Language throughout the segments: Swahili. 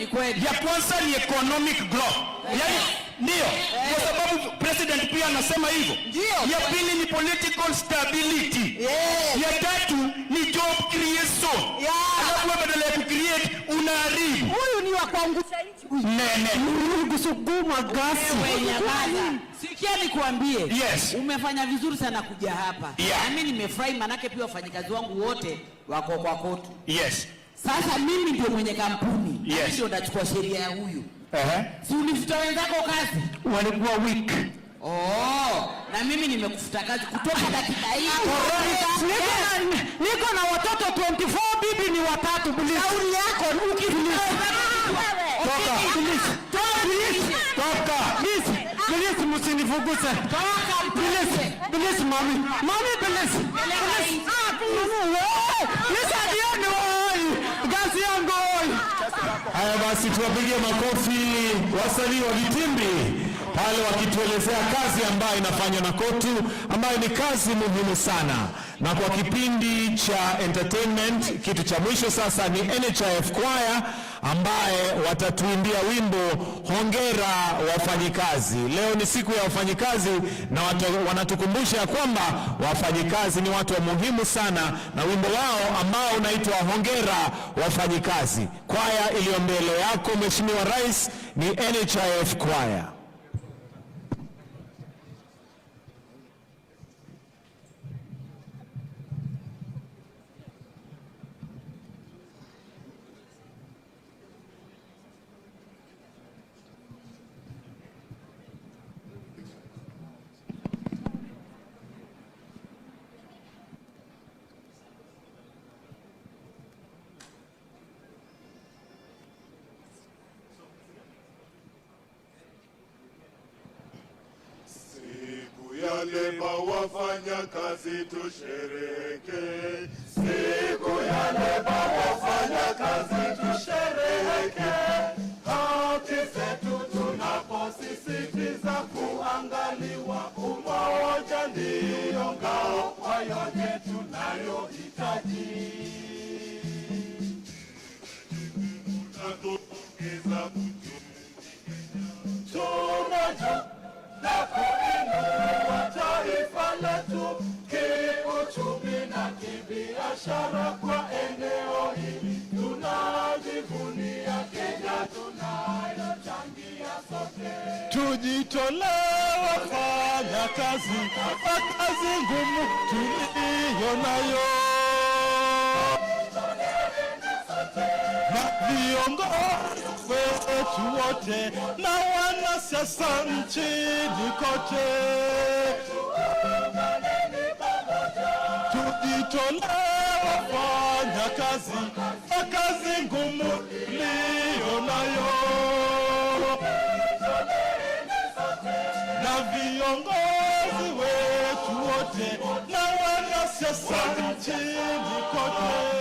ni kweli. Ya kwanza ni economic growth. Yaani ndio. Kwa sababu president pia anasema hivyo. Ya pili ni political stability. Ya tatu ni job creation. Alafu badala ya kucreate unaharibu. Huyu ni wa kuangusha nchi huyu. Nene. Kusukuma gasi. Sikia nikuambie. Yes. Umefanya vizuri sana kuja hapa. Yeah. Na mimi nimefurahi manake pia wafanyikazi wangu wote wako kwa kotu. Yes. Sasa mimi ndio mwenye kampuni. Yes. Mimi ndio nachukua sheria ya huyu. Si ulifuta wenzako kazi? Walikuwa weak. Na mimi nimekufuta kazi kutoka dakika hii. Niko na watoto 24, bibi ni watatu. Shauri yako Please msinifukuze. Please mami. Please. Gasi yangu. Haya basi tuwapigie makofi wasanii wa vitimbi pale wakituelezea kazi ambayo inafanywa na KOTU, ambayo ni kazi muhimu sana. Na kwa kipindi cha entertainment, kitu cha mwisho sasa ni NHIF Choir ambaye watatuimbia wimbo Hongera Wafanyikazi. Leo ni siku ya wafanyikazi na wanatukumbusha ya kwamba wafanyikazi ni watu wa muhimu sana, na wimbo wao ambao unaitwa Hongera Wafanyikazi. Choir iliyo mbele yako Mheshimiwa Rais ni NHIF Choir. Leba wafanya kazi tushereheke. Siku ya leba wafanya kazi tushereheke. Haki zetu tunaposisitiza kuangaliwa, umoja ndio ngao kwa yote tunayohitaji. Tunatuongeza tumoja na kuinua taifa letu kiuchumi na kibiashara. Kwa eneo hili tunajivunia Kenya tunayochangia sote. Tujitolee wafanya kazi, kazi ngumu tuliyo nayo, na viongozi wetu wote na wanasiasa nchini kote. Tujitolee wafanya kazi, kazi ngumu tuliyo nayo, na viongozi wetu wote na wanasiasa nchini kote.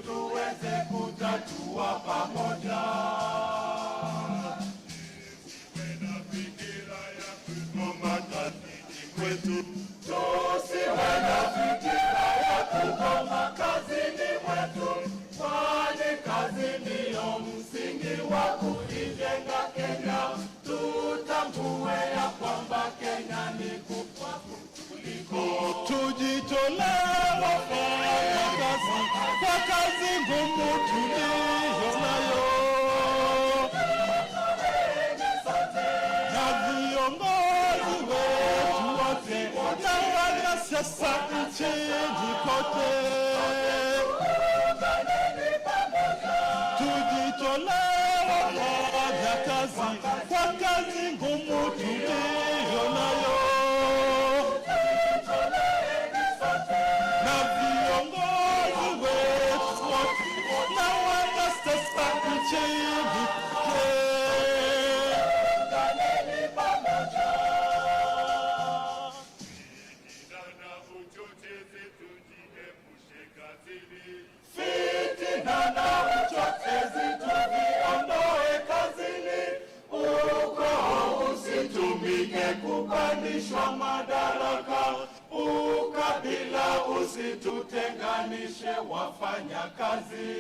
Tuweze kutatua pamoja. Wena fikira ya kugoma kazini kwetu. Tusiwe na fikira ya kugoma kazini kwetu, kwani kazi ndiyo msingi wa kuijenga Kenya. Tutambue ya kwamba Kenya ni kubwa kuliko. Tujitolee wafanya kazi, kwa kazi ngumu tuliyo nayo, na viongozi wetu wote na wanasiasa nchini kote. Tujitolee wafanya kazi, kwa kazi ngumu tuliyo nayo, rushwa, madaraka, ukabila usitutenganishe wafanyakazi.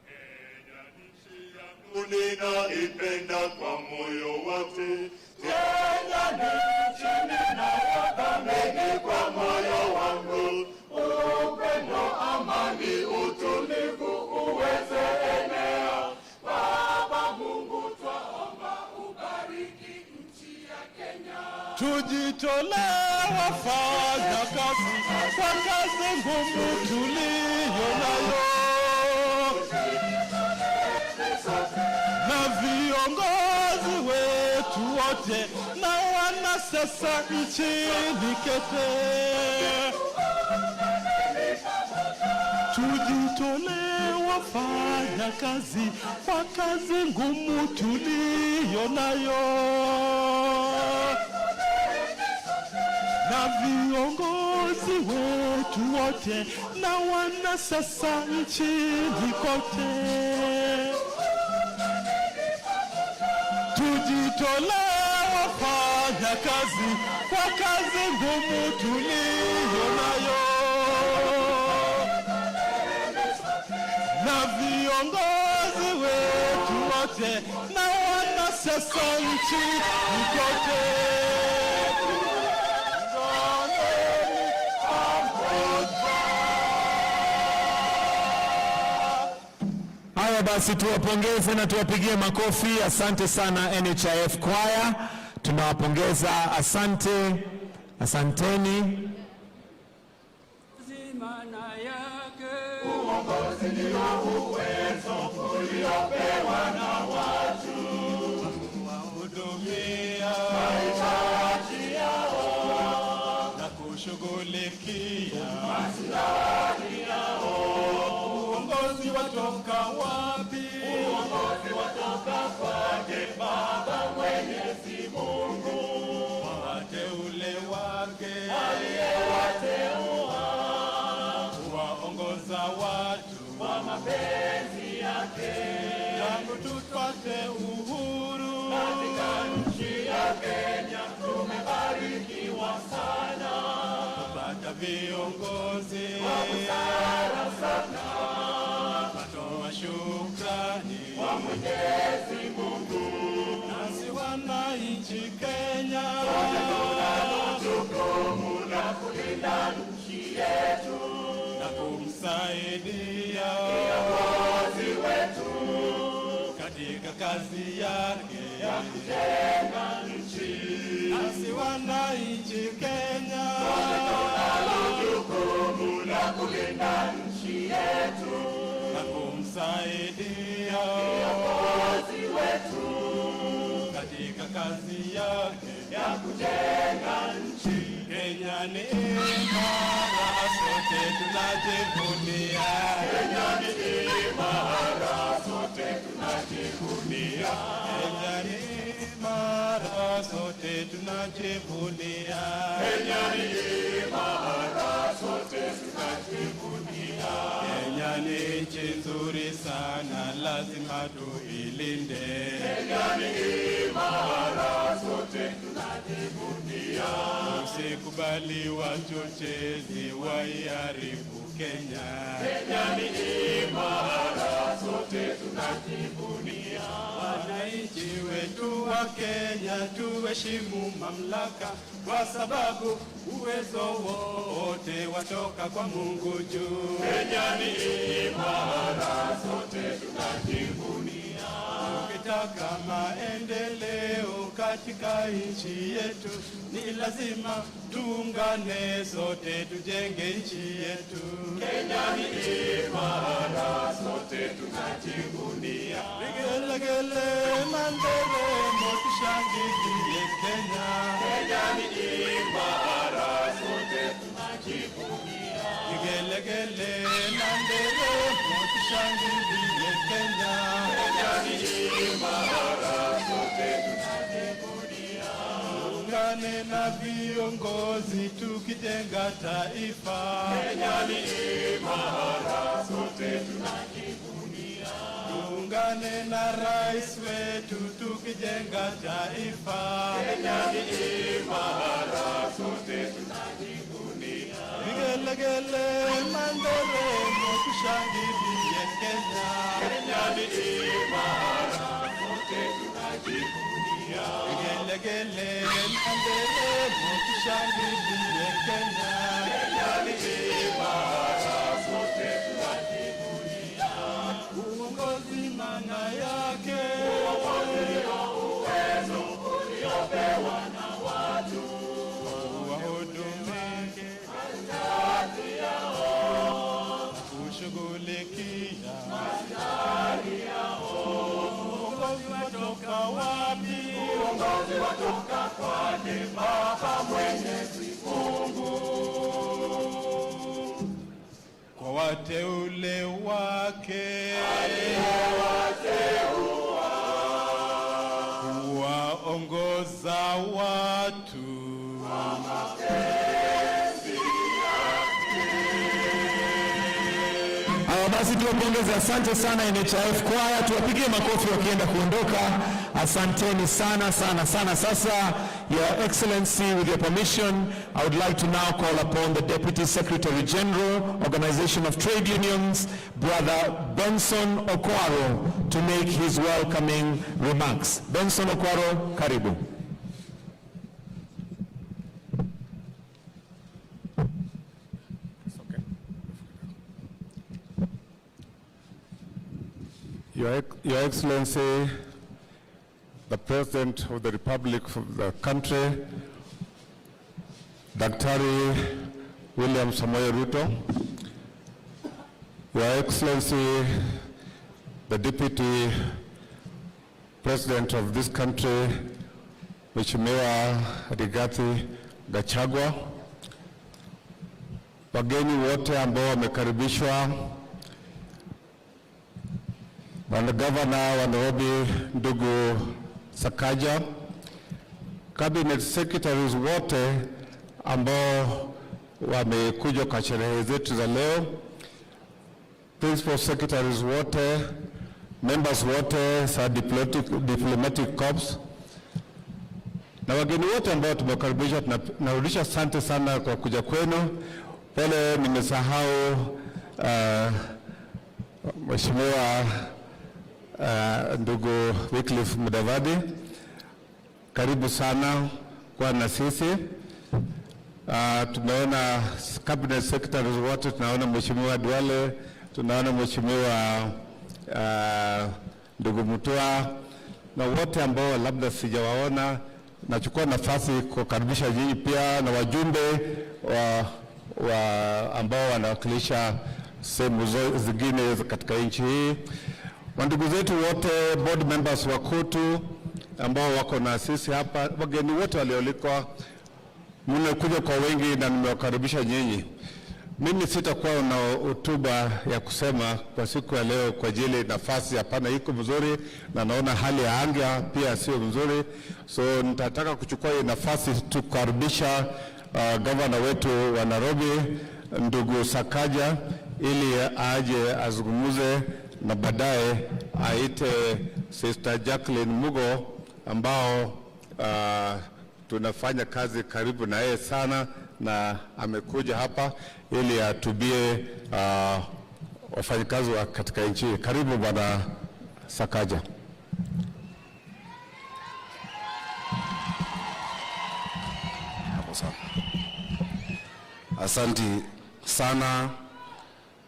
Kenya nchi yangu ninaipenda kwa moyo wote. Kenya ni nchi ninayothamini kwa moyo wangu. Upendo, amani, utulivu uweze enea. Baba Mungu, twaomba ubariki nchi ya Kenya. Tujitolee wafanyakazi kwa kazi ngumu tuliyo nayo, na viongozi wetu wote na wanasiasa nchini kote. Tujitolee wafanyakazi kwa kazi ngumu tuliyo nayo, na viongozi wetu wote na wanasiasa nchini kote. Tujitolee wafanyakazi kwa kazi ngumu tuliyo nayo, na viongozi wetu wote na wanasiasa nchini kote. Haya basi, tuwapongeze na tuwapigie makofi. Asante sana NHIF Choir, tunawapongeza. Asante, asanteni. Uongozi ndio uwezo uliopewa na watu Kuwahudumia mahitaji yao na kushughulikia maslahi yao. uongozi watoka wapi? Uongozi watoka kwake Baba Mwenyezi Mungu, Wateule wake aliyewateua kuwaongoza watu kwa mapenzi yake. tangu tupate uhuru Katika nchi ya Kenya tumebarikiwa sana, kupata viongozi kwa busara sana, watoa shukrani kwa Mwenyezi Mungu. nasi wananchi Kenya Jukumu la kulinda nchi yetu, na kumsaidia kiongozi wetu katika kazi yake ya kujenga nchi. nasi wananchi Kenya Tunalo jukumu la kulinda nchi yetu, na kumsaidia kiongozi wetu katika kazi yake ya kujenga nchi. Kenya ni imara, sote tunajivunia. Kenya ni imara, sote tunajivunia. Kenya ni imara, sote tunajivunia. Kenya ni imara, sote tunajivunia. Kenya ni nchi nzuri sana, lazima tuilinde. Kenya ni imara, sote tunajivunia. Usikubali wachochezi waiharibu Kenya. Kenya ni imara, sote tunajivunia. Wananchi wetu wa Kenya tuheshimu mamlaka, kwa sababu uwezo wote watoka kwa Mungu juu. Kenya ni imara, sote tunajivunia. Tukitaka maendeleo katika nchi yetu, ni lazima tuungane sote tujenge nchi yetu. Kenya ni imara, sote tunajivunia. Vigelegele na nderemo tushangilie Kenya. Kenya ni imara, sote tunajivunia. Vigelegele na nderemo tushangilie Kenya. Kenya ni imara, sote tunajivunia. Tuungane na viongozi tukijenga taifa. Kenya ni imara, sote tunajivunia. tuungane na rais wetu tukijenga taifa. Kenya ni imara, sote tunajivunia. Vigelegele na nderemo tushangilie Kenya. Kenya ni imara, sote tunajivunia. Vigelegele na nderemo tushangilie Kenya. Kenya ni imara, sote tunajivunia. Uongozi maana yake Uwezo uliopewa na watu wahudumike kushughulikia mahitaji yao. uongozi watoka wapi? Uongozi watoka kwake Baba Mwenyezi Mungu. Kwa wateule wake Aliyewateua kuwaongoza watu Basi tuwapongeze, asante sana NHIF Choir, tuwapigie makofi wakienda kuondoka. Asanteni sana sana sana. Sasa, Your Excellency, with your permission, I would like to now call upon the Deputy Secretary General, Organization of Trade Unions, Brother Benson Okwaro, to make his welcoming remarks. Benson Okwaro, karibu. Your Excellency, the President of the Republic of the country, Daktari William Samoei Ruto, Your Excellency, the Deputy President of this country, Mheshimiwa Rigathi Gachagua, wageni wote ambao wamekaribishwa, Bwana Gavana wa Nairobi ndugu Sakaja, Cabinet Secretaries wote ambao wamekuja kwa sherehe zetu za leo, Principal Secretaries wote, members wote sa diplomatic corps, na wageni wote ambao tumekaribisha, tunarudisha asante sana kwa kuja kwenu. Pole nimesahau Mheshimiwa ndugu Wycliffe Mudavadi, karibu sana kwa na sisi. Tumeona Cabinet Secretaries wote, tunaona Mheshimiwa Duale, tunaona Mheshimiwa ndugu Mutua, na wote ambao labda sijawaona. Nachukua nafasi kukaribisha nyinyi pia na wajumbe ambao wanawakilisha sehemu zingine katika nchi hii. Wandugu zetu wote, board members wa KOTU ambao wako na sisi hapa, wageni wote walioalikwa, mmekuja kwa wengi na nimewakaribisha nyinyi. Mimi sitakuwa na hotuba ya kusema kwa siku ya leo kwa ajili nafasi hapana iko mzuri, na naona hali ya anga pia sio mzuri, so nitataka kuchukua hii nafasi tukaribisha gavana wetu wa Nairobi ndugu Sakaja ili aje azungumuze, na baadaye aite Sister Jacqueline Mugo ambao tunafanya kazi karibu na yeye sana, na amekuja hapa ili atubie wafanyikazi wa katika nchi. Karibu Bwana Sakaja. Asante sana,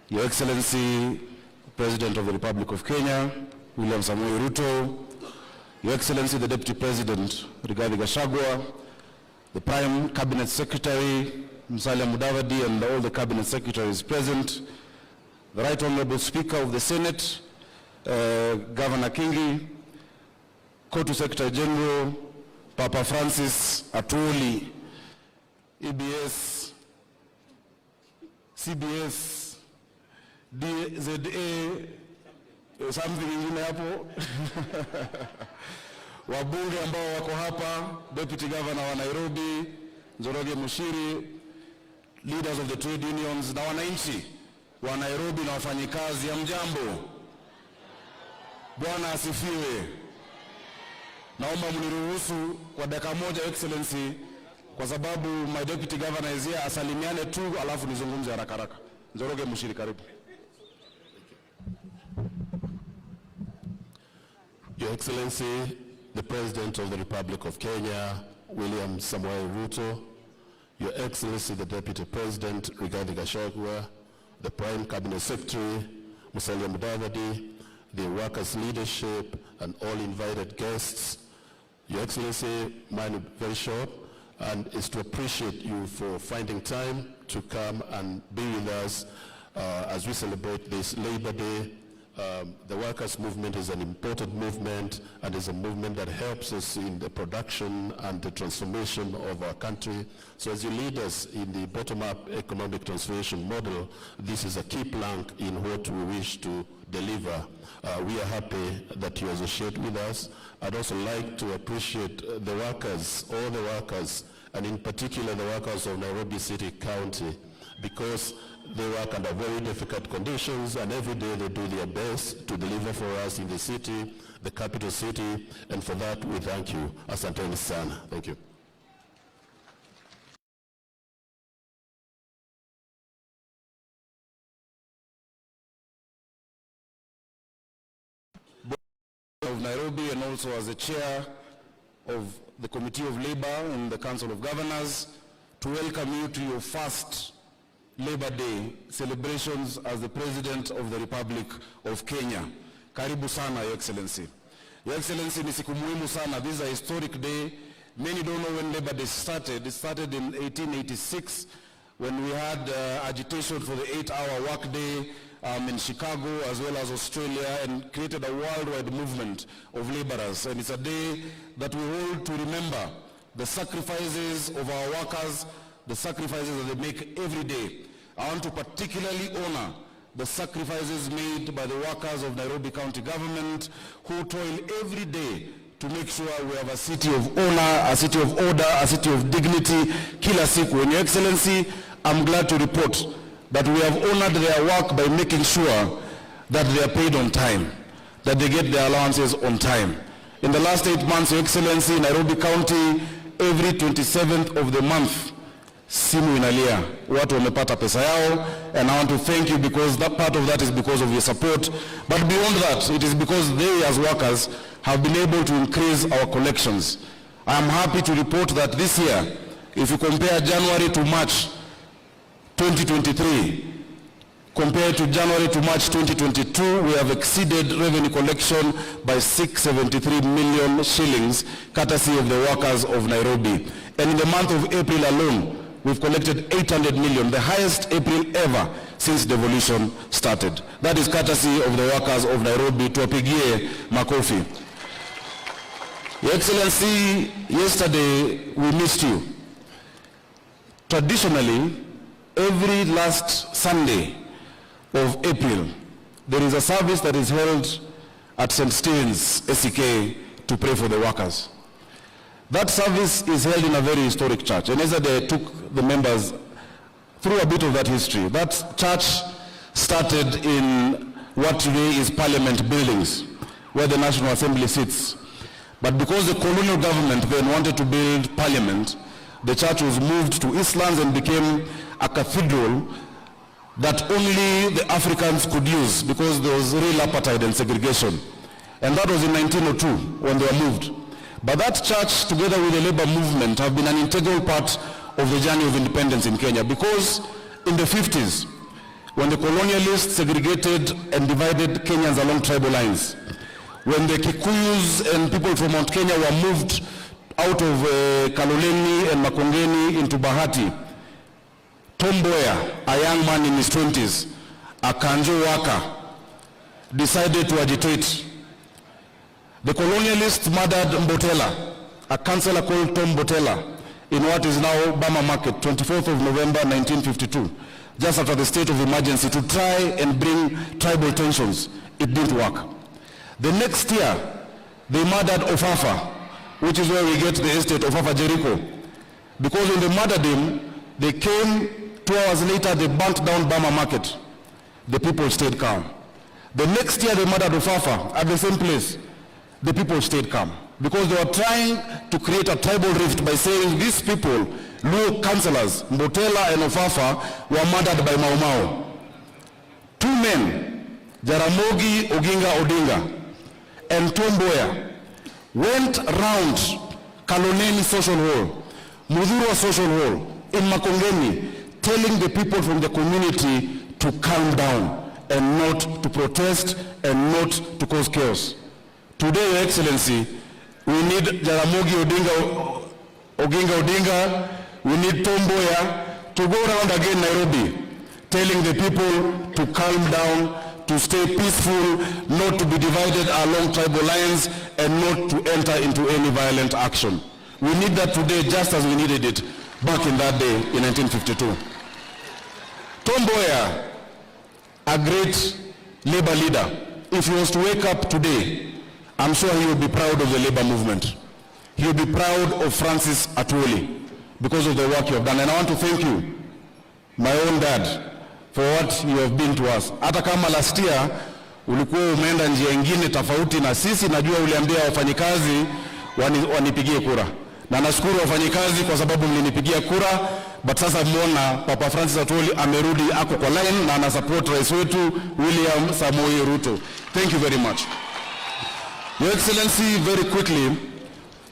Your Excellency, President of the Republic of Kenya, William Samoei Ruto, Your Excellency, the Deputy President, Rigathi Gachagua, the Prime Cabinet Secretary, Musalia Mudavadi, and all the Cabinet Secretaries present, the Right Honorable Speaker of the Senate, Governor Kingi, KOTU Secretary General, Papa Francis Atwoli, EBS, CBS, DZA, something ingine hapo, wabunge ambao wako hapa, Deputy Governor wa Nairobi, Njoroge Mushiri, leaders of the trade unions, na wananchi wa Nairobi na wafanyikazi, ya mjambo. Bwana asifiwe. Naomba mniruhusu kwa dakika moja, Excellency, kwa sababu my deputy governor is here, asalimiane tu alafu nizungumze haraka haraka. Njoroge Mushiri, karibu. Your Excellency, the President of the Republic of Kenya, William Samoei Ruto, Your Excellency, the Deputy President, Rigathi Gachagua, the Prime Cabinet Secretary, Musalia Mudavadi, the workers' leadership, and all invited guests. Your Excellency, mine very short, and is to appreciate you for finding time to come and be with us as we celebrate this Labor Day. The workers' movement is an important movement, and is a movement that helps us in the production and the transformation of our country. So as you lead us in the bottom-up economic transformation model, this is a key plank in what we wish to deliver. We are happy that you associate with us. I'd also like to appreciate the workers, all the workers, and in particular the workers of Nairobi City County, because they work under very difficult conditions, and every day they do their best to deliver for us in the city, the capital city, and for that we thank you. Asanteni sana. Thank you. Of Nairobi, and also as the chair of the Committee of Labor in the Council of Governors, to welcome you to your first Labor Day celebrations as the President of the Republic of Kenya. Karibu sana, Your Excellency. Your Excellency, ni siku muhimu sana. This is a historic day. Many don't know when Labor Day started. It started in 1886 when we had agitation for the 8-hour workday in Chicago as well as Australia, and created a worldwide movement of laborers. And it's a day that we hold to remember the sacrifices of our workers, the sacrifices that they make every day. I want to particularly honor the sacrifices made by the workers of Nairobi County Government, who toil every day to make sure we have a city of honor, a city of order, a city of dignity, kila siku. And Your Excellency, I'm glad to report that we have honored their work by making sure that they are paid on time, that they get their allowances on time. In the last 8 months, Your Excellency, Nairobi County, every 27th of the month, simu inalia, watu wamepata pesa yao, and I want to thank you because that part of that is because of your support. But beyond that, it is because they as workers have been able to increase our collections. I am happy to report that this year, if you compare January to March 2023, compared to January to March 2022, we have exceeded revenue collection by 673 million shillings, courtesy of the workers of Nairobi. And in the month of April alone, we've collected 800 million, the highest April ever since devolution started. That is courtesy of the workers of Nairobi. Tuwapigie makofi. Your Excellency, yesterday we missed you. Traditionally, every last Sunday of April, there is a service that is held at St. Stephen's, SEK, to pray for the workers. That service is held in a very historic church, and yesterday I took the members through a bit of that history. That church started in what today is Parliament buildings, where the National Assembly sits. But because the colonial government then wanted to build Parliament, the church was moved to Eastlands and became a cathedral that only the Africans could use because there was real apartheid and segregation. And that was in 1902 when they were moved. But that church, together with the labor movement, have been an integral part of the journey of independence in Kenya, because in the 50s, when the colonialists segregated and divided Kenyans along tribal lines, when the Kikuyus and people from Mount Kenya were moved out of Kaloleni and Makongeni into Bahati, Tom Mboya, a young man in his 20s, a Kanjo worker, decided to agitate. The colonialists murdered Mbotela, a councillor called Tom Mbotela, in what is now Bama Market, 24th of November 1952, just after the state of emergency, to try and bring tribal tensions. It didn't work. The next year, they murdered Ofafa, which is where we get the estate of Ofafa Jericho. Because when they murdered him, they came, 2 hours later, they burnt down Bama Market. The people stayed calm. The next year they murdered Ofafa at the same place. The people stayed calm because they were trying to create a tribal rift by saying these people, Luo councillors, Mbotela and Ofafa, were murdered by Mau Mau. Two men, Jaramogi Oginga Odinga and Tom Mboya, went round Kaloneni Social Hall, Mudhurwa Social Hall, in Makongeni, telling the people from the community to calm down and not to protest and not to cause chaos. Today, Your Excellency, we need Jaramogi Oginga Odinga, we need Tom Mboya to go around again Nairobi, telling the people to calm down, to stay peaceful, not to be divided along tribal lines, and not to enter into any violent action. We need that today just as we needed it back in that day in 1952. Tom Mboya, a great labor leader, if he was to wake up today, I'm sure he will be proud of the labor movement. He will be proud of Francis Atwoli because of the work you have done. And I want to thank you, my own dad, for what you have been to us. Hata kama last year ulikuwa umeenda njia nyingine tofauti na sisi, najua uliambia wafanyikazi wanipigie kura. Na nashukuru wafanyikazi kwa sababu mlinipigia kura, but sasa muona Papa Francis Atwoli amerudi ako kwa line na ana support rais wetu William Samoei Ruto. Thank you very much. Your Excellency, very quickly,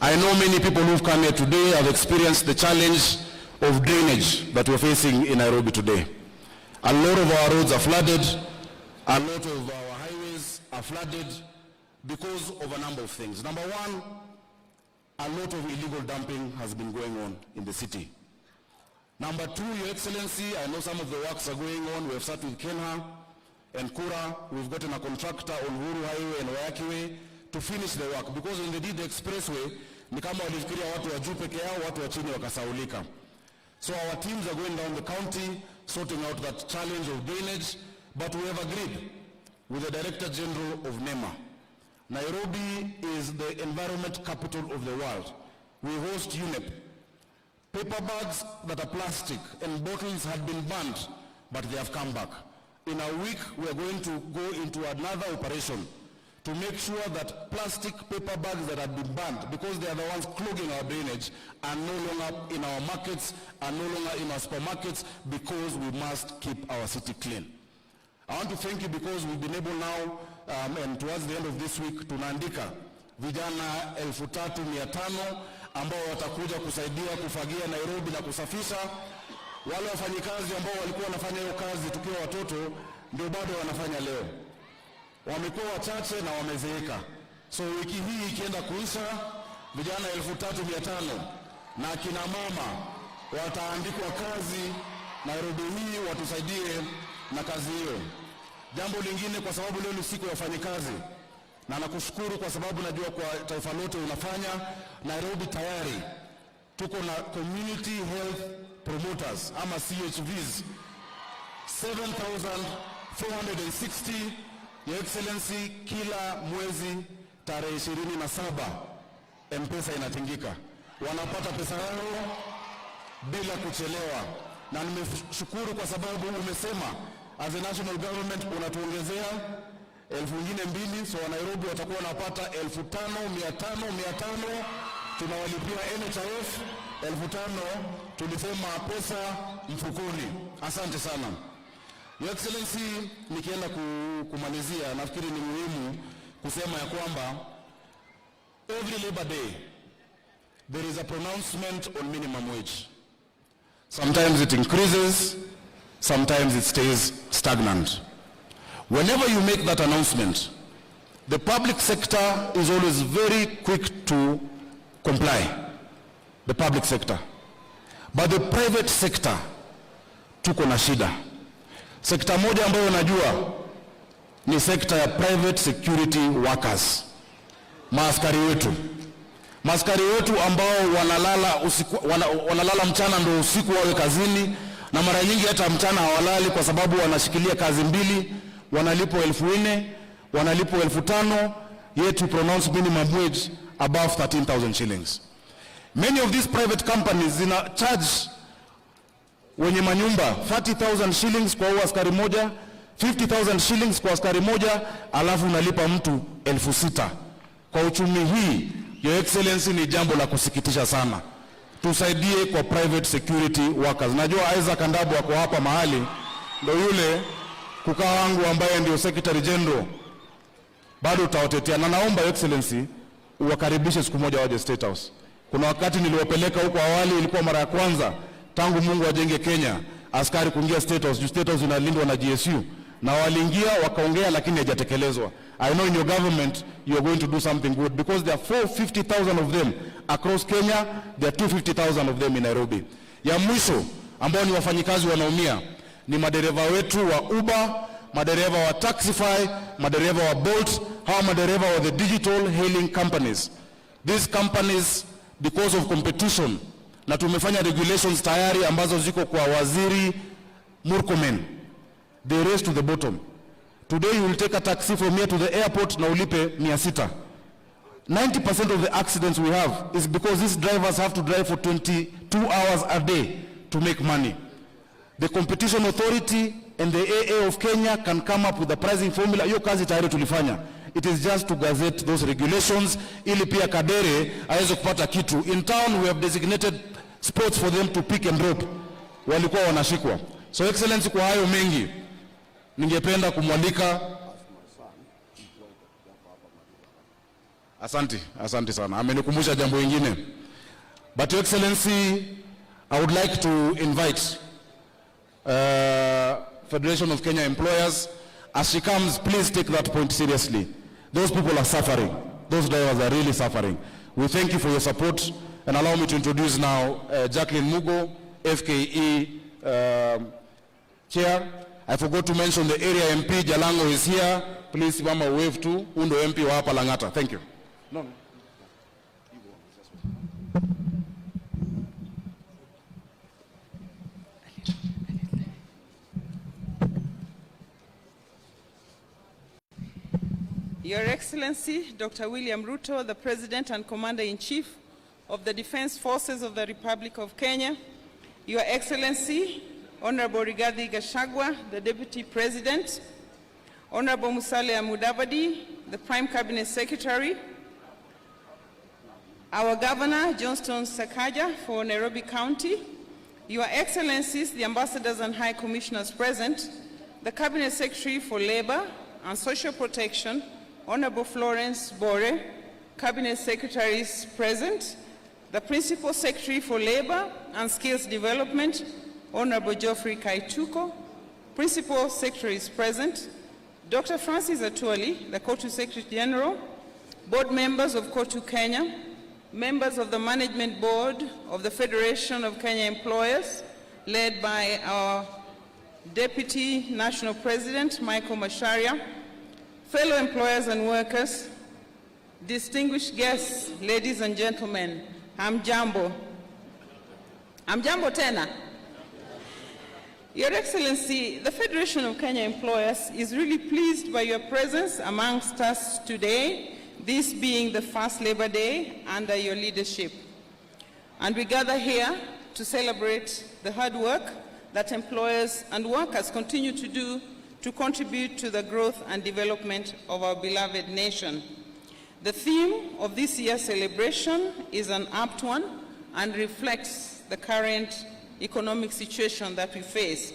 I know many people who've come here today have experienced the challenge of drainage that we're facing in Nairobi today. A lot of our roads are flooded, a lot of our highways are flooded because of a number of things. Number one, a lot of illegal dumping has been going on in the city. Number two, Your Excellency, I know some of the works are going on. We have started with Kenha and Kura. We've gotten a contractor on Uhuru Highway and Wayaki Way to finish the work, because when they did the expressway, ni kama walifikiria watu wa juu peke yao, watu wa chini wakasaulika. So our teams are going down the county, sorting out that challenge of drainage, but we have agreed with the Director General of NEMA. Nairobi is the environment capital of the world. We host UNEP. Paper bags that are plastic and bottles had been banned, but they have come back. In a week, we are going to go into another operation to make sure that plastic paper bags that have been banned, because they are the ones clogging our drainage, are no longer in our markets, are no longer in our supermarkets, because we must keep our city clean. I want to thank you because we've been able now, and towards the end of this week, tunaandika vijana 3,500 ambao watakuja kusaidia kufagia Nairobi na kusafisha. Wale wafanyikazi ambao walikuwa wanafanya hiyo kazi tukiwa watoto ndio bado wanafanya leo. Wamekuwa wachache na wamezeeka. So wiki hii ikienda kuisha, vijana 3,500 na kina mama wataandikwa kazi Nairobi hii, watusaidie na kazi hiyo. Jambo lingine, kwa sababu leo ni siku ya wafanyikazi, na nakushukuru kwa sababu najua kwa taifa lote unafanya. Nairobi tayari tuko na community health promoters ama CHVs 7,460. Your Excellency, kila mwezi tarehe 27 M-Pesa inatingika, wanapata pesa yao bila kuchelewa, na nimeshukuru kwa sababu umesema as a national government unatuongezea 2,000, so Nairobi watakuwa wanapata 5,500, tunawalipia NHIF 5,000, tulisema pesa mfukoni. Asante sana. Your Excellency, nikienda kumalizia, nafikiri ni muhimu kusema ya kwamba every Labor Day there is a pronouncement on minimum wage. Sometimes it increases, sometimes it stays stagnant. Whenever you make that announcement, the public sector is always very quick to comply, the public sector. But the private sector, tuko na shida. Sekta moja ambayo najua ni sekta ya private security workers. Maaskari wetu ambao wanalala mchana ndio usiku wawe kazini, na mara nyingi hata mchana hawalali kwa sababu wanashikilia kazi mbili, wanalipo 4,000, wanalipo 5,000, yet to pronounce minimum wage above 13,000 shillings. Many of these private companies zina charge wenye manyumba 30,000 shillings kwa askari moja, 50,000 shillings kwa askari moja, alafu unalipa mtu 6,000. Kwa uchumi hii, Your Excellency, ni jambo la kusikitisha sana. Tusaidie kwa private security workers. Najua Isaac Kandabu wako hapa mahali, ndio yule kuka wangu ambaye ndio Secretary General. Bado utawatetea, na naomba Your Excellency uwakaribishe siku moja waje State House. Kuna wakati niliwapeleka huko awali, ilikuwa mara ya kwanza tangu Mungu ajenge Kenya askari kuingia State House. State House inalindwa na GSU, na waliingia wakaongea, lakini hajatekelezwa. I know in your government you are going to do something good, because there are 450,000 of them across Kenya, there are 250,000 of them in Nairobi. Ya mwisho ambao ni wafanyikazi wanaumia ni madereva wetu wa Uber, madereva wa Taxify, madereva wa Bolt, hawa madereva wa the digital hailing companies. These companies, because of competition, na tumefanya regulations tayari ambazo ziko kwa Waziri Murkomen, they race to the bottom. Today you will take a taxi from here to the airport na ulipe 600. 90% of the accidents we have is because these drivers have to drive for 22 hours a day to make money. The Competition Authority and the AA of Kenya can come up with a pricing formula. Hiyo kazi tayari tulifanya. It is just to gazette those regulations ili pia Kadere aweze kupata kitu. In town we have designated spots for them to pick and drop. Walikuwa wanashikwa. So Excellency, kwa hayo mengi ningependa kumwalika. Asante sana. Amenikumbusha jambo lingine. But Your Excellency, I would like to invite Federation of Kenya Employers, as she comes, please take that point seriously. Those people are suffering. Those drivers are really suffering. We thank you for your support, and allow me to introduce now Jacqueline Mugo, FKE Chair. I forgot to mention the area MP, Jalango, is here. Please, Mama, wave to Undo MP wa hapa Lang'ata. Thank you. No. Your Excellency, Dr. William Ruto, the President and Commander-in-Chief of the Defense Forces of the Republic of Kenya, Your Excellency, Honorable Rigathi Gachagua, the Deputy President, Honorable Musalia Mudavadi, the Prime Cabinet Secretary, our Governor, Johnston Sakaja for Nairobi County, Your Excellencies, the Ambassadors and High Commissioners present, the Cabinet Secretary for Labor and Social Protection, Honorable Florence Bore, Cabinet Secretaries present, the Principal Secretary for Labor and Skills Development, Honorable Geoffrey Kaituko, Principal Secretaries present, Dr. Francis Atwoli, the COTU Secretary General, board members of COTU Kenya, members of the Management Board of the Federation of Kenya Employers, led by our Deputy National President, Michael Macharia, fellow employers and workers, distinguished guests, ladies and gentlemen, hamjambo. Hamjambo tena. Your Excellency, the Federation of Kenya Employers is really pleased by your presence amongst us today, this being the first Labor Day under your leadership. And we gather here to celebrate the hard work that employers and workers continue to do to contribute to the growth and development of our beloved nation. The theme of this year's celebration is an apt one and reflects the current economic situation that we face.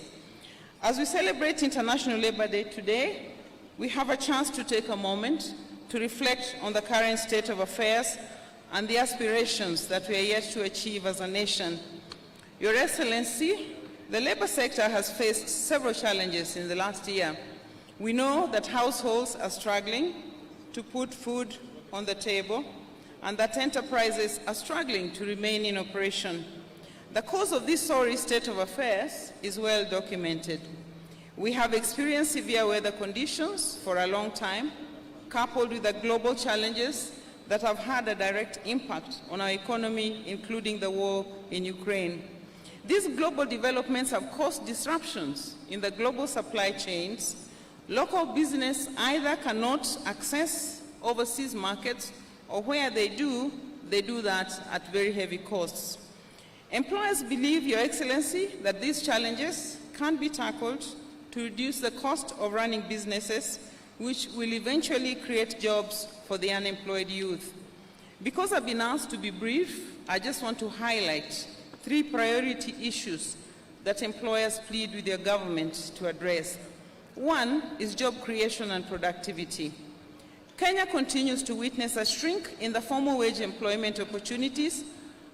As we celebrate International Labor Day today, we have a chance to take a moment to reflect on the current state of affairs and the aspirations that we are yet to achieve as a nation. Your Excellency, the labor sector has faced several challenges in the last year. We know that households are struggling to put food on the table and that enterprises are struggling to remain in operation. The cause of this sorry state of affairs is well documented. We have experienced severe weather conditions for a long time, coupled with the global challenges that have had a direct impact on our economy, including the war in Ukraine. These global developments have caused disruptions in the global supply chains. Local business either cannot access overseas markets, or where they do that at very heavy costs. Employers believe, Your Excellency, that these challenges can be tackled to reduce the cost of running businesses, which will eventually create jobs for the unemployed youth. Because I've been asked to be brief, I just want to highlight 3 priority issues that employers plead with your government to address. One is job creation and productivity. Kenya continues to witness a shrink in the formal wage employment opportunities,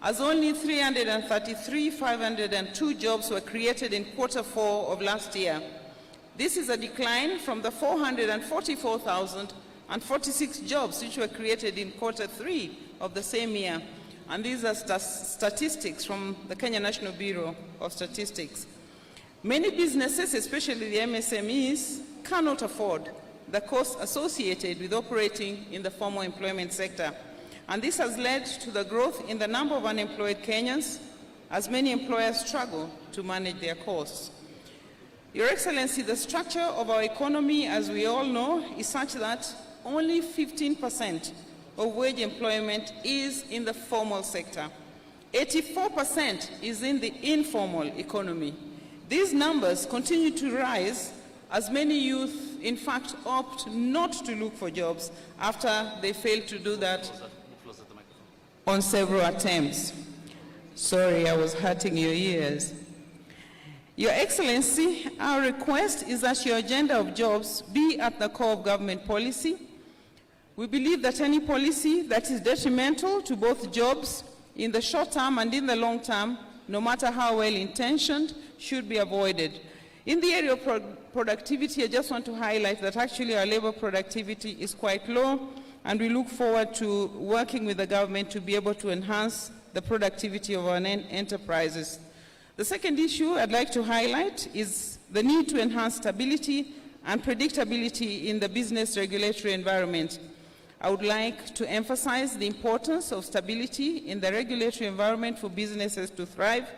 as only 333,502 jobs were created in Q4 of last year. This is a decline from the 444,046 jobs which were created in Q3 of the same year. And these are statistics from the Kenya National Bureau of Statistics. Many businesses, especially the MSMEs, cannot afford the costs associated with operating in the formal employment sector. And this has led to the growth in the number of unemployed Kenyans, as many employers struggle to manage their costs. Your Excellency, the structure of our economy, as we all know, is such that only 15% of wage employment is in the formal sector. 84% is in the informal economy. These numbers continue to rise as many youth, in fact, opt not to look for jobs after they fail to do that on several attempts. Sorry, I was hurting your ears. Your Excellency, our request is that your agenda of jobs be at the core of government policy. We believe that any policy that is detrimental to both jobs in the short term and in the long term, no matter how well-intentioned, should be avoided. In the area of productivity, I just want to highlight that actually our labor productivity is quite low, and we look forward to working with the government to be able to enhance the productivity of our enterprises. The second issue I'd like to highlight is the need to enhance stability and predictability in the business regulatory environment. I would like to emphasize the importance of stability in the regulatory environment for businesses to thrive.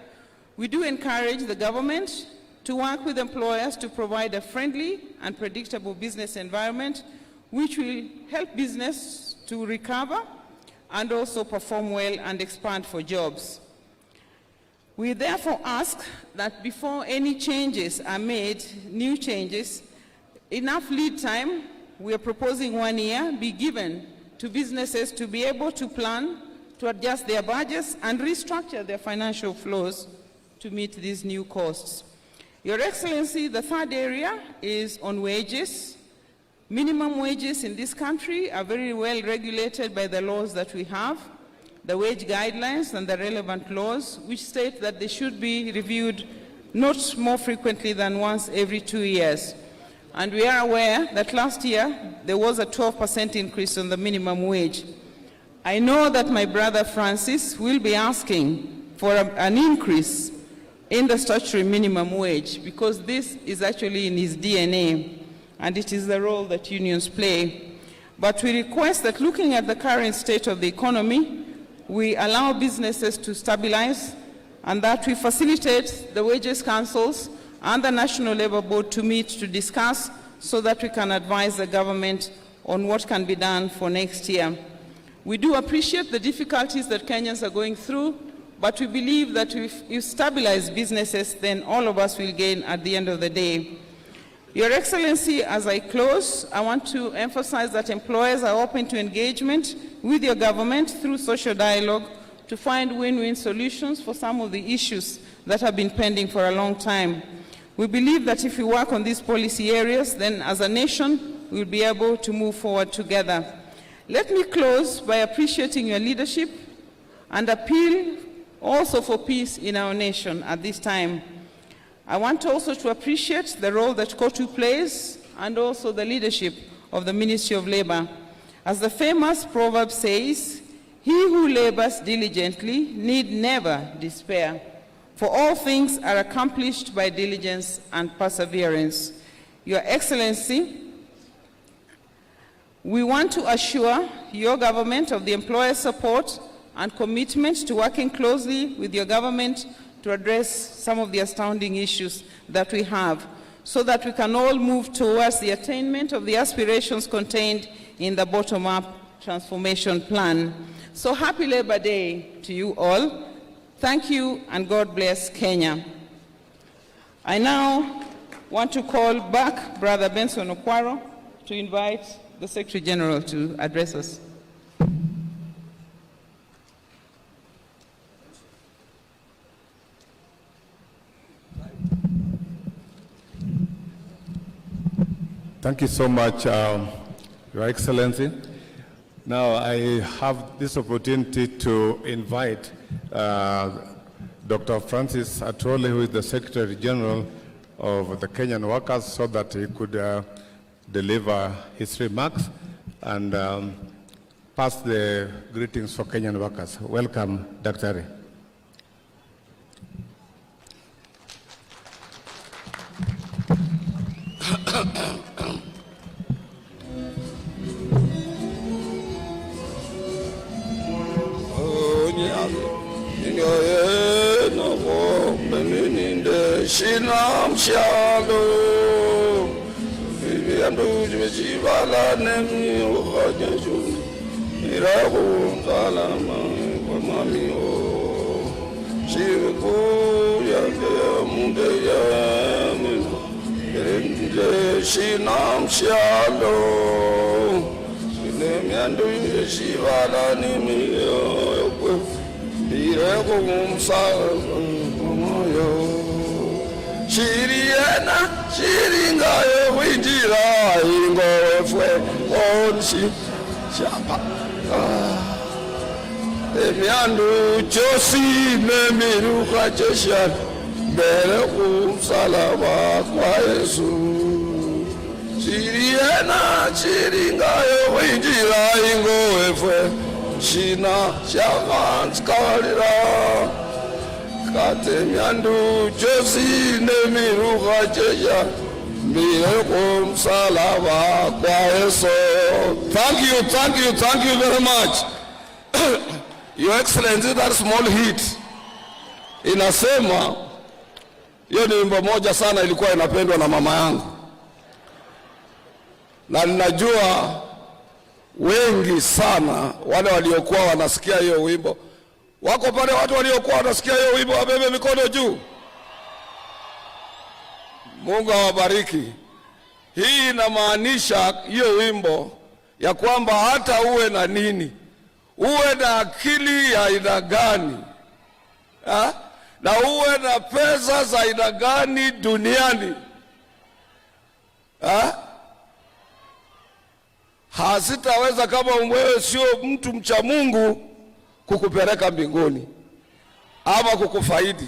We do encourage the government to work with employers to provide a friendly and predictable business environment which will help business to recover and also perform well and expand for jobs. We therefore ask that before any changes are made, new changes, enough lead time, we are proposing 1 year, be given to businesses to be able to plan, to adjust their budgets and restructure their financial flows to meet these new costs. Your Excellency, the third area is on wages. Minimum wages in this country are very well regulated by the laws that we have, the wage guidelines and the relevant laws, which state that they should be reviewed not more frequently than once every 2 years. And we are aware that last year there was a 12% increase on the minimum wage. I know that my brother Francis will be asking for an increase in the statutory minimum wage because this is actually in his DNA and it is the role that unions play. But we request that looking at the current state of the economy, we allow businesses to stabilize and that we facilitate the wages councils and the National Labour Board to meet to discuss so that we can advise the government on what can be done for next year. We do appreciate the difficulties that Kenyans are going through, but we believe that if you stabilize businesses, then all of us will gain at the end of the day. Your Excellency, as I close, I want to emphasize that employers are open to engagement with your government through social dialogue to find win-win solutions for some of the issues that have been pending for a long time. We believe that if we work on these policy areas, then as a nation, we'll be able to move forward together. Let me close by appreciating your leadership and appeal also for peace in our nation at this time. I want also to appreciate the role that KOTU plays and also the leadership of the Ministry of Labor. As the famous proverb says, he who labors diligently need never despair, for all things are accomplished by diligence and perseverance. Your Excellency, we want to assure your government of the employer support and commitment to working closely with your government to address some of the astounding issues that we have, so that we can all move towards the attainment of the aspirations contained in the bottom-up transformation plan. So happy Labor Day to you all. Thank you, and God bless Kenya. I now want to call back Brother Benson Okwaro to invite the Secretary General to address us. Thank you so much, Your Excellency. Now I have this opportunity to invite Dr. Francis Atwoli, who is the Secretary General of the Kenyan Workers, so that he could deliver his remarks and pass the greetings for Kenyan workers. Welcome, Dr. Shinam shalom, bibi andu jivala nemi uhajeju, irabu salama kwa mami o, shiku ya munde ya mende, shinam shalom, nemi andu jivala nemi o, irabu salama yo. Shiriana, shiringa windira ingo fwe onshi chapa. Emiandu chosi nemiruka chesha bere kumsalaba kwa Yesu. Shiriana, shiringa windira ingo fwe shina shavan skalira. Katemiandu Josi nemiruka cheja mireko msalaba kwa Yesu. Thank you very much. Your Excellency, that small hit inasema, hiyo ni wimbo moja sana ilikuwa inapendwa na mama yangu, na ninajua wengi sana wale waliokuwa wanasikia hiyo wimbo. Wako pale watu waliokuwa wanasikia hiyo wimbo, wabebe mikono juu. Mungu awabariki. Hii inamaanisha hiyo wimbo ya kwamba hata uwe na nini, uwe na akili ya aina gani, na uwe na pesa za aina gani duniani, hasitaweza kama wewe sio mtu mcha Mungu kukupeleka mbinguni ama kukufaidi.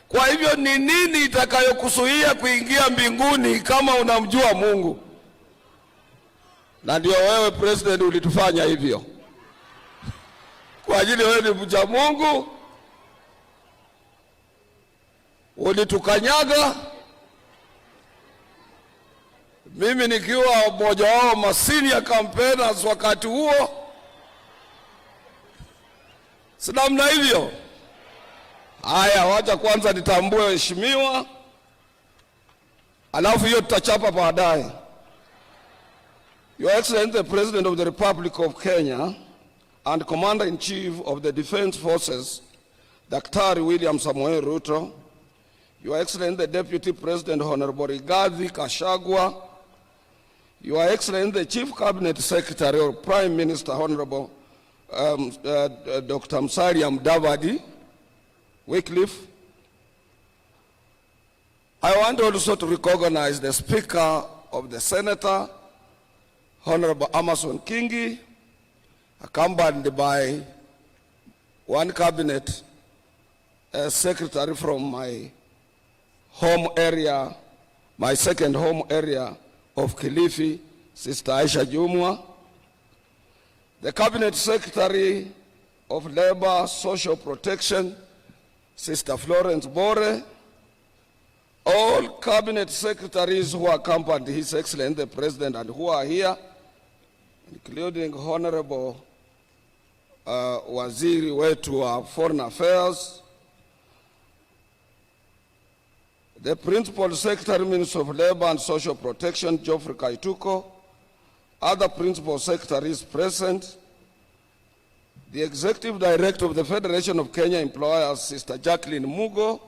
Kwa hivyo ni nini itakayokuzuia kuingia mbinguni kama unamjua Mungu? Na ndio wewe president ulitufanya hivyo. Kwa ajili wewe ni mcha Mungu, ulitukanyaga. Mimi nikiwa mmoja wao masenior campaigners wakati huo, sinamna hivyo. Haya, wacha kwanza nitambue heshimiwa, alafu hiyo tutachapa baadaye. Your Excellency, the President of the Republic of Kenya and Commander-in-Chief of the Defense Forces, Daktari William Samoei Ruto, Your Excellency, the Deputy President, Honorable Rigathi Gachagua, Your Excellency, the Chief Cabinet Secretary or Prime Minister, Honorable Dr. Musalia Mudavadi, Wycliffe. I want also to recognize the Speaker of the Senator, Honorable Amason Kingi, accompanied by one Cabinet Secretary from my home area, my second home area of Kilifi, Sister Aisha Jumwa, the Cabinet Secretary of Labor, Social Protection, Sister Florence Bore, all Cabinet Secretaries who accompanied His Excellency the President and who are here, including Honorable Waziri wetu wa Foreign Affairs, the Principal Secretary, Minister of Labor and Social Protection, Geoffrey Kaituko, other Principal Secretaries present, the Executive Director of the Federation of Kenya Employers, Sister Jacqueline Mugo,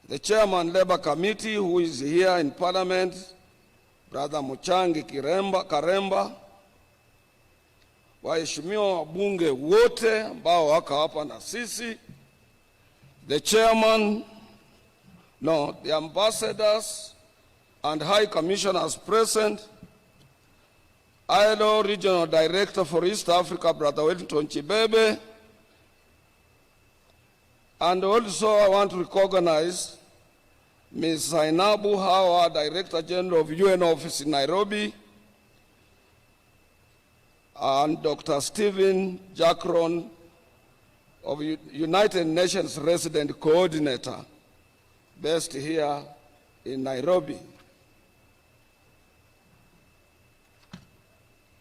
the Chairman Labour Committee, who is here in Parliament, Brother Muchangi Karemba, waheshimiwa wabunge wote ambao wako hapa na sisi, the chairman, the ambassadors and high commissioners present, ILO Regional Director for East Africa, Brother Wellington Chibebe, and also I want to recognize Ms. Zainabu Hawa, Director General of UN Office in Nairobi, and Dr. Stephen Jackron of United Nations Resident Coordinator, based here in Nairobi.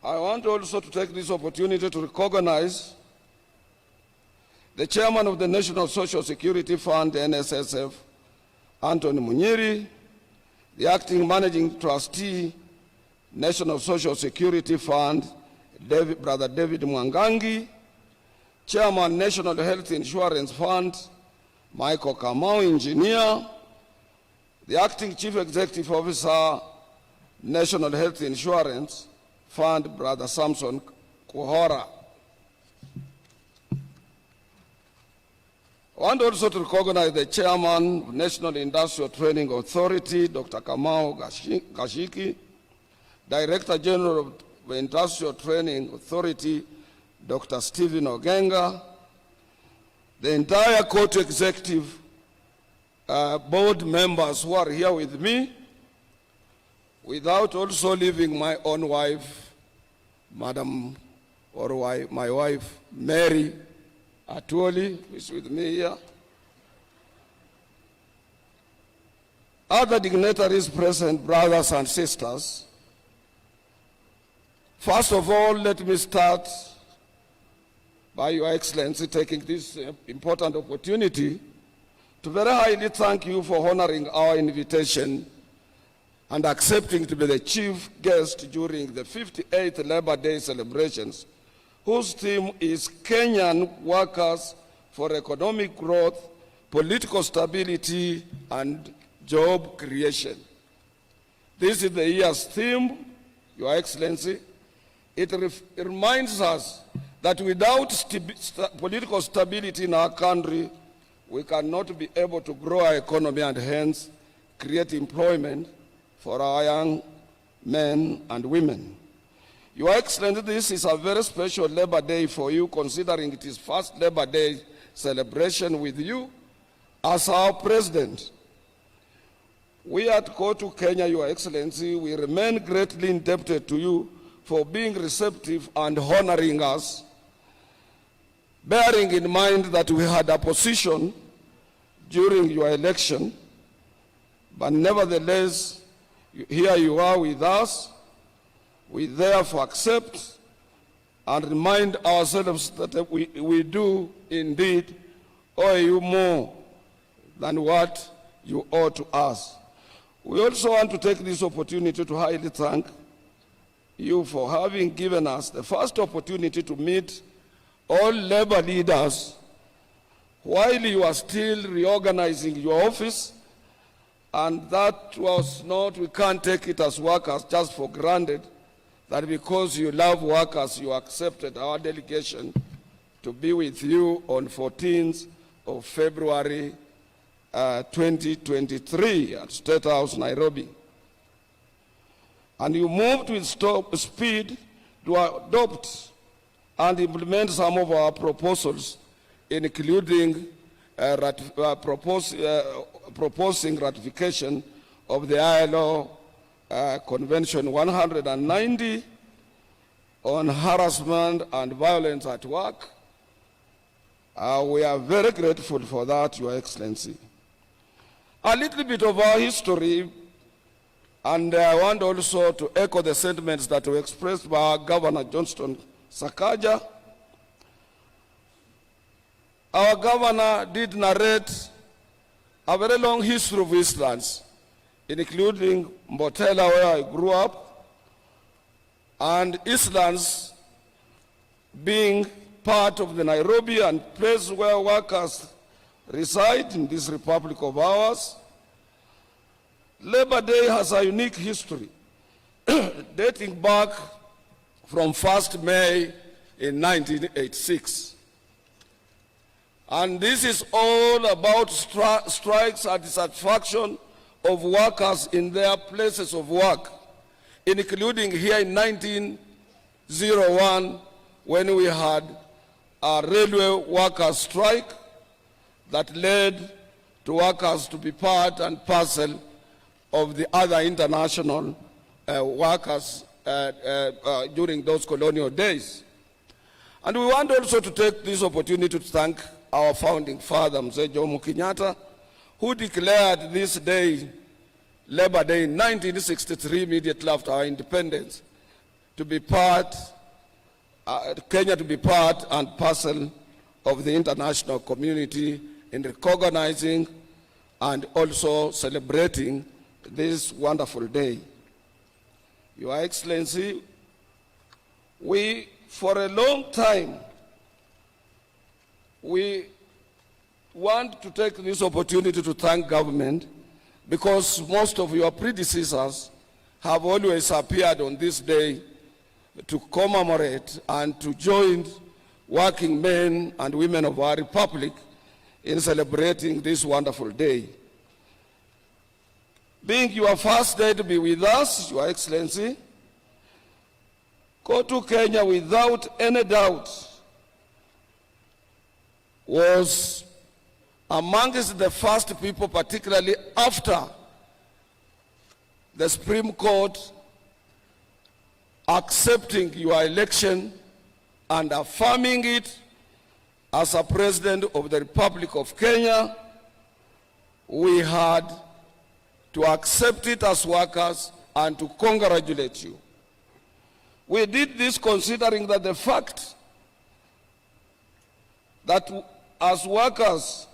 I want also to take this opportunity to recognize the Chairman of the National Social Security Fund, NSSF, Anthony Munyiri, the Acting Managing Trustee, National Social Security Fund, Brother David Mwangangi, Chairman, National Health Insurance Fund, Michael Kamau, Engineer, the Acting Chief Executive Officer, National Health Insurance Fund, Brother Samson Kuhora. I want also to recognize the Chairman of National Industrial Training Authority, Dr. Kamau Gashiki, Director General of the Industrial Training Authority, Dr. Stephen Ogenga, the entire court executive board members who are here with me, without also leaving my own wife, Madam, or my wife, Mary Atuoli, who is with me here. Other dignitaries present, brothers and sisters. First of all, let me start by Your Excellency taking this important opportunity to very highly thank you for honoring our invitation and accepting to be the chief guest during the 58th Labor Day celebrations, whose theme is Kenyan Workers for Economic Growth, Political Stability, and Job Creation. This is the year's theme, Your Excellency. It reminds us that without political stability in our country, we cannot be able to grow our economy and hence create employment for our young men and women. Your Excellency, this is a very special Labor Day for you, considering it is first Labor Day celebration with you as our President. We at Kotu Kenya, Your Excellency, we remain greatly indebted to you for being receptive and honoring us, bearing in mind that we had opposition during your election, but nevertheless, here you are with us. We therefore accept and remind ourselves that we do indeed owe you more than what you owe to us. We also want to take this opportunity to highly thank you for having given us the first opportunity to meet all labor leaders while you are still reorganizing your office, and that was not, we can't take it as workers just for granted, that because you love workers, you accepted our delegation to be with you on 14th of February 2023 at State House, Nairobi. And you moved with speed to adopt and implement some of our proposals, including proposing ratification of the ILO Convention 190 on harassment and violence at work. We are very grateful for that, Your Excellency. A little bit of our history, and I want also to echo the sentiments that were expressed by our Governor Johnston Sakaja. Our governor did narrate a very long history of Eastlands, including Mbotela, where I grew up, and Eastlands being part of the Nairobi and place where workers reside in this republic of ours. Labor Day has a unique history dating back from 1st May in 1986. And this is all about strikes and dissatisfaction of workers in their places of work, including here in 1901 when we had a railway workers' strike that led to workers to be part and parcel of the other international workers during those colonial days. And we want also to take this opportunity to thank our founding father, Mzee Jomo Kenyatta, who declared this day, Labor Day, in 1963, immediately after our independence, to be part, Kenya to be part and parcel of the international community in recognizing and also celebrating this wonderful day. Your Excellency, we, for a long time, we want to take this opportunity to thank government because most of your predecessors have always appeared on this day to commemorate and to join working men and women of our republic in celebrating this wonderful day. Being your first day to be with us, Your Excellency, Go to Kenya without any doubt was amongst the first people, particularly after the Supreme Court accepting your election and affirming it as a President of the Republic of Kenya. We had to accept it as workers and to congratulate you. We did this considering that the fact that as workers,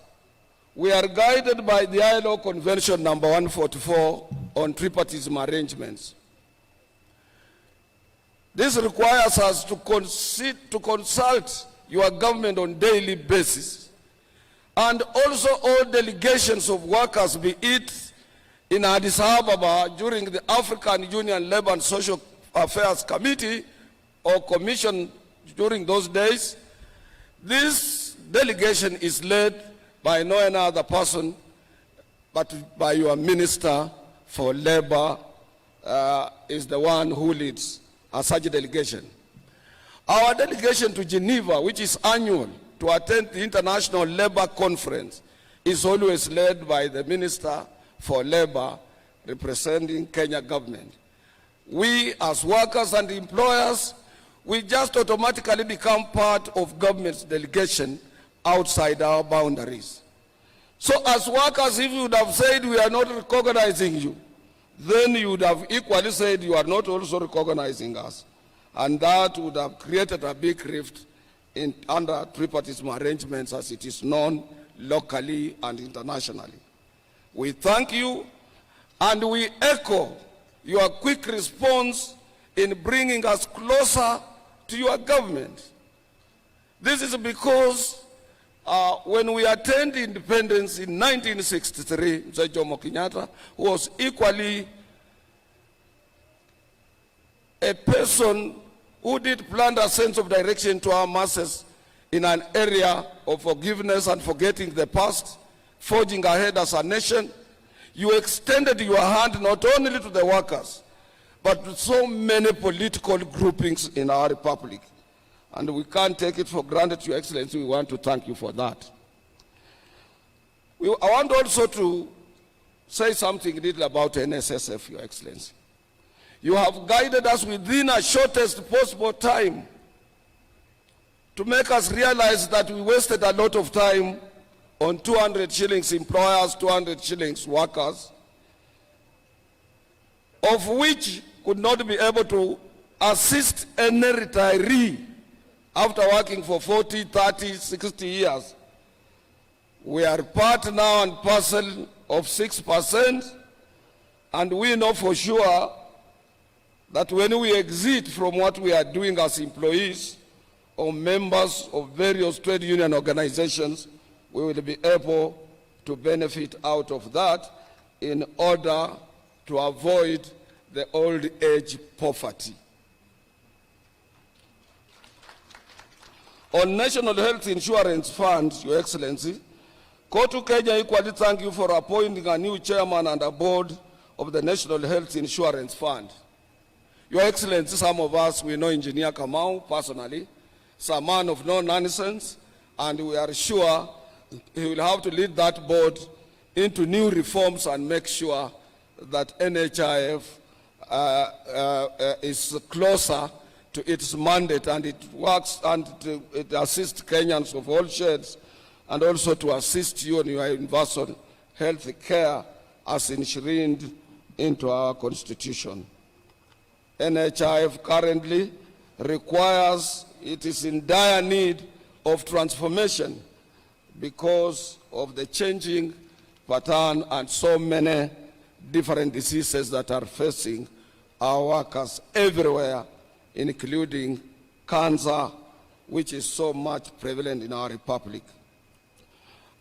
we are guided by the ILO Convention number 144 on tripartism arrangements. This requires us to consult your government on a daily basis, and also all delegations of workers, be it in Addis Ababa during the African Union Labor and Social Affairs Committee or Commission during those days. This delegation is led by no other person but by your Minister for Labor, is the one who leads such a delegation. Our delegation to Geneva, which is annual, to attend the International Labor Conference, is always led by the Minister for Labor representing Kenya government. We as workers and employers, we just automatically become part of government's delegation outside our boundaries. So as workers, if you would have said we are not recognizing you, then you would have equally said you are not also recognizing us. And that would have created a big rift under tripartite arrangements as it is known locally and internationally. We thank you and we echo your quick response in bringing us closer to your government. This is because when we attained independence in 1963, Mzee Jomo Kenyatta was equally a person who did plant a sense of direction to our masses in an area of forgiveness and forgetting the past, forging ahead as a nation. You extended your hand not only to the workers, but to so many political groupings in our republic. And we can't take it for granted, Your Excellency. We want to thank you for that. I want also to say something little about NSSF, Your Excellency. You have guided us within a shortest possible time to make us realize that we wasted a lot of time on 200 shillings employers, 200 shillings workers, of which could not be able to assist any retiree after working for 40, 30, 60 years. We are part now and parcel of 6%, and we know for sure that when we exit from what we are doing as employees or members of various trade union organizations, we will be able to benefit out of that in order to avoid the old age poverty. On National Health Insurance Fund, Your Excellency, Kotu Kenya equally thank you for appointing a new chairman and a board of the National Health Insurance Fund. Your Excellency, some of us, we know Engineer Kamau personally. He's a man of no nonsense, and we are sure he will have to lead that board into new reforms and make sure that NHIF is closer to its mandate, and it works and it assists Kenyans of all shades, and also to assist you in your universal health care as enshrined into our constitution. NHIF currently requires, it is in dire need of transformation because of the changing pattern and so many different diseases that are facing our workers everywhere, including cancer, which is so much prevalent in our republic.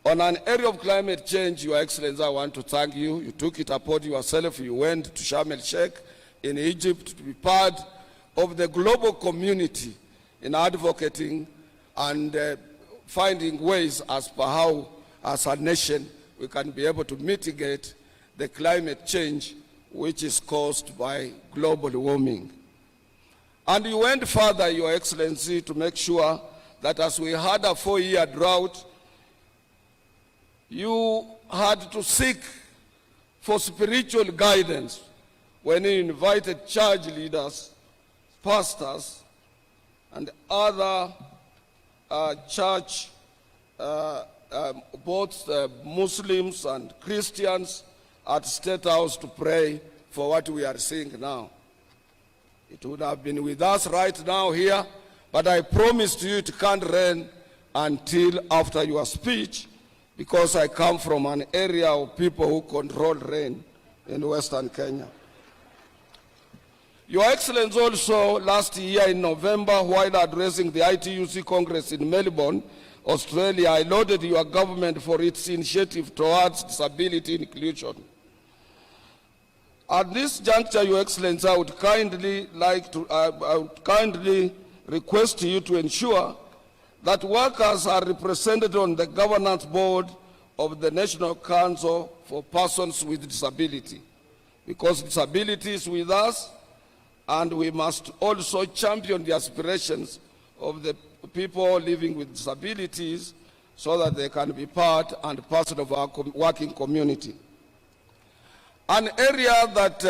On an area of climate change, Your Excellency, I want to thank you. You took it upon yourself. You went to Sharm el-Sheikh in Egypt to be part of the global community in advocating and finding ways as per how, as a nation, we can be able to mitigate the climate change which is caused by global warming. And you went further, Your Excellency, to make sure that as we had a 4-year drought, you had to seek for spiritual guidance when you invited church leaders, pastors, and other church, both Muslims and Christians, at State House to pray for what we are seeing now. It would have been with us right now here, but I promised you it can't rain until after your speech, because I come from an area of people who control rain in Western Kenya. Your Excellency, also last year in November, while addressing the ITUC Congress in Melbourne, Australia, I lauded your government for its initiative towards disability inclusion. At this juncture, Your Excellency, I would kindly request you to ensure that workers are represented on the governance board of the National Council for Persons with Disability, because disability is with us, and we must also champion the aspirations of the people living with disabilities so that they can be part and parcel of our working community. An area that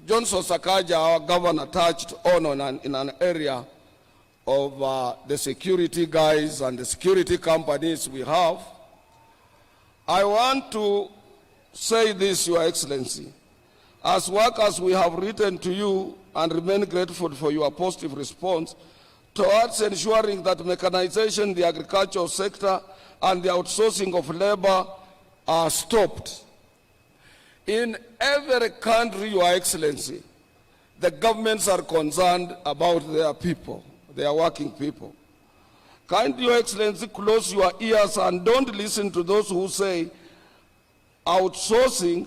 Johnson Sakaja, our governor, touched on in an area of the security guys and the security companies we have. I want to say this, Your Excellency. As workers, we have written to you and remain grateful for your positive response towards ensuring that mechanization in the agricultural sector and the outsourcing of labor are stopped. In every country, Your Excellency, the governments are concerned about their people, their working people. Kindly, Your Excellency, close your ears and don't listen to those who say outsourcing,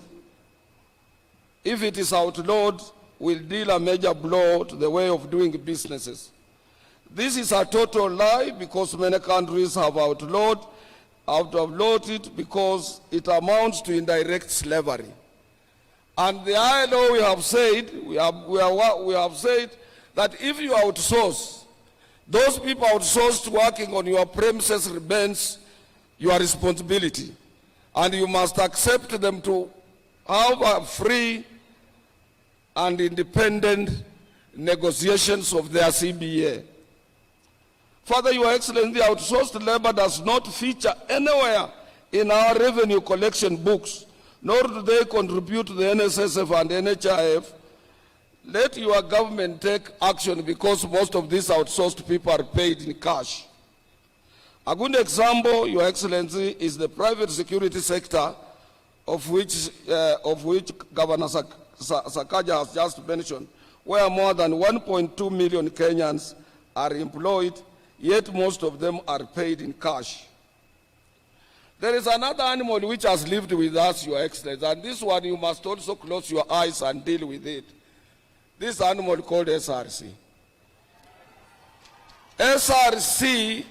if it is outlawed, will deal a major blow to the way of doing businesses. This is a total lie, because many countries have outlawed it because it amounts to indirect slavery. And the ILO, we have said that if you outsource, those people outsourced working on your premises remains your responsibility, and you must accept them to have a free and independent negotiations of their CBA. Further, Your Excellency, outsourced labor does not feature anywhere in our revenue collection books, nor do they contribute to the NSSF and NHIF. Let your government take action, because most of these outsourced people are paid in cash. A good example, Your Excellency, is the private security sector, of which Governor Sakaja has just mentioned, where more than 1.2 million Kenyans are employed, yet most of them are paid in cash. There is another animal which has lived with us, Your Excellency, and this one you must also close your eyes and deal with it. This animal called SRC. SRC,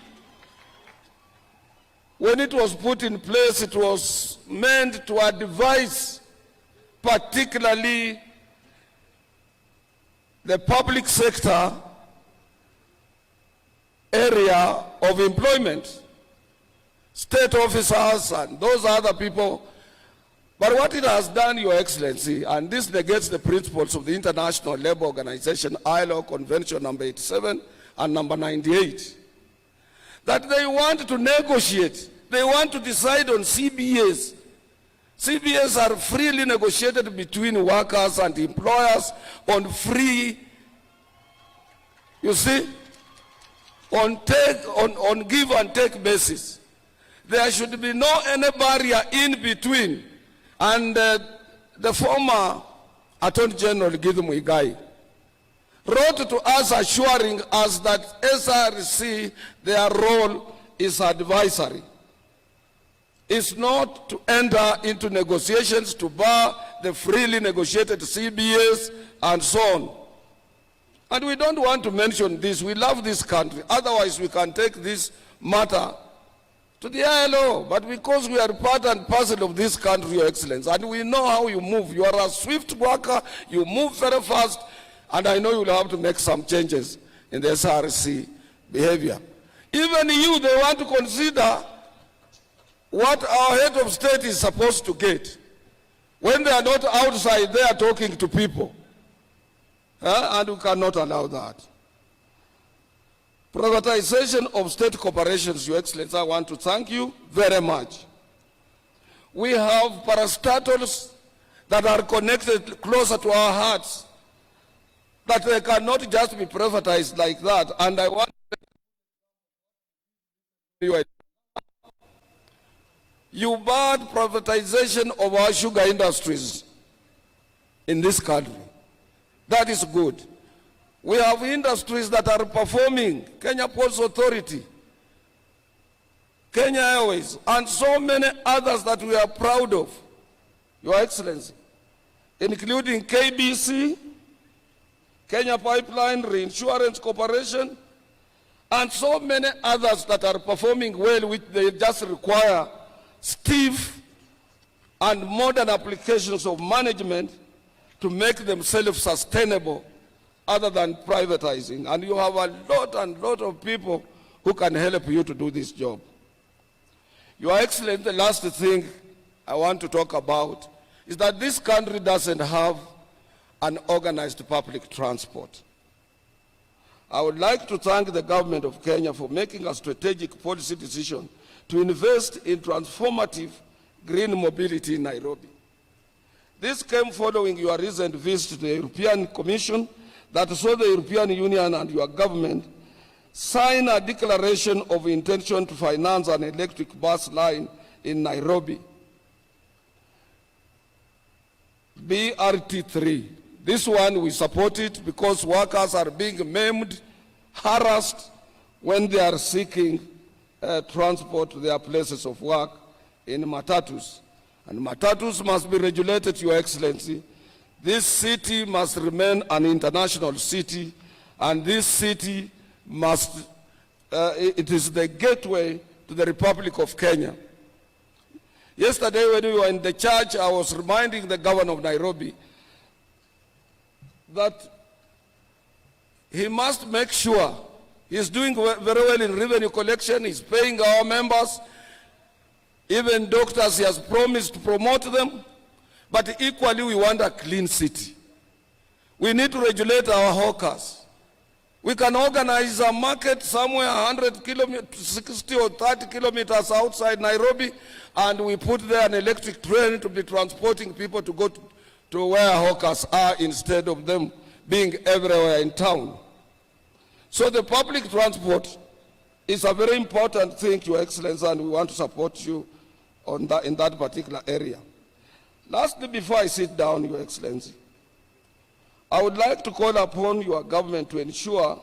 when it was put in place, it was meant to advise particularly the public sector area of employment, state officers and those other people. But what it has done, Your Excellency, and this negates the principles of the International Labour Organization, ILO Convention number 87 and number 98, that they want to negotiate, they want to decide on CBAs. CBAs are freely negotiated between workers and employers on free, you see, on give and take basis. There should be no any barrier in between. And the former Attorney General Githu Muigai wrote to us assuring us that SRC, their role is advisory. It's not to enter into negotiations to bar the freely negotiated CBAs and so on. And we don't want to mention this. We love this country. Otherwise, we can take this matter to the ILO. But because we are part and parcel of this country, Your Excellency, and we know how you move. You are a swift worker. You move very fast. And I know you will have to make some changes in the SRC behavior. Even you, they want to consider what our head of state is supposed to get when they are not outside there talking to people. And we cannot allow that. Privatization of state corporations, Your Excellency, I want to thank you very much. We have parastatals that are connected closer to our hearts, that they cannot just be privatized like that. And I want you barred privatization of our sugar industries in this country. That is good. We have industries that are performing, Kenya Ports Authority, Kenya Airways, and so many others that we are proud of, Your Excellency, including KBC, Kenya Pipeline Reinsurance Corporation, and so many others that are performing well, which they just require stiff and modern applications of management to make them self-sustainable other than privatizing. And you have a lot of people who can help you to do this job. Your Excellency, the last thing I want to talk about is that this country doesn't have an organized public transport. I would like to thank the government of Kenya for making a strategic policy decision to invest in transformative green mobility in Nairobi. This came following your recent visit to the European Commission that saw the European Union and your government sign a declaration of intention to finance an electric bus line in Nairobi, BRT3. This one we support it because workers are being maimed, harassed when they are seeking transport to their places of work in matatus. And matatus must be regulated, Your Excellency. This city must remain an international city, and this city must, it is the gateway to the Republic of Kenya. Yesterday when we were in the church, I was reminding the governor of Nairobi that he must make sure he's doing very well in revenue collection, he's paying our members, even doctors he has promised to promote them, but equally we want a clean city. We need to regulate our hawkers. We can organize a market somewhere 100 kilometers, 60 or 30 kilometers outside Nairobi, and we put there an electric train to be transporting people to go to where hawkers are instead of them being everywhere in town. So the public transport is a very important thing, Your Excellency, and we want to support you on that, in that particular area. Lastly, before I sit down, Your Excellency, I would like to call upon your government to ensure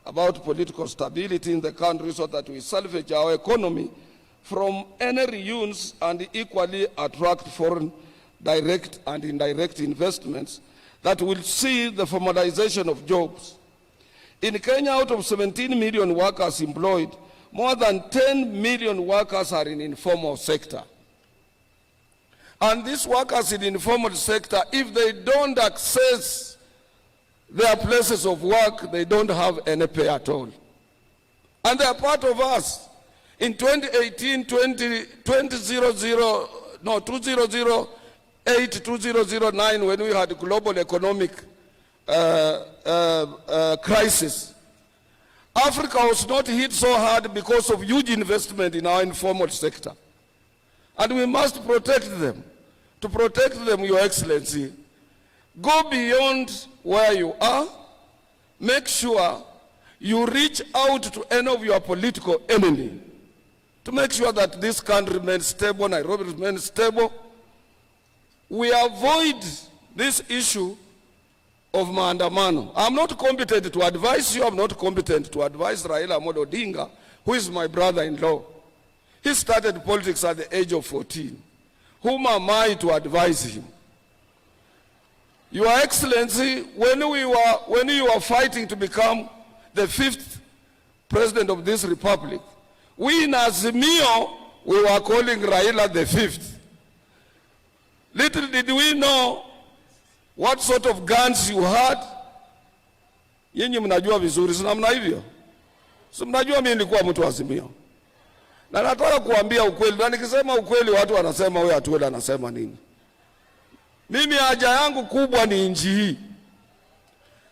about political stability in the country so that we salvage our economy from any reunions and equally attract foreign direct and indirect investments that will see the formalization of jobs. In Kenya, out of 17 million workers employed, more than 10 million workers are in informal sector. And these workers in informal sector, if they don't access their places of work, they don't have any pay at all. And they are part of us. In 2018, 2008, 2009, when we had global economic crisis, Africa was not hit so hard because of huge investment in our informal sector. And we must protect them. To protect them, Your Excellency, go beyond where you are. Make sure you reach out to any of your political enemy to make sure that this country remains stable, Nairobi remains stable. We avoid this issue of maandamano. I'm not competent to advise you. I'm not competent to advise Raila Amolo Odinga, who is my brother-in-law. He started politics at the age of 14. Whom am I to advise him? Your Excellency, when you were fighting to become the 5th president of this republic, we in Azimio, we were calling Raila the 5th. Little did we know what sort of guns you had. Yenye mnajua vizuri, si namna hivyo? Si mnajua mimi nilikuwa mtu wa Azimio. Na nataka kuambia ukweli, na nikisema ukweli watu wanasema wewe atuele anasema nini. Mimi haja yangu kubwa ni nchi hii.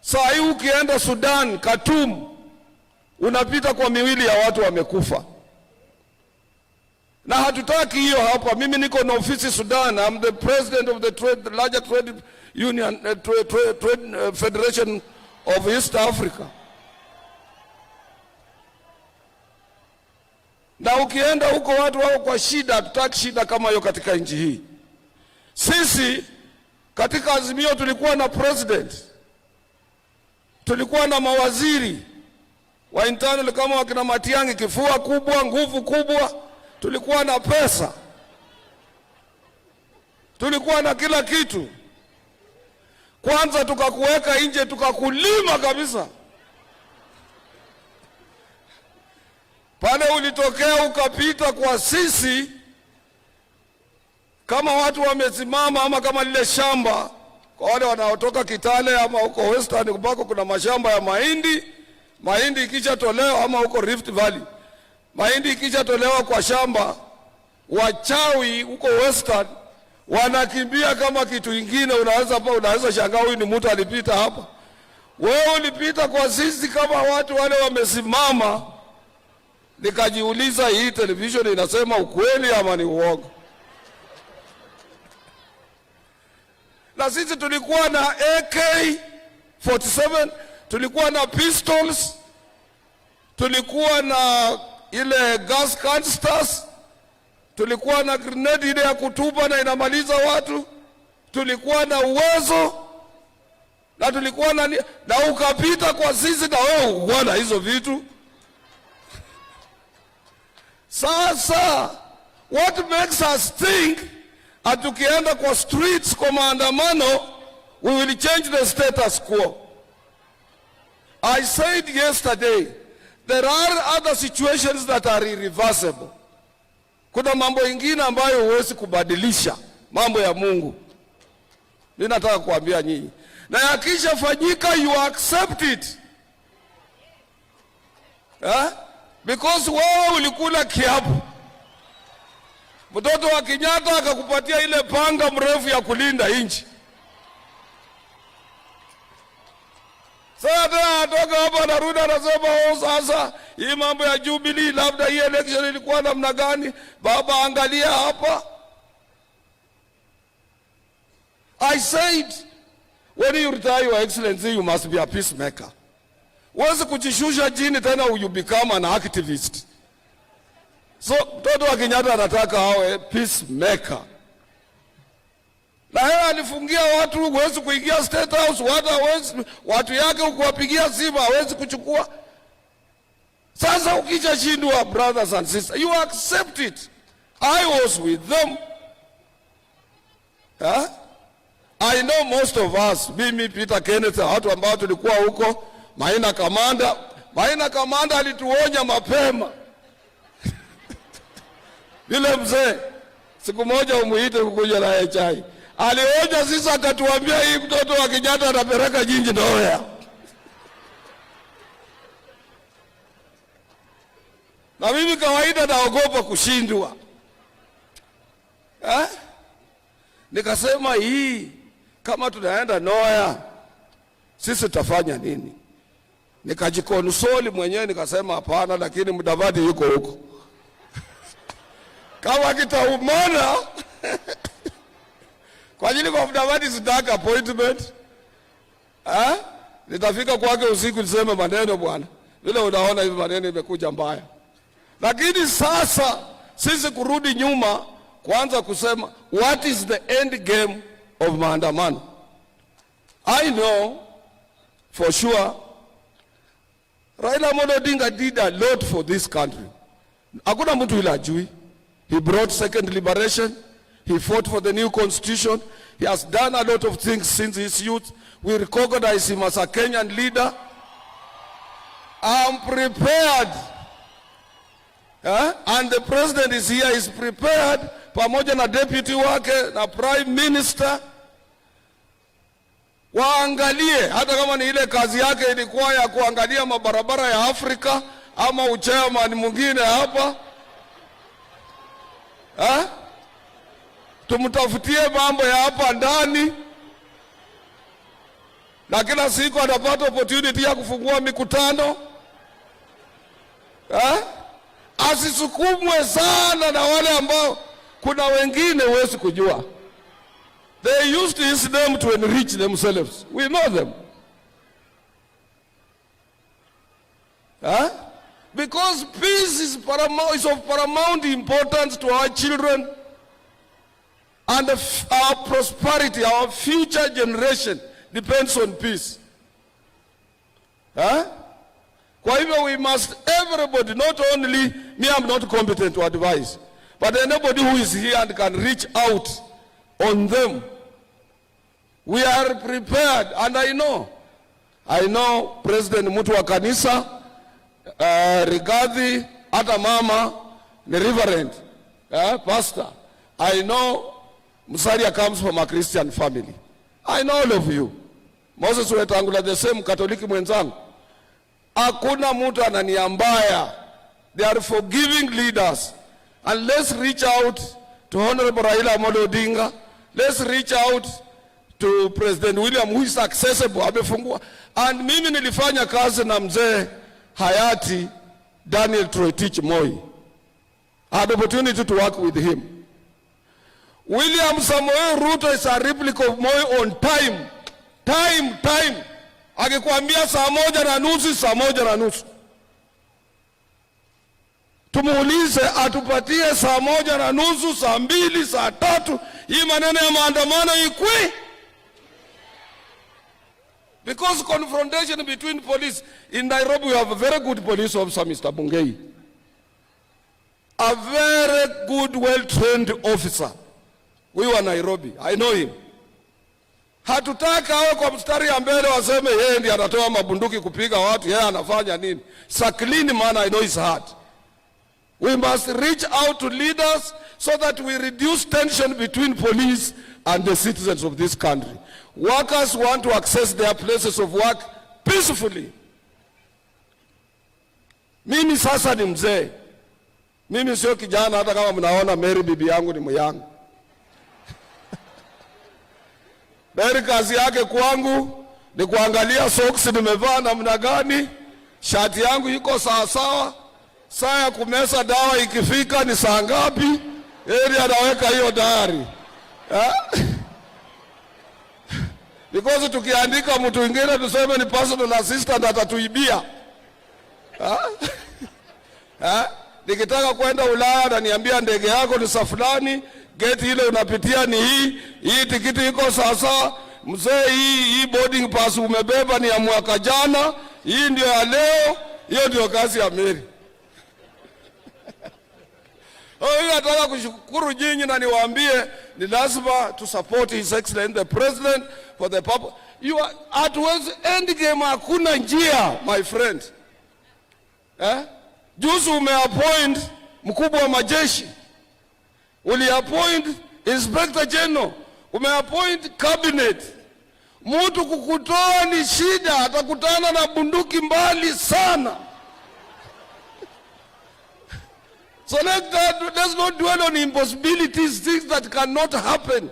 Saa hii ukienda Sudan, Khartoum, unapita kwa miwili ya watu wamekufa. Na hatutaki hiyo hapa. Mimi niko na ofisi Sudan. I'm the president of the largest trade union, federation of East Africa. Na ukienda huko watu wao kwa shida, hatutaki shida kama hiyo katika nchi hii. Sisi katika Azimio tulikuwa na president, tulikuwa na mawaziri wa internal kama wakina Matiang'i, kifua kubwa, nguvu kubwa, tulikuwa na pesa, tulikuwa na kila kitu. Kwanza tukakuweka nje, tukakulima kabisa. Pale ulitokea ukapita kwa sisi kama watu wamesimama, ama kama lile shamba kwa wale wanaotoka Kitale ama huko Western kubako kuna mashamba ya mahindi. Mahindi ikisha tolewa, ama huko Rift Valley, mahindi ikisha tolewa kwa shamba, wachawi huko Western wanakimbia kama kitu kingine. Unaweza shangaa huyu ni mtu alipita hapa. Wewe ulipita kwa sisi kama watu wale wamesimama. Nikajiuliza, hii television inasema ukweli ama ni uongo? Na sisi tulikuwa na AK-47, tulikuwa na pistols, tulikuwa na ile gas canisters, tulikuwa na grenade ile ya kutupa na inamaliza watu, tulikuwa na uwezo, na tulikuwa na ukapita kwa sisi na wewe ukuwa na hizo vitu. Sasa, what makes us think atukienda kwa streets kwa maandamano, we will change the status quo? I said yesterday, there are other situations that are irreversible. Kuna mambo ingine ambayo huwezi kubadilisha, mambo ya Mungu. Mimi nataka kuambia nyinyi, na yakisha fanyika you accept it. Because wewe ulikula kiapo. Mtoto wa Kenyatta akakupatia ile panga mrefu ya kulinda nchi. Sasa atoka hapa narudi anasema sasa hii mambo ya Jubilee, labda hii election ilikuwa namna gani? Baba, angalia hapa. I said, when you retire, Your Excellency, you must be a peacemaker. Huwezi kujishusha chini tena you become an activist. So mtoto wa Kenyatta anataka awe peacemaker. Na yeye alifungia watu, huwezi kuingia State House, watu yake ukuwapigia simu hawezi kuchukua. Sasa ukishashindwa, brothers and sisters, you accept it. I was with them. Huh? I know most of us, mimi Peter Kenneth, watu ambao tulikuwa huko, Maina Kamanda alituonya mapema. Vile mzee, siku moja umuite kukuja na chai. Alionya sisi akatuambia hii mtoto wa Kenyatta anapeleka jinji ndoya. Na mimi kawaida naogopa kushindwa. Nikasema hii kama tunaenda Noya sisi tutafanya nini? Nikajikonsoli mwenyewe nikasema hapana, lakini Mudavadi yuko huko. Kama kitaumana kwa ajili kwa Mudavadi sitaka appointment. Nitafika kwake usiku niseme maneno bwana. Vile unaona hivi maneno imekuja mbaya. Lakini sasa sisi kurudi nyuma kwanza kusema what is the end game of maandamano. I know for sure Raila Amolo Odinga did a lot for this country. Hakuna mtu ila ajui. He brought second liberation. He fought for the new constitution. He has done a lot of things since his youth. We recognize him as a Kenyan leader. I'm prepared. And the president is here, is prepared, pamoja na deputy wake na prime minister. Waangalie, hata kama ni ile kazi yake ilikuwa ya kuangalia mabarabara ya Afrika, ama uchairman mwingine hapa. Tumtafutie mambo ya hapa ndani. Na kila siku anapata opportunity ya kufungua mikutano. Asisukumwe sana na wale ambao kuna wengine huwezi kujua. They used his name to enrich themselves. We know them. Because peace is of paramount importance to our children and our prosperity, our future generation depends on peace. Kwa hivyo we must, everybody, not only me, I'm not competent to advise, but anybody who is here and can reach out on them. We are prepared, and I know President Mutu wa kanisa, Rigathi, hata mama, the reverend, pastor. I know Musalia comes from a Christian family. I know all of you. Moses Wetangula, the same Katoliki mwenzangu. Hakuna mtu ananiambaya. They are forgiving leaders. And let's reach out to Honorable Raila Amolo Odinga. Let's reach out to President William, who is accessible, amefungua. And mimi nilifanya kazi na mzee hayati Daniel Toroitich Moi. I had the opportunity to work with him. William Samoei Ruto is a replica of Moi on time. Time. Akikwambia saa 1:30, saa 1:30. Tumuulize atupatie saa 1:30, saa 2, saa 3. Hii maneno ya maandamano ikwi. Because confrontation between police in Nairobi, we have a very good police officer, Mr. Bungei. A very good, well-trained officer. We were Nairobi. I know him. Hatutaka awe kwa mstari ya mbele waseme yeye ndiye anatoa mabunduki kupiga watu, yeye anafanya nini. It's a clean man, I know his heart. We must reach out to leaders so that we reduce tension between police and the citizens of this country. Workers want to access their places of work peacefully. Mimi sasa ni mzee. Mimi sio kijana, hata kama mnaona Mary bibi yangu ni myangu. Mary kazi yake kwangu ni kuangalia socks nimevaa namna gani, shati yangu iko sawa sawa, saa ya kumesa dawa ikifika ni saa ngapi, yeye anaweka hiyo diary. Because tukiandika mtu mwingine tuseme ni personal assistant atatuibia. Nikitaka kwenda Ulaya na niambia ndege yako ni safulani, gate ile unapitia ni hii tikiti iko sasa, mzee hii boarding pass umebeba ni ya mwaka jana, hii ndio ya leo, Hiyo ndio kazi ya Mary. Huyu nataka kushukuru nyinyi na niwaambie ni lazima to support His Excellency the President for the purpose. You are at end game, hakuna njia my friend. Juzi umeappoint mkubwa wa majeshi, uliappoint Inspector General, umeappoint cabinet. Mtu kukutoa ni shida, atakutana na bunduki mbali sana. So let's not dwell on impossibilities, things that cannot happen.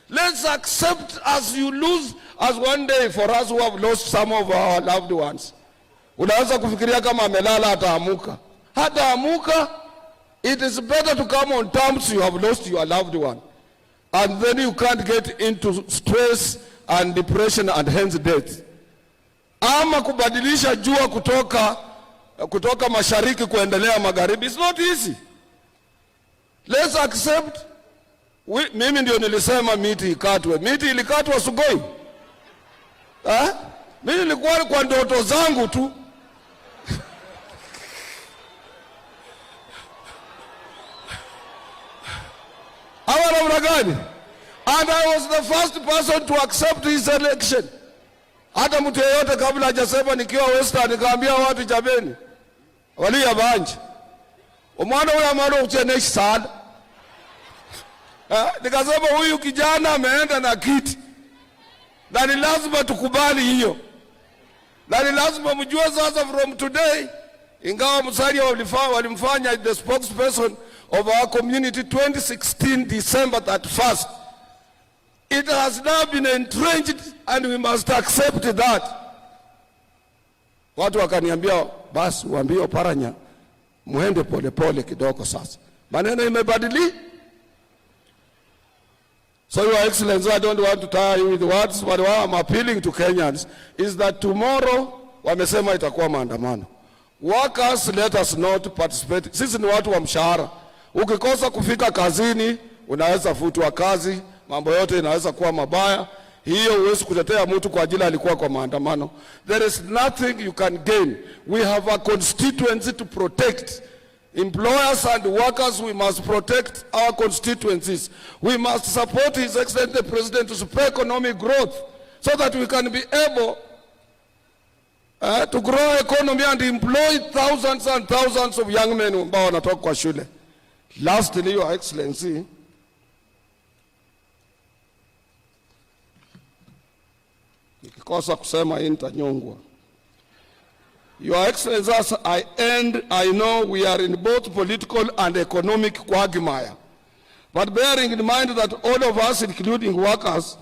Let's accept as you lose, as one day for us who have lost some of our loved ones. Unaweza kufikiria kama amelala ataamuka. Hataamuka. It is better to come on terms you have lost your loved one. And then you can't get into stress and depression and hence death. Ama kubadilisha jua kutoka mashariki kuendelea magharibi. It's not easy. Let's accept. Mimi ndio nilisema miti ikatwe. Miti ilikatwa Sugoi. Mimi nilikuwa kwa ndoto zangu tu. Hawa namna gani? And I was the first person to accept his election. Hata mtu yeyote kabla hajasema nikiwa Western nikaambia watu jameni. Wali ya banji. Umwana huyu amano ucheneshi sana. Nikasema huyu kijana ameenda na kiti. Na ni lazima tukubali hiyo. Na ni lazima mjue sasa from today, ingawa Musalia walimfanya the spokesperson of our community 2016 December 31st. It has now been entrenched and we must accept that. Watu wakaniambia basi uambie Oparanya muende pole kidogo sasa. Maneno imebadili. So Your Excellency, I don't want to tire you with words, but what I'm appealing to Kenyans is that tomorrow wamesema itakuwa maandamano. Workers, let us not participate. Sisi ni watu wa mshahara. Ukikosa kufika kazini, unaweza futwa kazi, mambo yote inaweza kuwa mabaya. Hiyo huwezi kutetea mtu kwa ajili alikuwa kwa maandamano. There is nothing you can gain. We have a constituency to protect. Employers and workers, we must protect our constituencies. We must support His Excellency the President to support economic growth so that we can be able to grow economy and employ thousands and thousands of young men ambao wanatoka kwa shule. Lastly, Your Excellency, nikikosa kusema hii nitanyongwa. Your Excellency, as I end, I know we are in both political and economic quagmire. But bearing in mind that all of us, including workers,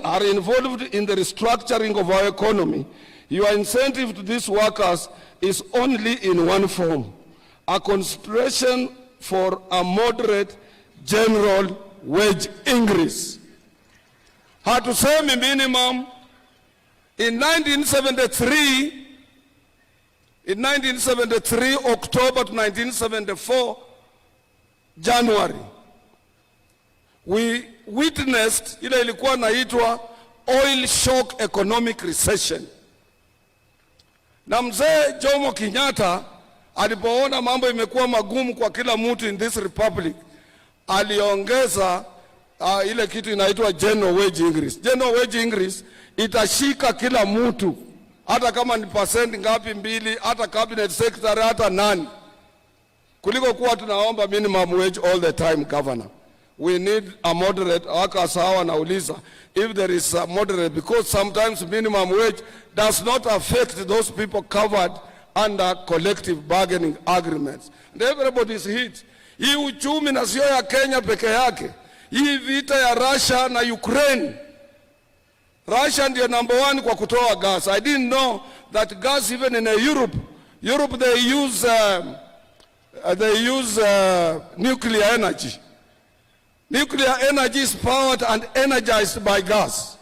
are involved in the restructuring of our economy, your incentive to these workers is only in one form: a consideration for a moderate general wage increase. Hatusemi minimum. In 1973, October to 1974, January, we witnessed ile ilikuwa naitwa oil shock economic recession. Na mzee Jomo Kenyatta alipoona mambo imekuwa magumu kwa kila mtu in this republic, aliongeza ile kitu inaitwa general wage increase. General wage increase itashika kila mtu, hata kama ni percent ngapi mbili, hata cabinet secretary, hata nani, kuliko kuwa tunaomba minimum wage all the time. Governor, we need a moderate. Workers hawa nauliza if there is a moderate, because sometimes minimum wage does not affect those people covered under collective bargaining agreements, and everybody is hit. Hii uchumi na sio ya Kenya peke yake. Hii vita ya Russia na Ukraine, Russia ndio number one kwa kutoa gas. I didn't know that gas even in Europe they use nuclear energy. Nuclear energy is powered and energized by gas.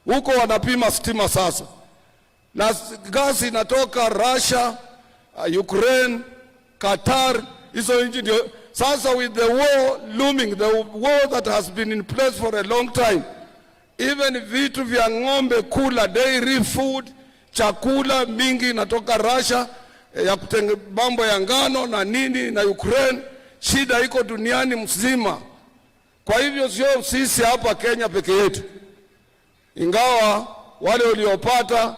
Huko wanapima stima sasa. Na gas inatoka Russia, Ukraine, Qatar, hizo nchi ndio. Sasa with the war looming, the war that has been in place for a long time, even vitu vya ng'ombe kula, dairy food, chakula mingi inatoka Russia, ya kutenge mambo ya ngano na nini na Ukraine. Shida iko duniani mzima. Kwa hivyo sio sisi hapa Kenya peke yetu, ingawa wale waliopata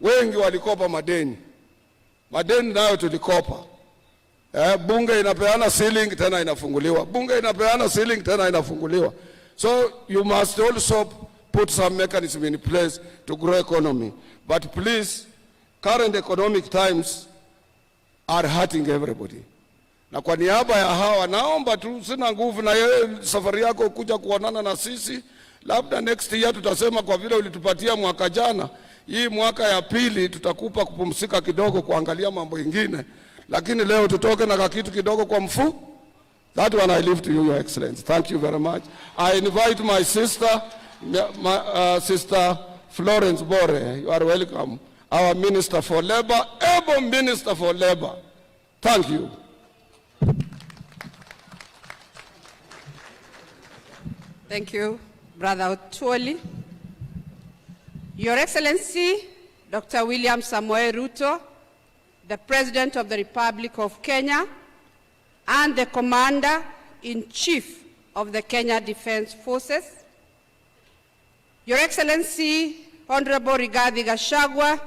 wengi walikopa madeni. Madeni nayo tulikopa. Bunge inapeana ceiling tena inafunguliwa. Bunge inapeana ceiling tena inafunguliwa. So you must also put some mechanism in place to grow economy. But please, current economic times are hurting everybody. Na kwa niaba ya hawa naomba tu, sina nguvu na yeye safari yako kuja kuonana na sisi. Labda next year tutasema kwa vile ulitupatia mwaka jana, hii mwaka ya pili tutakupa kupumzika kidogo kuangalia mambo mengine. Lakini leo tutoke na kitu kidogo kwa mfu. That one I leave to you, Your Excellency. Thank you very much. I invite my sister, Sister Florence Bore. You are welcome. Our Minister for Labor, able Minister for Labor. Thank you. Thank you, Brother Otuoli. Your Excellency, Dr. William Samoei Ruto, the President of the Republic of Kenya, and the Commander-in-Chief of the Kenya Defense Forces, Your Excellency, Honorable Rigathi Gachagua,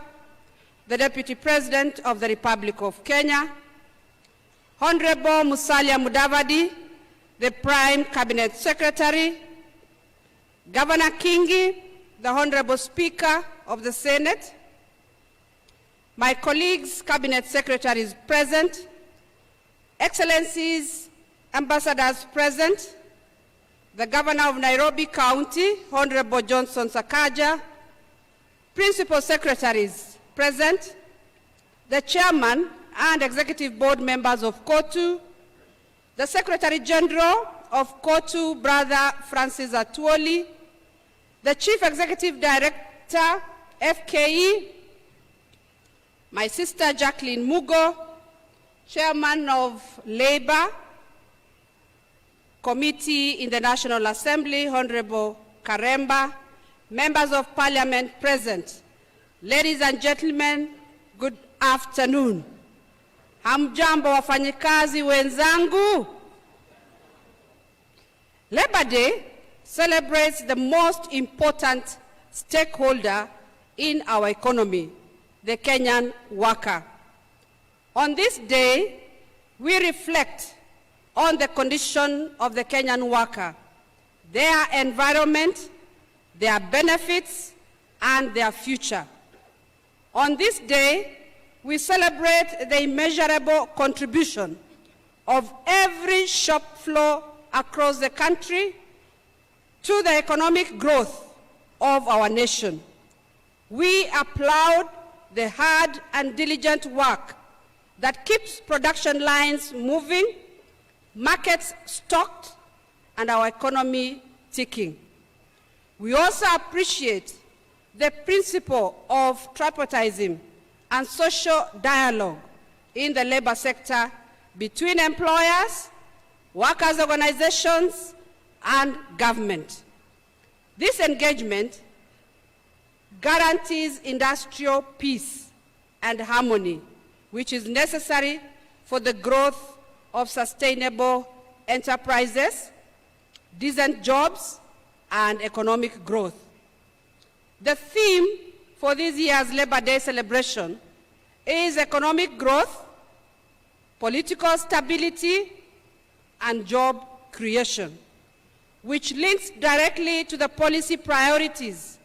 the Deputy President of the Republic of Kenya, Honorable Musalia Mudavadi, the Prime Cabinet Secretary, Governor Kingi, the Honorable Speaker of the Senate, my colleagues, Cabinet Secretaries present, Excellencies, Ambassadors present, the Governor of Nairobi County, Honorable Johnson Sakaja, Principal Secretaries present, the Chairman and Executive Board members of KOTU, the Secretary General of KOTU, Brother Francis Atwoli, the Chief Executive Director, FKE, my sister Jacqueline Mugo, Chairman of Labor Committee in the National Assembly, Honorable Karemba, members of Parliament present, ladies and gentlemen, good afternoon. Hamjambo wafanyikazi wenzangu. Labor Day celebrates the most important stakeholder in our economy, the Kenyan worker. On this day, we reflect on the condition of the Kenyan worker, their environment, their benefits, and their future. On this day, we celebrate the immeasurable contribution of every shop floor across the country to the economic growth of our nation. We applaud the hard and diligent work that keeps production lines moving, markets stocked, and our economy ticking. We also appreciate the principle of tripartism and social dialogue in the labor sector between employers, workers' organizations, and government. This engagement guarantees industrial peace and harmony, which is necessary for the growth of sustainable enterprises, decent jobs, and economic growth. The theme for this year's Labor Day celebration is economic growth, political stability, and job creation, which links directly to the policy priorities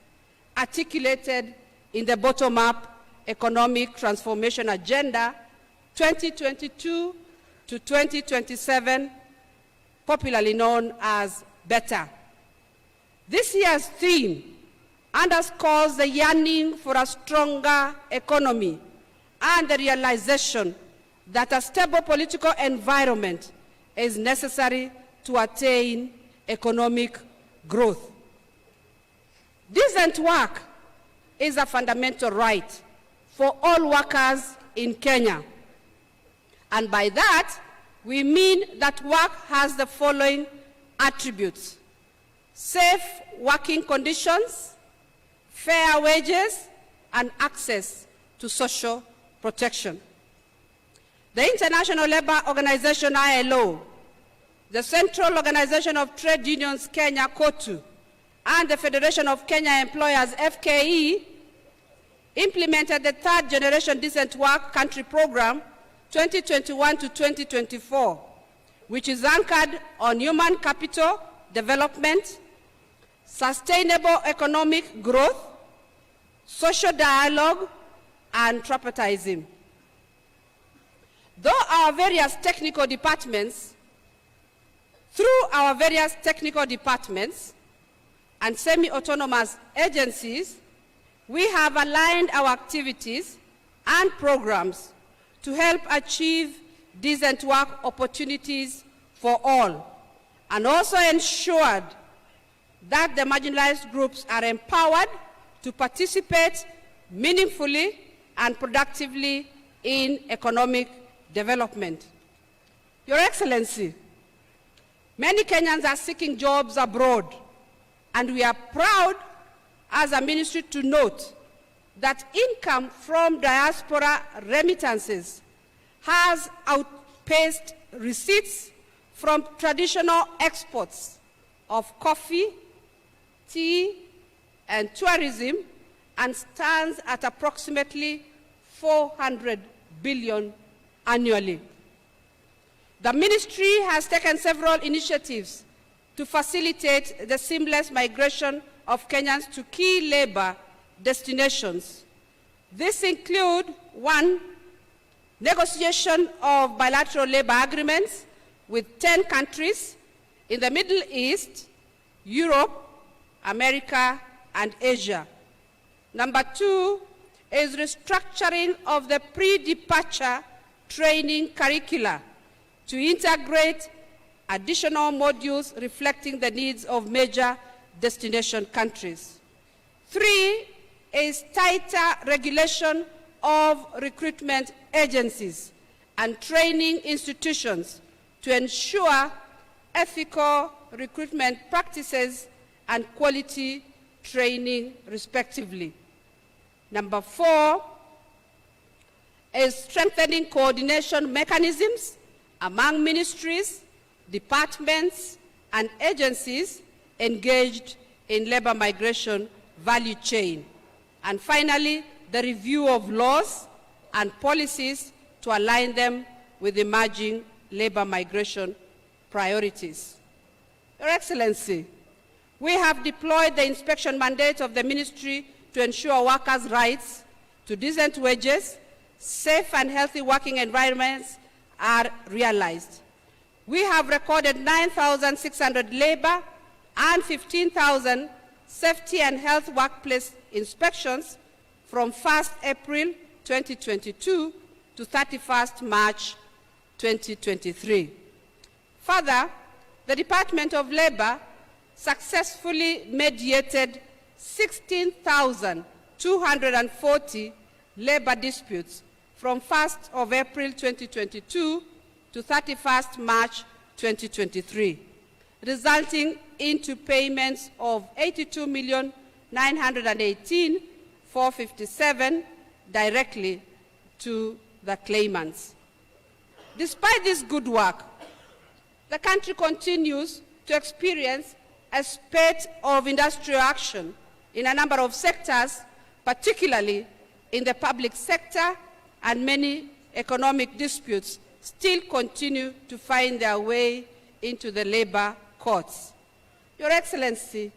articulated in the bottom-up Economic Transformation Agenda 2022 to 2027, popularly known as BETTER. This year's theme underscores the yearning for a stronger economy and the realization that a stable political environment is necessary to attain economic growth. Decent work is a fundamental right for all workers in Kenya. And by that, we mean that work has the following attributes: safe working conditions, fair wages, and access to social protection. The International Labour Organization, ILO, the Central Organization of Trade Unions, Kenya, KOTU, and the Federation of Kenya Employers, FKE, implemented the Third Generation Decent Work Country Program 2021 to 2024, which is anchored on human capital development, sustainable economic growth, social dialogue, and tripartism. Through our various technical departments and semi-autonomous agencies, we have aligned our activities and programs to help achieve decent work opportunities for all, and also ensured that the marginalized groups are empowered to participate meaningfully and productively in economic development. Your Excellency, many Kenyans are seeking jobs abroad, and we are proud as a ministry to note that income from diaspora remittances has outpaced receipts from traditional exports of coffee, tea, and tourism, and stands at approximately 400 billion annually. The ministry has taken several initiatives to facilitate the seamless migration of Kenyans to key labor destinations. This include, 1, negotiation of bilateral labor agreements with 10 countries in the Middle East, Europe, America, and Asia. Number 2 is restructuring of the pre-departure training curricula to integrate additional modules reflecting the needs of major destination countries. 3 is tighter regulation of recruitment agencies and training institutions to ensure ethical recruitment practices and quality training, respectively. Number 4 is strengthening coordination mechanisms among ministries, departments, and agencies engaged in labor migration value chain. And finally, the review of laws and policies to align them with emerging labor migration priorities. Your Excellency, we have deployed the inspection mandate of the ministry to ensure workers' rights to decent wages, safe and healthy working environments are realized. We have recorded 9,600 labor and 15,000 safety and health workplace inspections from 1st April 2022 to 31st March 2023. Further, the Department of Labor successfully mediated 16,240 labor disputes from 1st of April 2022 to 31st March 2023, resulting into payments of 82,918,457 directly to the claimants. Despite this good work, the country continues to experience a spate of industrial action in a number of sectors, particularly in the public sector, and many economic disputes still continue to find their way into the labor courts. Your Excellency,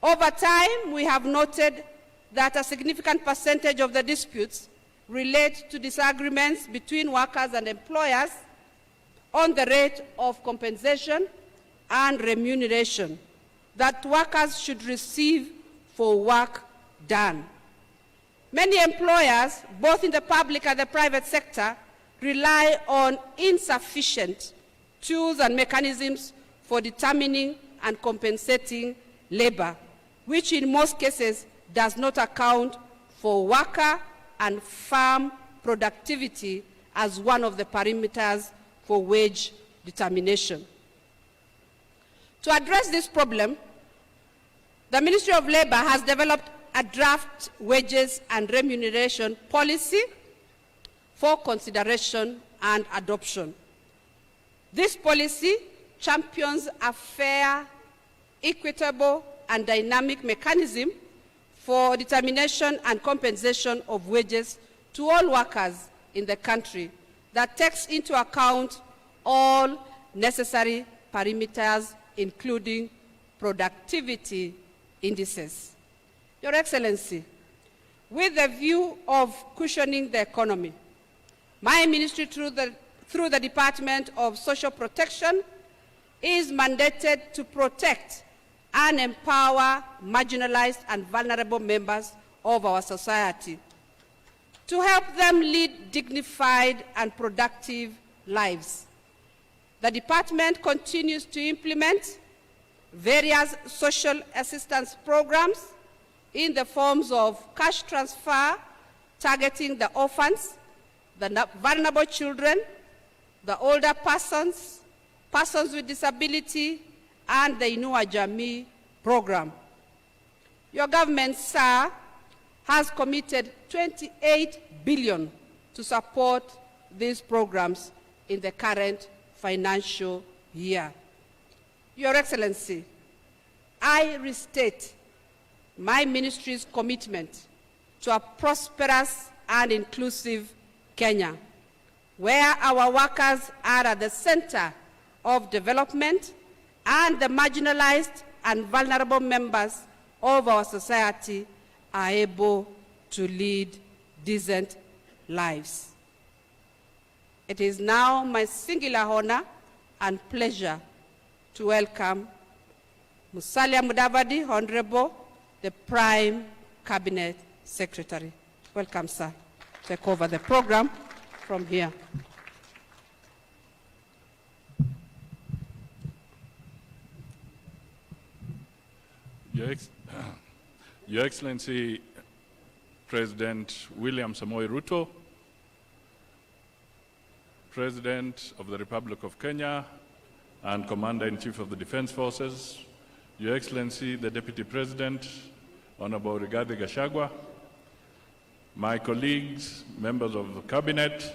over time we have noted that a significant percentage of the disputes relate to disagreements between workers and employers on the rate of compensation and remuneration that workers should receive for work done. Many employers, both in the public and the private sector, rely on insufficient tools and mechanisms for determining and compensating labor, which in most cases does not account for worker and farm productivity as one of the parameters for wage determination. To address this problem, the Ministry of Labor has developed a draft wages and remuneration policy for consideration and adoption. This policy champions a fair, equitable, and dynamic mechanism for determination and compensation of wages to all workers in the country that takes into account all necessary parameters, including productivity indices. Your Excellency, with the view of cushioning the economy, my ministry through the Department of Social Protection is mandated to protect and empower marginalized and vulnerable members of our society, to help them lead dignified and productive lives. The department continues to implement various social assistance programs in the forms of cash transfer targeting the orphans, the vulnerable children, the older persons, persons with disability, and the Inua Jamii program. Your government, sir, has committed 28 billion to support these programs in the current financial year. Your Excellency, I restate my ministry's commitment to a prosperous and inclusive Kenya, where our workers are at the center of development and the marginalized and vulnerable members of our society are able to lead decent lives. It is now my singular honor and pleasure to welcome Musalia Mudavadi, Honorable, the Prime Cabinet Secretary. Welcome, sir. Take over the program from here. Your Excellency, President William Samoei Ruto, President of the Republic of Kenya and Commander-in-Chief of the Defense Forces, Your Excellency, the Deputy President, Honorable Rigathi Gachagua, my colleagues, members of the Cabinet,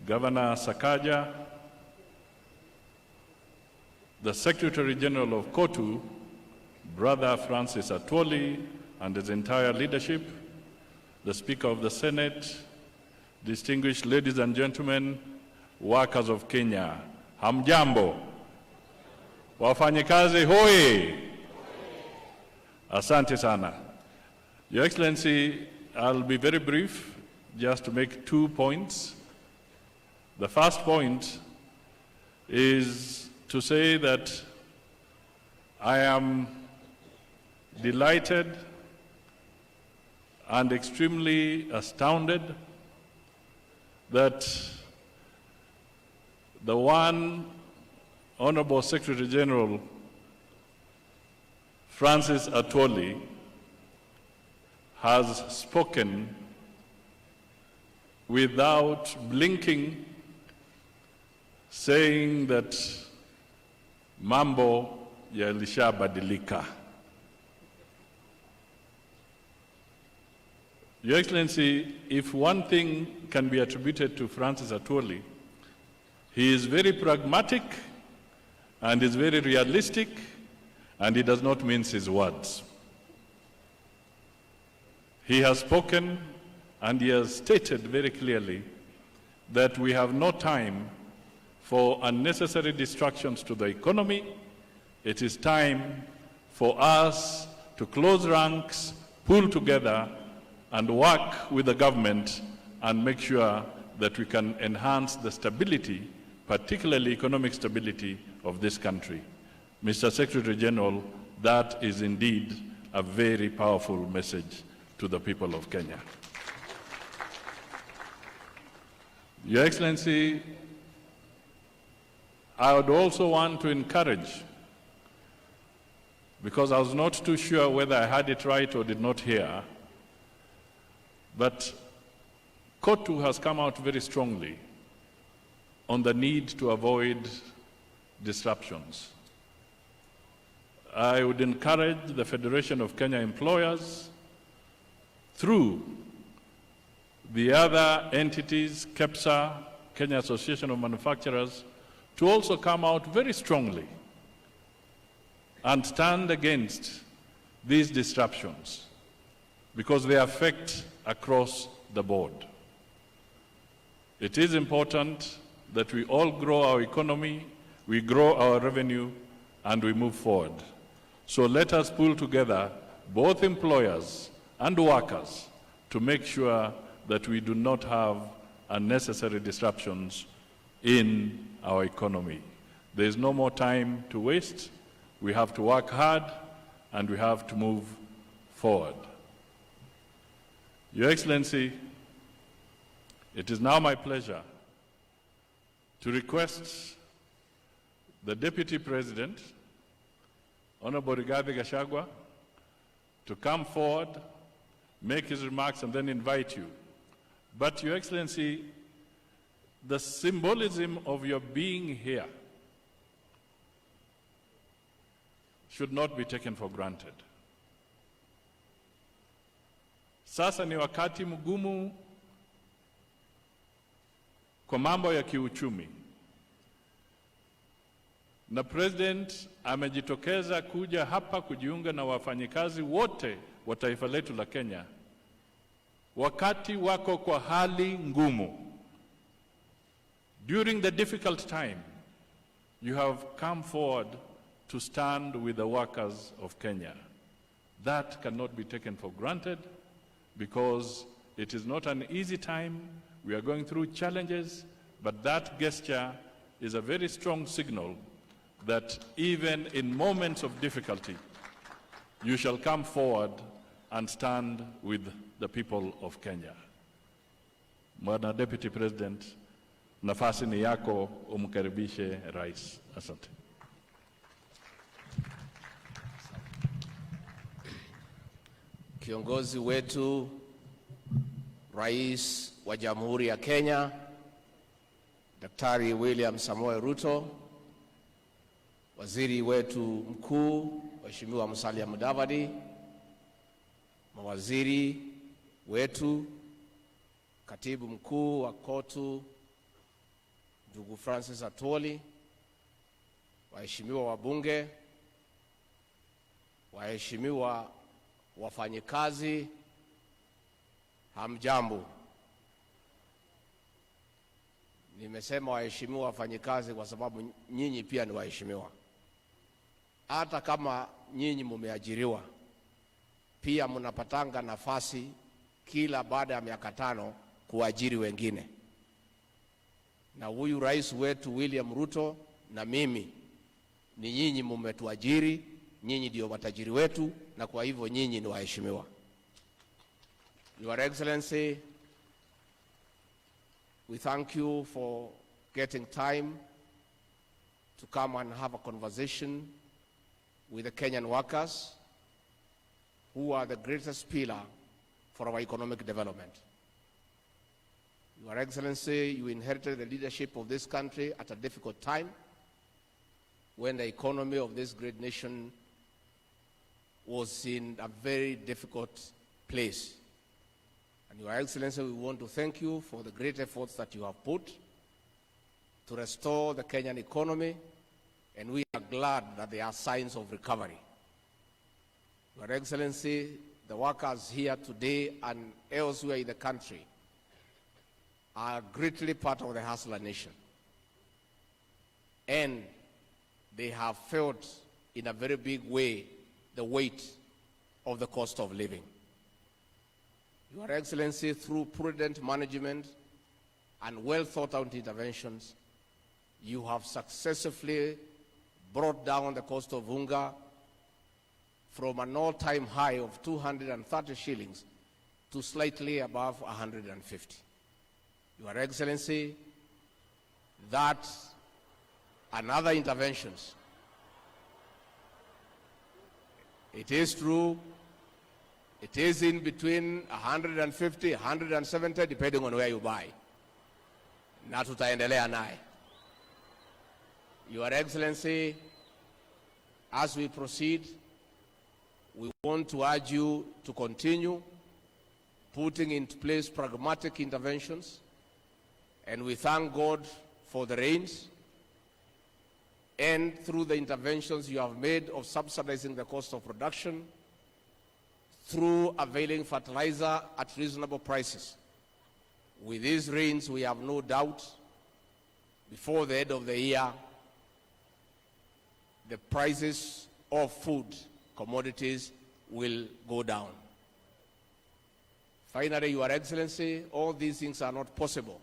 Governor Sakaja, the Secretary General of KOTU, Brother Francis Atwoli, and his entire leadership, the Speaker of the Senate, distinguished ladies and gentlemen, workers of Kenya, hamjambo, wafanyikazi hoi, asante sana. Your Excellency, I'll be very brief, just to make 2 points. The first point is to say that I am delighted and extremely astounded that the one Honorable Secretary General Francis Atwoli has spoken without blinking, saying that mambo yalishabadilika. Your Excellency, if one thing can be attributed to Francis Atwoli, he is very pragmatic and is very realistic, and he does not mince his words. He has spoken and he has stated very clearly that we have no time for unnecessary distractions to the economy. It is time for us to close ranks, pull together, and work with the government and make sure that we can enhance the stability, particularly economic stability, of this country. Mr. Secretary General, that is indeed a very powerful message to the people of Kenya. Your Excellency, I would also want to encourage, because I was not too sure whether I had it right or did not hear, but KOTU has come out very strongly on the need to avoid disruptions. I would encourage the Federation of Kenya Employers, through the other entities, KEPSA, Kenya Association of Manufacturers, to also come out very strongly and stand against these disruptions, because they affect across the board. It is important that we all grow our economy, we grow our revenue, and we move forward. So let us pull together, both employers and workers, to make sure that we do not have unnecessary disruptions in our economy. There is no more time to waste. We have to work hard and we have to move forward. Your Excellency, it is now my pleasure to request the Deputy President, Honorable Rigathi Gachagua, to come forward, make his remarks, and then invite you. But, Your Excellency, the symbolism of your being here should not be taken for granted. Sasa ni wakati mgumu kwa mambo ya kiuchumi, na President amejitokeza kuja hapa kujiunga na wafanyikazi wote wa taifa letu la Kenya wakati wako kwa hali ngumu. During the difficult time, you have come forward to stand with the workers of Kenya. That cannot be taken for granted, because it is not an easy time. We are going through challenges, but that gesture is a very strong signal that even in moments of difficulty, you shall come forward and stand with the people of Kenya. Bwana Deputy President, nafasi ni yako, umkaribishe Rais. Asante. Kiongozi wetu, Rais wa Jamhuri ya Kenya, Daktari William Samoei Ruto, Waziri wetu mkuu, Mheshimiwa Musalia Mudavadi, mawaziri wetu, Katibu mkuu wa KOTU, ndugu Francis Atwoli, waheshimiwa wabunge, waheshimiwa wafanyikazi, hamjambo. Nimesema waheshimiwa wafanyikazi kwa sababu nyinyi pia ni waheshimiwa. Hata kama nyinyi mumeajiriwa, pia mnapatanga nafasi kila baada ya miaka 5 kuajiri wengine. Na huyu rais wetu William Ruto na mimi, ni nyinyi mmetuajiri, nyinyi ndio matajiri wetu, na kwa hivyo nyinyi ni waheshimiwa. Your Excellency, we thank you for getting time to come and have a conversation with the Kenyan workers, who are the greatest pillar for our economic development. Your Excellency, you inherited the leadership of this country at a difficult time, when the economy of this great nation was in a very difficult place. And Your Excellency, we want to thank you for the great efforts that you have put to restore the Kenyan economy, and we are glad that there are signs of recovery. Your Excellency, the workers here today and elsewhere in the country are greatly part of the hustler nation. And they have felt in a very big way the weight of the cost of living. Your Excellency, through prudent management and well-thought-out interventions, you have successfully brought down the cost of unga from an all-time high of 230 shillings to slightly above 150. Your Excellency, that and other interventions, it is true, it is in between 150, 170, depending on where you buy. Na tutaendelea naye. Your Excellency, as we proceed, we want to urge you to continue putting into place pragmatic interventions And we thank God for the rains and through the interventions you have made of subsidizing the cost of production, through availing fertilizer at reasonable prices. With these rains, we have no doubt before the end of the year, the prices of food commodities will go down. Finally, Your Excellency, all these things are not possible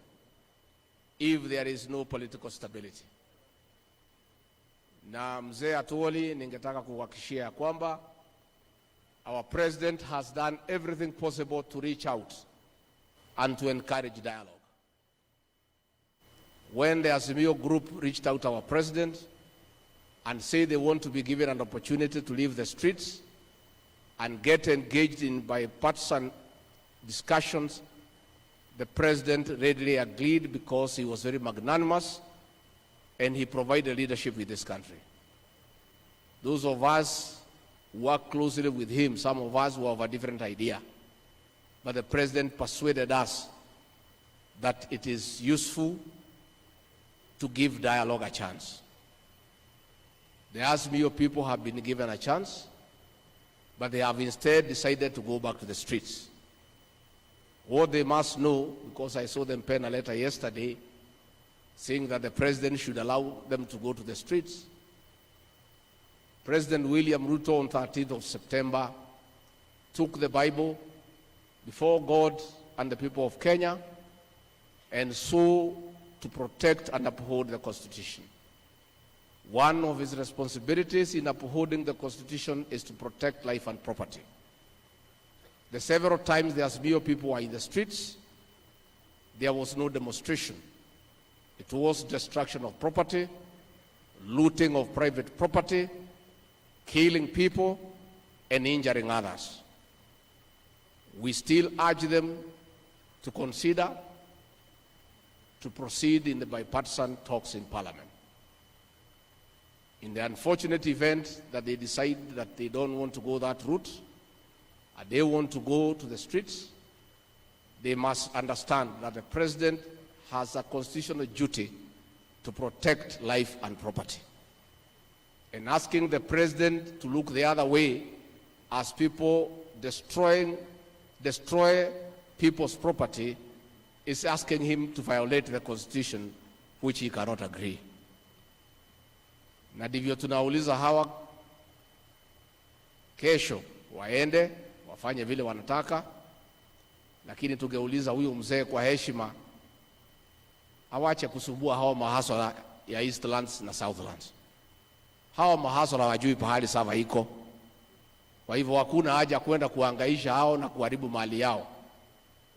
if there is no political stability. Na mzee Atuoli, ningetaka kuhakikishia kwamba our president has done everything possible to reach out and to encourage dialogue. When the Azimio group reached out to our president and said they want to be given an opportunity to leave the streets and get engaged in bipartisan discussions, the president readily agreed because he was very magnanimous and he provided leadership in this country. Those of us who work closely with him, some of us who have a different idea, but the president persuaded us that it is useful to give dialogue a chance. The Azimio people have been given a chance, but they have instead decided to go back to the streets. What they must know, because I saw them pen a letter yesterday saying that the president should allow them to go to the streets. President William Ruto on 13th of September took the Bible before God and the people of Kenya and swore to protect and uphold the Constitution. One of his responsibilities in upholding the Constitution is to protect life and property. The several times the Azimio people were in the streets, there was no demonstration. It was destruction of property, looting of private property, killing people, and injuring others. We still urge them to consider to proceed in the bipartisan talks in Parliament. In the unfortunate event that they decide that they don't want to go that route, and they want to go to the streets, they must understand that the president has a constitutional duty to protect life and property. And asking the president to look the other way as people destroy people's property is asking him to violate the Constitution, which he cannot agree. Na ndivyo tunauliza hawa kesho waende wafanye vile wanataka, lakini tungeuliza huyu mzee kwa heshima awache kusumbua hawa mahasala ya Eastlands na Southlands. Hawa mahasala hawajui pahali sava iko. Kwa hivyo hakuna haja kwenda kuhangaisha hao na kuharibu mali yao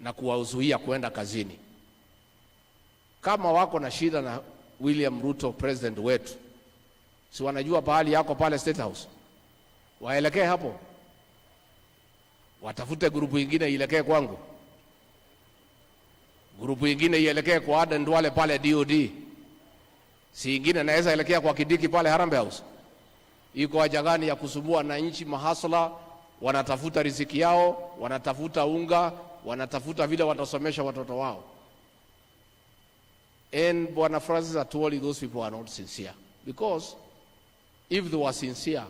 na kuwazuia kwenda kazini. Kama wako na shida na William Ruto president wetu, si wanajua pahali yako pale State House, waelekee hapo, watafute grupu ingine ielekee kwangu, grupu ingine ielekee kwa Aden Duale pale DOD, si ingine naweza elekea kwa Kidiki pale Harambee House. Iko haja gani ya kusumbua na nchi mahasla? Wanatafuta riziki yao, wanatafuta unga, wanatafuta vile watasomesha watoto wao. And Bwana Francis Atuoli, those people are not sincere, because if they were sincere,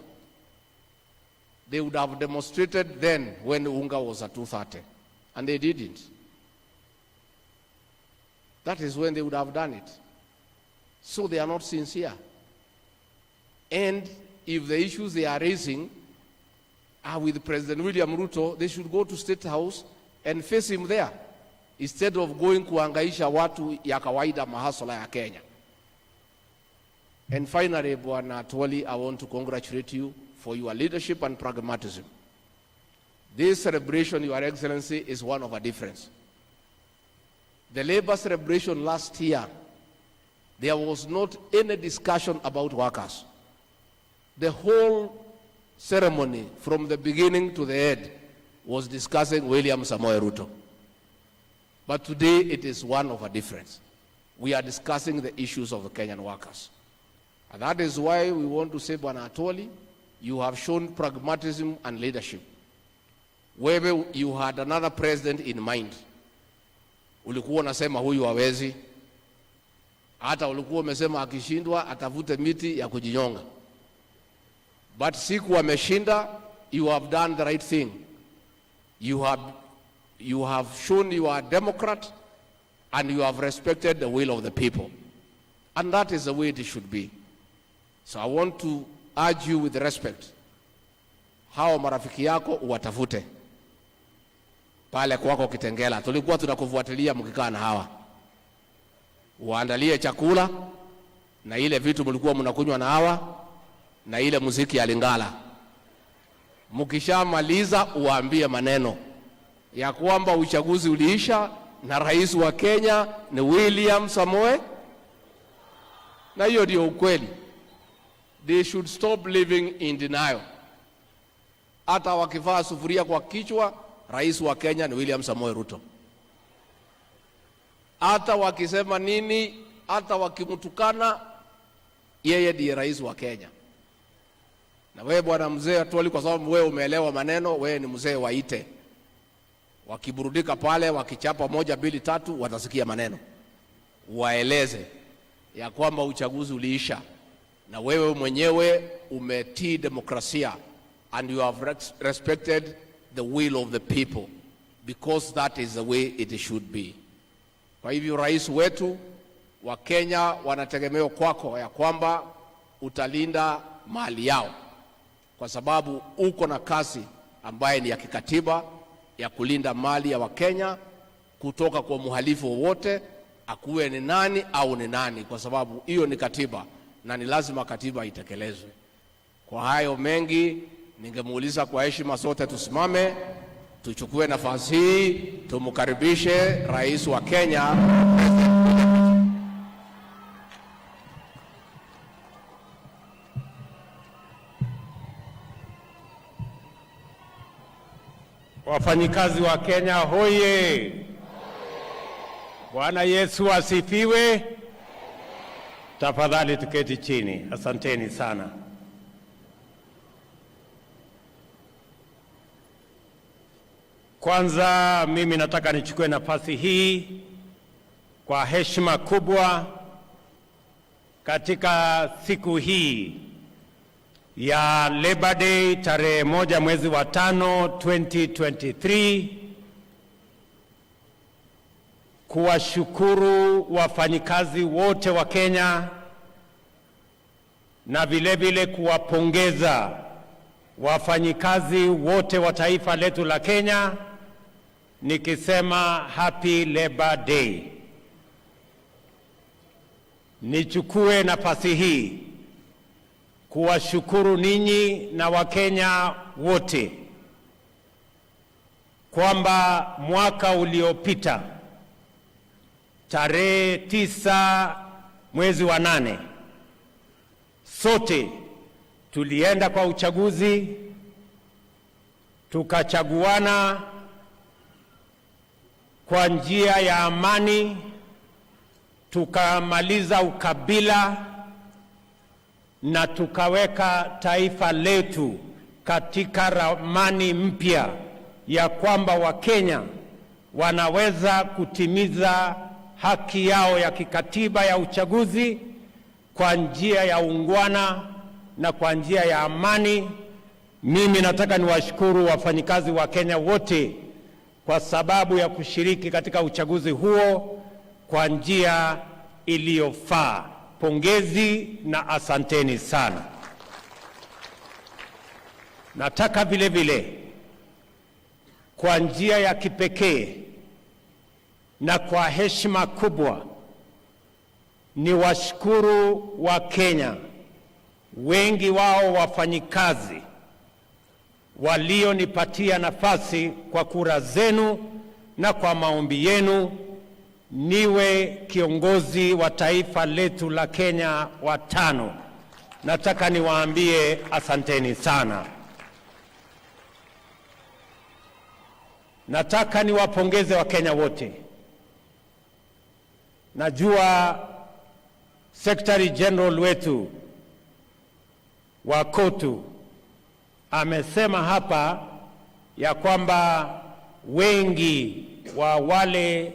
they would have demonstrated then when unga was at 230, and they didn't. That is when they would have done it. So they are not sincere. And if the issues they are raising are with President William Ruto, they should go to State House and face him there, instead of going kuhangaisha watu ya kawaida mahasala ya Kenya. And finally, Bwana Atuoli, I want to congratulate you for your leadership and pragmatism. This celebration, Your Excellency, is one of a difference. The labor celebration last year, there was not any discussion about workers. The whole ceremony, from the beginning to the end, was discussing William Samoei Ruto. But today, it is one of a difference. We are discussing the issues of the Kenyan workers. And that is why we want to say, Bwana Atuoli, you have shown pragmatism and leadership. Wewe, you had another president in mind. Ulikuwa unasema huyu hawezi, Hata ulikuwa umesema akishindwa atavute miti ya kujinyonga. But siku ameshinda, you have done the right thing. You have shown you are a Democrat and you have respected the will of the people. And that is the way it should be. So I want to urge you with respect. Hao marafiki yako uwatafute pale kwako Kitengela. Tulikuwa tunakufuatilia mkikaa na hawa. Uandalie chakula na ile vitu mlikuwa mnakunywa na hawa na ile muziki ya Lingala. Mkishamaliza uwaambie maneno ya kwamba uchaguzi uliisha na rais wa Kenya ni William Samoei, na hiyo ndio ukweli. They should stop living in denial. Hata wakivaa sufuria kwa kichwa, rais wa Kenya ni William Samoei Ruto. Hata wakisema nini, hata wakimtukana, yeye ndiye rais wa Kenya. Na wewe bwana mzee Atwoli, kwa sababu wewe umeelewa maneno, wewe ni mzee waite. Wakiburudika pale, wakichapa 1, 2, 3, watasikia maneno. Waeleze ya kwamba uchaguzi uliisha na wewe mwenyewe umetii demokrasia and you have respected the will of the people, because that is the way it should be. Kwa hivyo rais wetu wa Kenya wanategemea kwako ya kwamba utalinda mali yao, kwa sababu uko na kazi ambaye ni ya kikatiba ya kulinda mali ya Wakenya kutoka kwa muhalifu wote, akuwe ni nani au ni nani, kwa sababu hiyo ni katiba na ni lazima katiba itekelezwe. Kwa hayo mengi, ningemuuliza kwa heshima zote tusimame, tuchukue nafasi hii, tumkaribishe rais wa Kenya. Wafanyikazi wa Kenya hoye! Bwana Yesu asifiwe. Tafadhali tuketi chini. Asanteni sana. Kwanza mimi nataka nichukue nafasi hii kwa heshima kubwa katika siku hii ya Labor Day tarehe 1 mwezi wa 5 2023 kuwashukuru wafanyikazi wote wa Kenya na vile vile kuwapongeza wafanyikazi wote wa taifa letu la Kenya nikisema Happy Labor Day. Nichukue nafasi hii kuwashukuru ninyi na Wakenya wote kwamba mwaka uliopita tarehe 9 mwezi wa 8 sote tulienda kwa uchaguzi, tukachaguana kwa njia ya amani, tukamaliza ukabila na tukaweka taifa letu katika ramani mpya ya kwamba Wakenya wanaweza kutimiza haki yao ya kikatiba ya uchaguzi kwa njia ya ungwana na kwa njia ya amani. Mimi nataka niwashukuru wafanyikazi wa Kenya wote kwa sababu ya kushiriki katika uchaguzi huo kwa njia iliyofaa. Pongezi na asanteni sana. Nataka vile vile kwa njia ya kipekee na kwa heshima kubwa ni washukuru wa Kenya, wengi wao wafanyikazi walionipatia nafasi kwa kura zenu na kwa maombi yenu niwe kiongozi wa taifa letu la Kenya wa 5. Nataka niwaambie asanteni sana. Nataka niwapongeze Wakenya wote. Najua Secretary General wetu wa KOTU amesema hapa ya kwamba wengi wa wale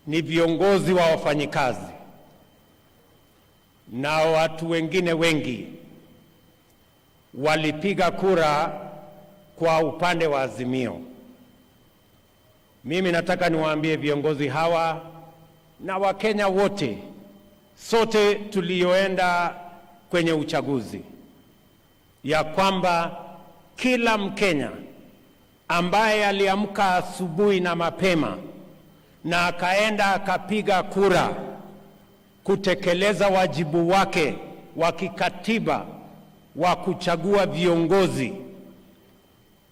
ni viongozi wa wafanyikazi na watu wengine wengi walipiga kura kwa upande wa Azimio. Mimi nataka niwaambie viongozi hawa na Wakenya wote, sote tulioenda kwenye uchaguzi, ya kwamba kila Mkenya ambaye aliamka asubuhi na mapema na akaenda akapiga kura kutekeleza wajibu wake wa kikatiba wa kuchagua viongozi,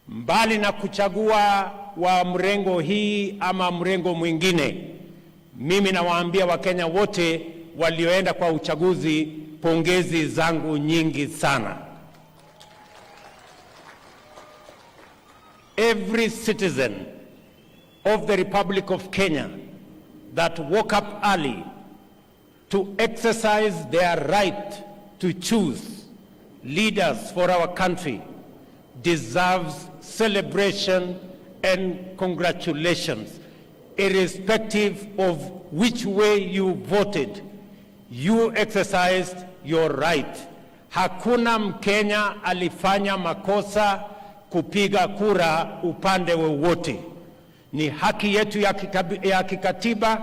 mbali na kuchagua wa mrengo hii ama mrengo mwingine, mimi nawaambia Wakenya wote walioenda kwa uchaguzi, pongezi zangu nyingi sana. Every citizen of the Republic of Kenya that woke up early to exercise their right to choose leaders for our country deserves celebration and congratulations. Irrespective of which way you voted, you exercised your right. Hakuna Mkenya alifanya makosa kupiga kura upande wowote. Ni haki yetu ya kikatiba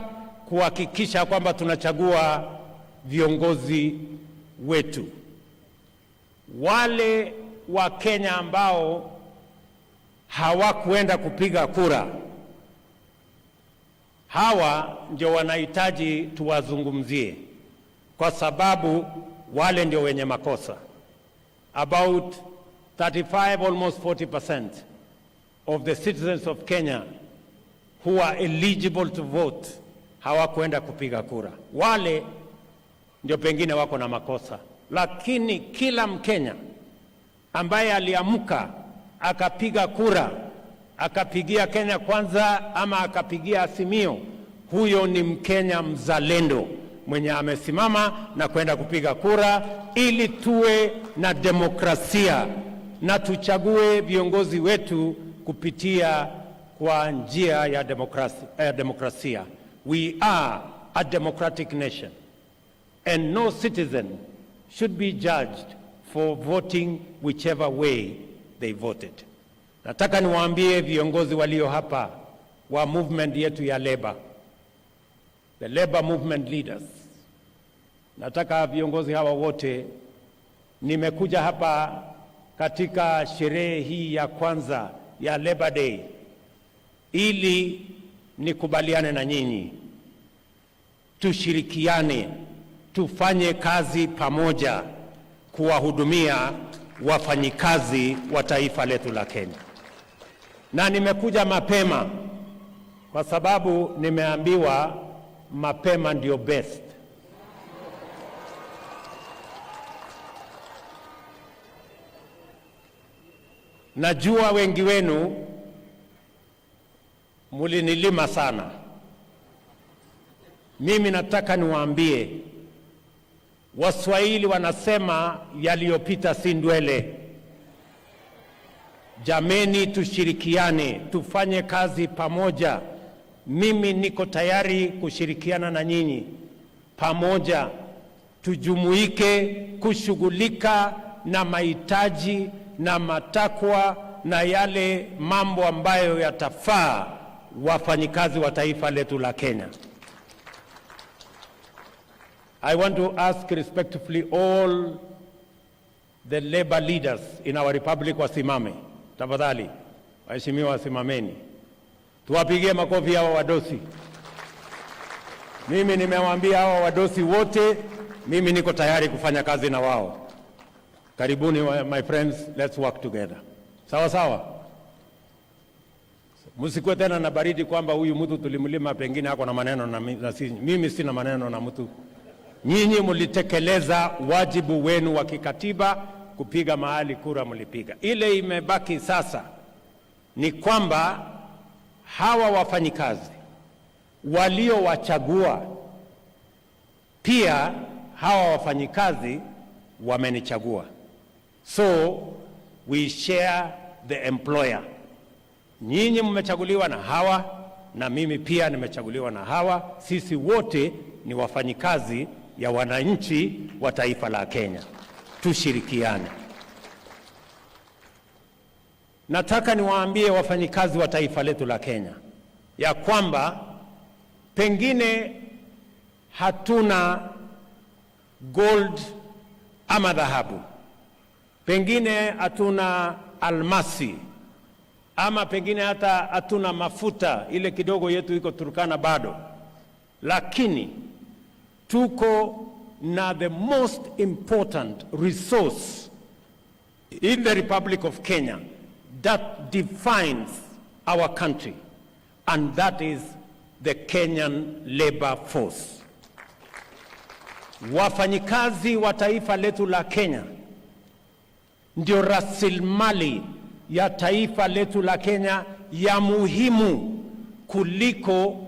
kuhakikisha kwamba tunachagua viongozi wetu. Wale wa Kenya ambao hawakuenda kupiga kura, hawa ndio wanahitaji tuwazungumzie, kwa sababu wale ndio wenye makosa. About 35, almost 40% of the citizens of Kenya who are eligible to vote hawakuenda kupiga kura. Wale ndio pengine wako na makosa, lakini kila Mkenya ambaye aliamka akapiga kura, akapigia Kenya Kwanza ama akapigia Azimio, huyo ni Mkenya mzalendo mwenye amesimama na kwenda kupiga kura, ili tuwe na demokrasia na tuchague viongozi wetu kupitia kwa njia ya demokrasia. We are a democratic nation, and no citizen should be judged for voting whichever way they voted. Nataka niwaambie viongozi walio hapa wa movement yetu ya Labour, the Labour movement leaders, nataka viongozi hawa wote, nimekuja hapa katika sherehe hii ya kwanza ya Labour Day ili nikubaliane na nyinyi, tushirikiane, tufanye kazi pamoja kuwahudumia wafanyikazi wa taifa letu la Kenya. Na nimekuja mapema kwa sababu nimeambiwa mapema ndio best. Najua wengi wenu mulinilima sana. Mimi nataka niwaambie, Waswahili wanasema yaliyopita si ndwele. Jameni, tushirikiane, tufanye kazi pamoja. Mimi niko tayari kushirikiana na nyinyi pamoja, tujumuike kushughulika na mahitaji na matakwa na yale mambo ambayo yatafaa wafanyikazi wa taifa letu la Kenya. I want to ask respectfully all the labor leaders in our republic wasimame. Tafadhali, waheshimiwa wasimameni. Tuwapigie makofi hawa wadosi. Mimi nimewaambia hawa wadosi wote, mimi niko tayari kufanya kazi na wao. Karibuni my friends, let's work together. Sawa sawa. Msikuwe tena na baridi kwamba huyu mtu tulimlima pengine hako na maneno na sisi. Mimi sina maneno na mtu. Nyinyi mlitekeleza wajibu wenu wa kikatiba kupiga mahali kura mlipiga. Ile imebaki sasa ni kwamba hawa wafanyikazi waliowachagua, pia hawa wafanyikazi wamenichagua. So we share the employer. Nyinyi mmechaguliwa na hawa na mimi pia nimechaguliwa na hawa. Sisi wote ni wafanyikazi ya wananchi wa taifa la Kenya. Tushirikiane. Nataka niwaambie wafanyikazi wa taifa letu la Kenya ya kwamba pengine hatuna gold ama dhahabu, pengine hatuna almasi, ama pengine hata hatuna mafuta, ile kidogo yetu iko Turkana bado, lakini tuko na the most important resource in the Republic of Kenya that defines our country, and that is the Kenyan labor force. Wafanyikazi wa taifa letu la Kenya ndio rasilimali ya taifa letu la Kenya ya muhimu kuliko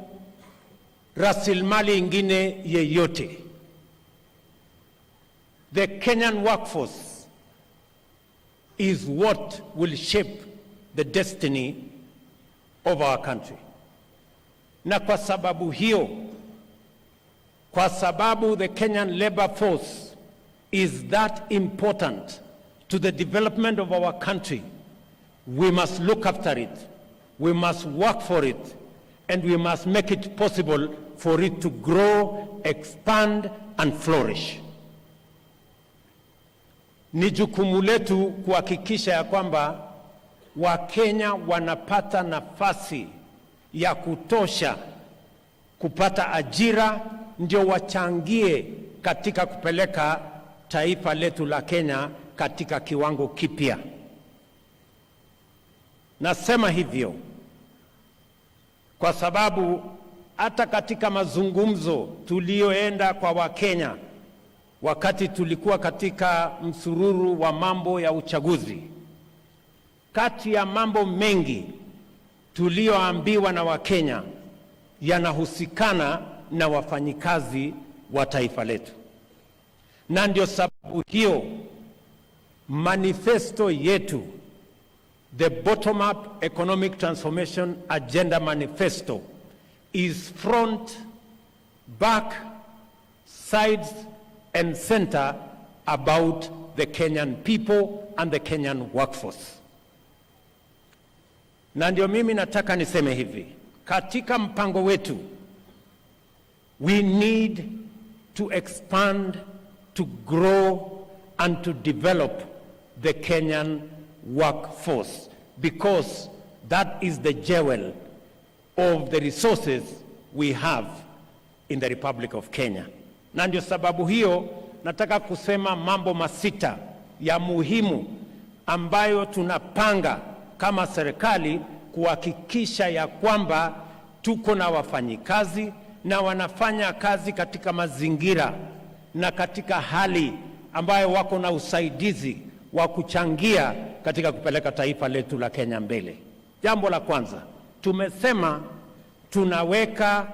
rasilimali ingine yeyote. The Kenyan workforce is what will shape the destiny of our country. Na kwa sababu hiyo, kwa sababu the Kenyan labor force is that important to the development of our country, we must look after it, we must work for it, and we must make it possible for it to grow, expand, and flourish. Ni jukumu letu kuhakikisha ya kwamba Wakenya wanapata nafasi ya kutosha kupata ajira, ndio wachangie katika kupeleka taifa letu la Kenya katika kiwango kipya. Nasema hivyo kwa sababu hata katika mazungumzo tulioenda kwa Wakenya wakati tulikuwa katika msururu wa mambo ya uchaguzi, kati ya mambo mengi tulioambiwa na Wakenya yanahusikana na wafanyikazi wa taifa letu. Na ndio sababu hiyo manifesto yetu, the bottom-up economic transformation agenda manifesto, is front, back, sides and center about the Kenyan people and the Kenyan workforce. Na ndio mimi nataka niseme hivi, katika mpango wetu, we need to expand, to grow and to develop the Kenyan workforce, because that is the jewel of the resources we have in the Republic of Kenya. Na ndio sababu hiyo nataka kusema mambo masita ya muhimu ambayo tunapanga kama serikali kuhakikisha ya kwamba tuko na wafanyikazi na wanafanya kazi katika mazingira na katika hali ambayo wako na usaidizi wa kuchangia katika kupeleka taifa letu la Kenya mbele. Jambo la kwanza, tumesema tunaweka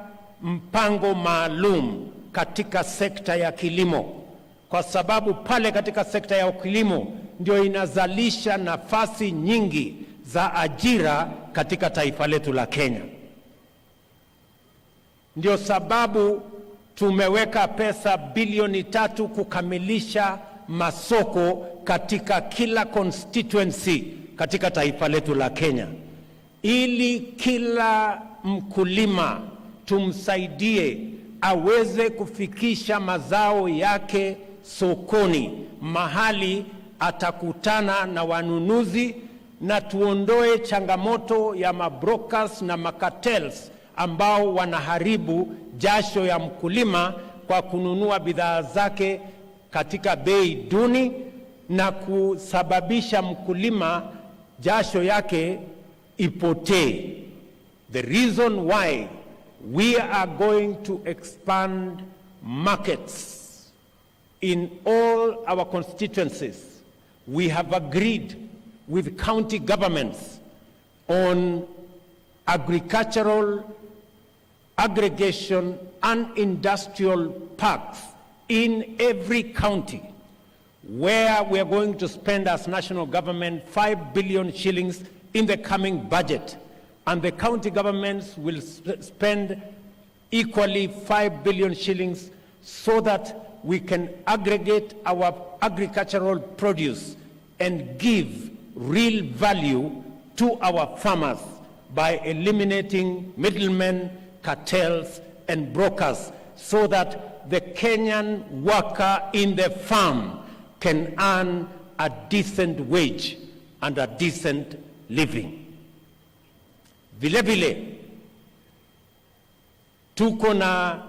mpango maalum katika sekta ya kilimo, kwa sababu pale katika sekta ya kilimo ndio inazalisha nafasi nyingi za ajira katika taifa letu la Kenya. Ndio sababu tumeweka pesa bilioni 3 kukamilisha masoko katika kila constituency katika taifa letu la Kenya, ili kila mkulima tumsaidie aweze kufikisha mazao yake sokoni, mahali atakutana na wanunuzi, na tuondoe changamoto ya mabrokers na makartels ambao wanaharibu jasho ya mkulima kwa kununua bidhaa zake katika bei duni na kusababisha mkulima jasho yake ipotee. The reason why we are going to expand markets in all our constituencies, we have agreed with county governments on agricultural, aggregation and industrial parks in every county, where we are going to spend as national government 5 billion shillings in the coming budget and the county governments will spend equally 5 billion shillings so that we can aggregate our agricultural produce and give real value to our farmers by eliminating middlemen, cartels, and brokers, so that the Kenyan worker in the farm can earn a decent wage and a decent living. Vile vile, tuko na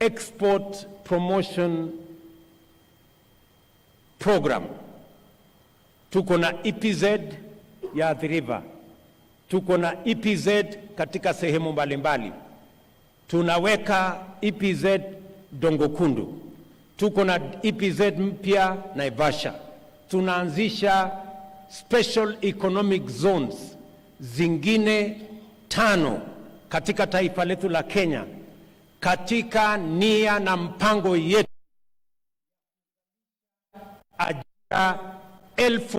export promotion program. Tuko na EPZ ya Athi River. Tuko na EPZ katika sehemu mbalimbali. Tunaweka EPZ Dongokundu. Tuko na EPZ mpya Naivasha. Tunaanzisha special economic zones zingine 5 katika taifa letu la Kenya, katika nia na mpango yetu ajira 1000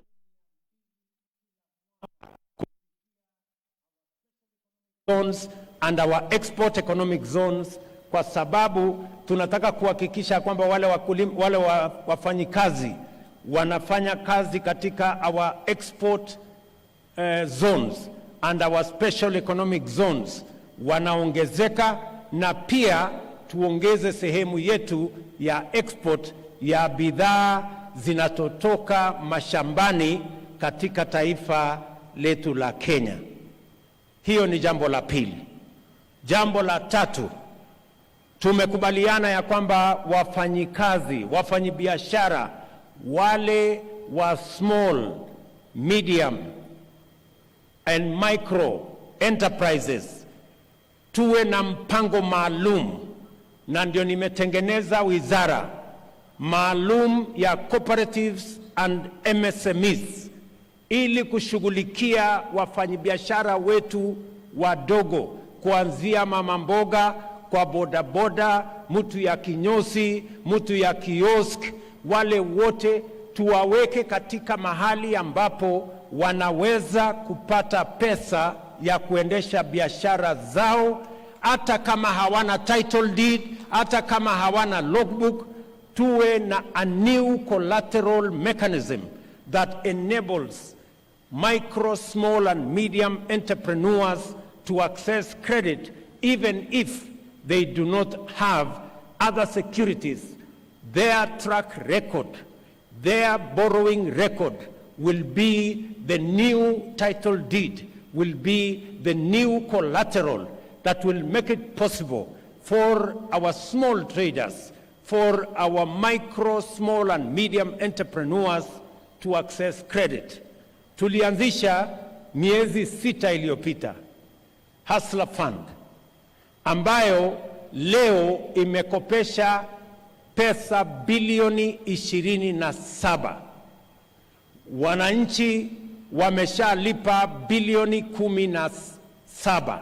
zones and our export economic zones, kwa sababu tunataka kuhakikisha kwamba wale wafanyikazi wanafanya kazi katika our export zones and our special economic zones wanaongezeka, na pia tuongeze sehemu yetu ya export ya bidhaa zinatotoka mashambani katika taifa letu la Kenya. Hiyo ni jambo la pili. Jambo la tatu, tumekubaliana ya kwamba wafanyikazi, wafanyibiashara wale wa small, medium and micro enterprises tuwe na mpango maalum, na ndio nimetengeneza wizara maalum ya cooperatives and MSMEs ili kushughulikia wafanyibiashara wetu wadogo, kuanzia mama mboga, kwa bodaboda, mtu ya kinyosi, mtu ya kiosk, wale wote tuwaweke katika mahali ambapo wanaweza kupata pesa ya kuendesha biashara zao, hata kama hawana title deed, hata kama hawana logbook. Tuwe na a new collateral mechanism that enables micro, small and medium entrepreneurs to access credit even if they do not have other securities. Their track record, their borrowing record will be the new title deed, will be the new collateral that will make it possible for our small traders, for our micro, small and medium entrepreneurs to access credit. Tulianzisha miezi 6 iliyopita Hustler Fund ambayo leo imekopesha pesa bilioni 27. Wananchi wameshalipa bilioni 17,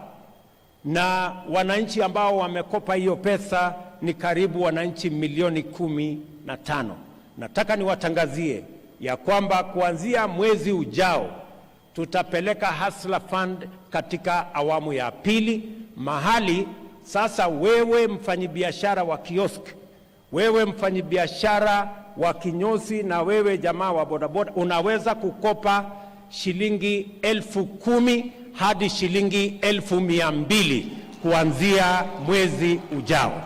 na wananchi ambao wamekopa hiyo pesa ni karibu wananchi milioni 15. Nataka niwatangazie ya kwamba kuanzia mwezi ujao tutapeleka Hustler Fund katika awamu ya pili, mahali sasa wewe mfanyibiashara wa kiosk, wewe mfanyibiashara wa kinyosi, na wewe jamaa wa bodaboda unaweza kukopa shilingi 10,000 hadi shilingi 1,200 kuanzia mwezi ujao.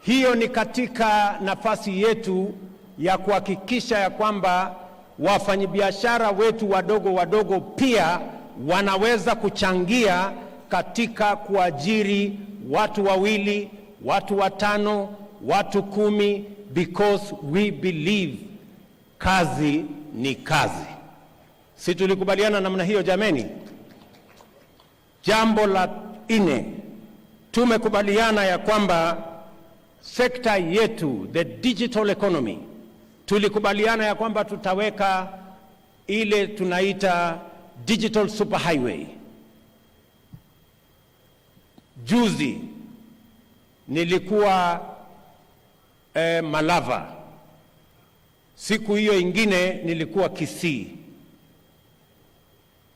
Hiyo ni katika nafasi yetu ya kuhakikisha ya kwamba wafanyibiashara wetu wadogo pia wanaweza kuchangia katika kuajiri watu 2, watu 5, watu 10, because we believe kazi ni kazi. Si tulikubaliana namna hiyo jameni? Jambo la 4, tumekubaliana ya kwamba sekta yetu, the digital economy, tulikubaliana ya kwamba tutaweka ile tunaita digital superhighway. Juzi nilikuwa Malava, siku hiyo ingine nilikuwa Kisii.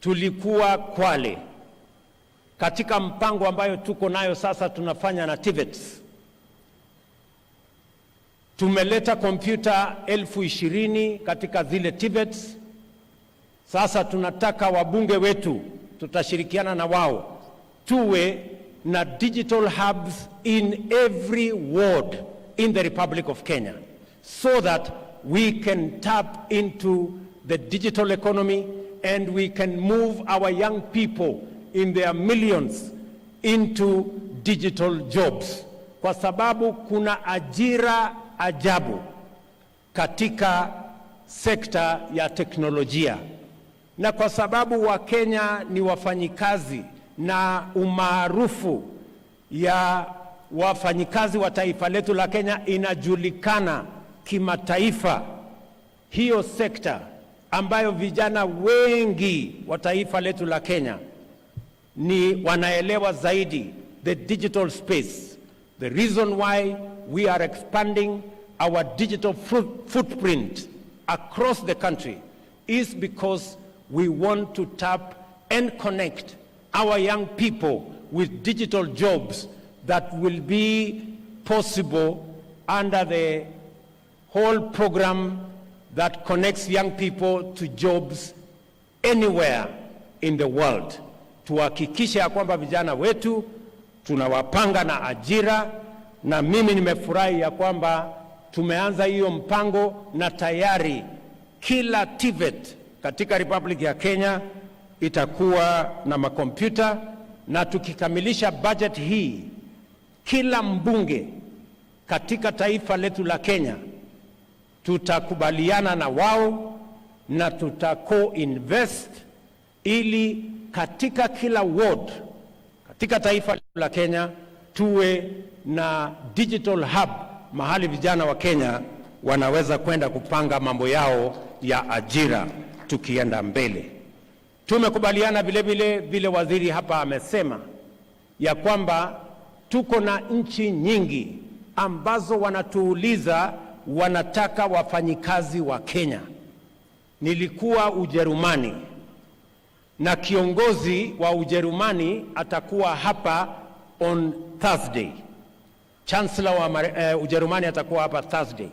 tulikuwa Kwale. Katika mpango ambayo tuko nayo sasa tunafanya na TVETs, tumeleta kompyuta 20,000 katika zile TVETs. Sasa tunataka wabunge wetu, tutashirikiana na wao, tuwe na digital hubs in every ward in the Republic of Kenya, so that we can tap into the digital economy and we can move our young people in their millions into digital jobs, kwa sababu kuna ajira ajabu katika sekta ya teknolojia, na kwa sababu Wakenya ni wafanyikazi na umaarufu ya wafanyikazi wa taifa letu la Kenya inajulikana kimataifa. Hiyo sekta ambayo vijana wengi wa taifa letu la Kenya ni wanaelewa zaidi, the digital space. The reason why we are expanding our digital footprint across the country is because we want to tap and connect our young people with digital jobs that will be possible under the whole program that connects young people to jobs anywhere in the world. Tuhakikishe ya kwamba vijana wetu tunawapanga na ajira, na mimi nimefurahi ya kwamba tumeanza hiyo mpango na tayari kila TVET katika Republic ya Kenya itakuwa na makompyuta, na tukikamilisha budget hii, kila mbunge katika taifa letu la Kenya tutakubaliana na wao na tutako-invest ili katika kila ward katika taifa letu la Kenya tuwe na digital hub, mahali vijana wa Kenya wanaweza kwenda kupanga mambo yao ya ajira tukienda mbele. Tumekubaliana vile waziri hapa amesema ya kwamba tuko na nchi nyingi ambazo wanatuuliza wanataka wafanyikazi wa Kenya. Nilikuwa Ujerumani na kiongozi wa Ujerumani atakuwa hapa on Thursday. Chancellor wa Ujerumani atakuwa hapa Thursday.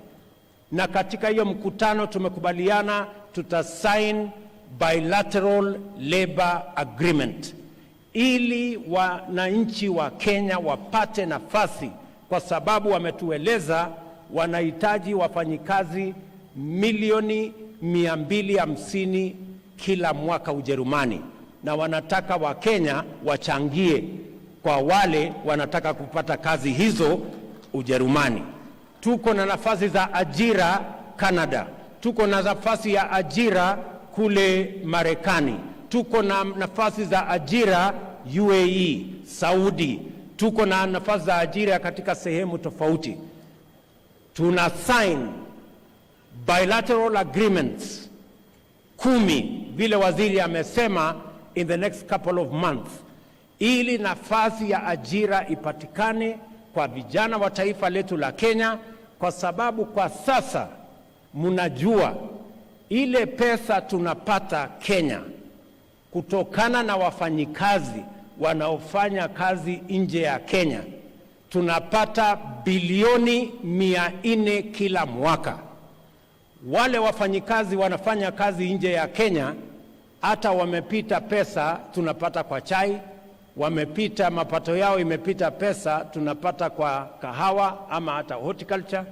Na katika hiyo mkutano tumekubaliana tutasign bilateral labor agreement ili wananchi wa Kenya wapate nafasi, kwa sababu wametueleza wanahitaji wafanyikazi milioni 250 kila mwaka Ujerumani, na wanataka Wakenya wachangie kwa wale wanataka kupata kazi hizo Ujerumani. Tuko na nafasi za ajira Canada, tuko na nafasi ya ajira kule Marekani, tuko na nafasi za ajira UAE, Saudi, tuko na nafasi za ajira katika sehemu tofauti. Tuna sign bilateral agreements 10 vile waziri amesema in the next couple of months, ili nafasi ya ajira ipatikane kwa vijana wa taifa letu la Kenya, kwa sababu kwa sasa mnajua ile pesa tunapata Kenya kutokana na wafanyikazi wanaofanya kazi nje ya Kenya, tunapata bilioni 400 kila mwaka. Wale wafanyikazi wanafanya kazi nje ya Kenya hata wamepita pesa tunapata kwa chai, wamepita mapato yao imepita pesa tunapata kwa kahawa ama hata horticulture,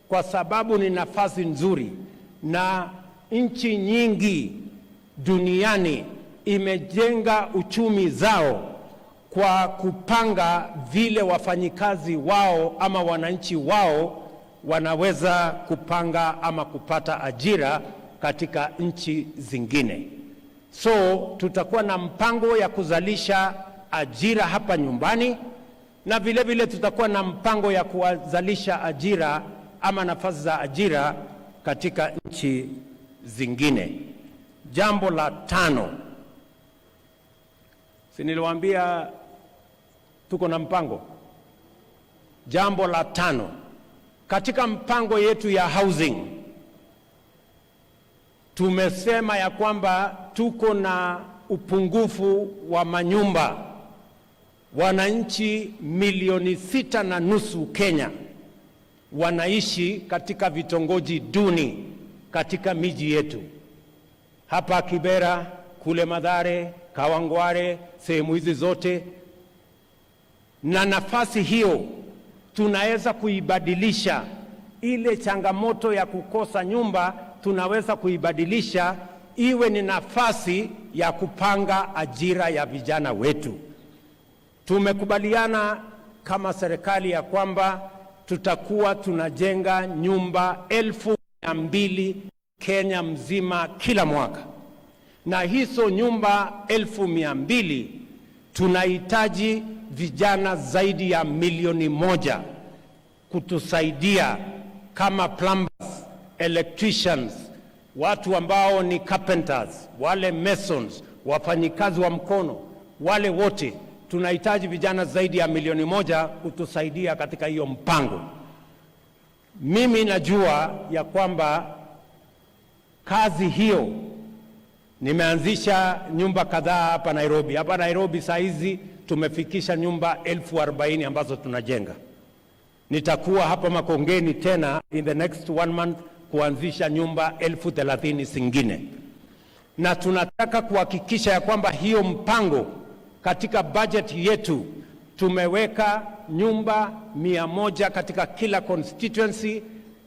kwa sababu ni nafasi nzuri. Na nchi nyingi duniani imejenga uchumi zao kwa kupanga vile wafanyikazi wao ama wananchi wao wanaweza kupanga ama kupata ajira katika nchi zingine. So tutakuwa na mpango ya kuzalisha ajira hapa nyumbani, na vile tutakuwa na mpango ya kuzalisha ajira ama nafasi za ajira katika nchi zingine. Jambo la 5, si niliwaambia tuko na mpango? Jambo la 5, katika mpango yetu ya housing tumesema ya kwamba tuko na upungufu wa manyumba. Wananchi milioni 6.5 Kenya wanaishi katika vitongoji duni katika miji yetu. Hapa Kibera, kule Mathare, Kawangware, sehemu hizi zote. Na nafasi hiyo tunaweza kuibadilisha. Ile changamoto ya kukosa nyumba tunaweza kuibadilisha iwe ni nafasi ya kupanga ajira ya vijana wetu. Tumekubaliana kama serikali ya kwamba tutakuwa tunajenga nyumba 200,000 Kenya mzima kila mwaka. Na hizo nyumba 200,000 tunahitaji vijana zaidi ya 1,000,000 kutusaidia kama plumbers, electricians, watu ambao ni carpenters, wale masons, wafanyikazi wa mkono, wale wote tunahitaji vijana zaidi ya 1,000,000 kutusaidia katika hiyo mpango. Mimi najua ya kwamba kazi hiyo, nimeanzisha nyumba kadhaa hapa Nairobi. Hapa Nairobi saa hizi tumefikisha nyumba 40,000 ambazo tunajenga. Nitakuwa hapa Makongeni tena in the next 1 month kuanzisha nyumba 30,000 zingine. Na tunataka kuhakikisha ya kwamba hiyo mpango katika budget yetu tumeweka nyumba 100 katika kila constituency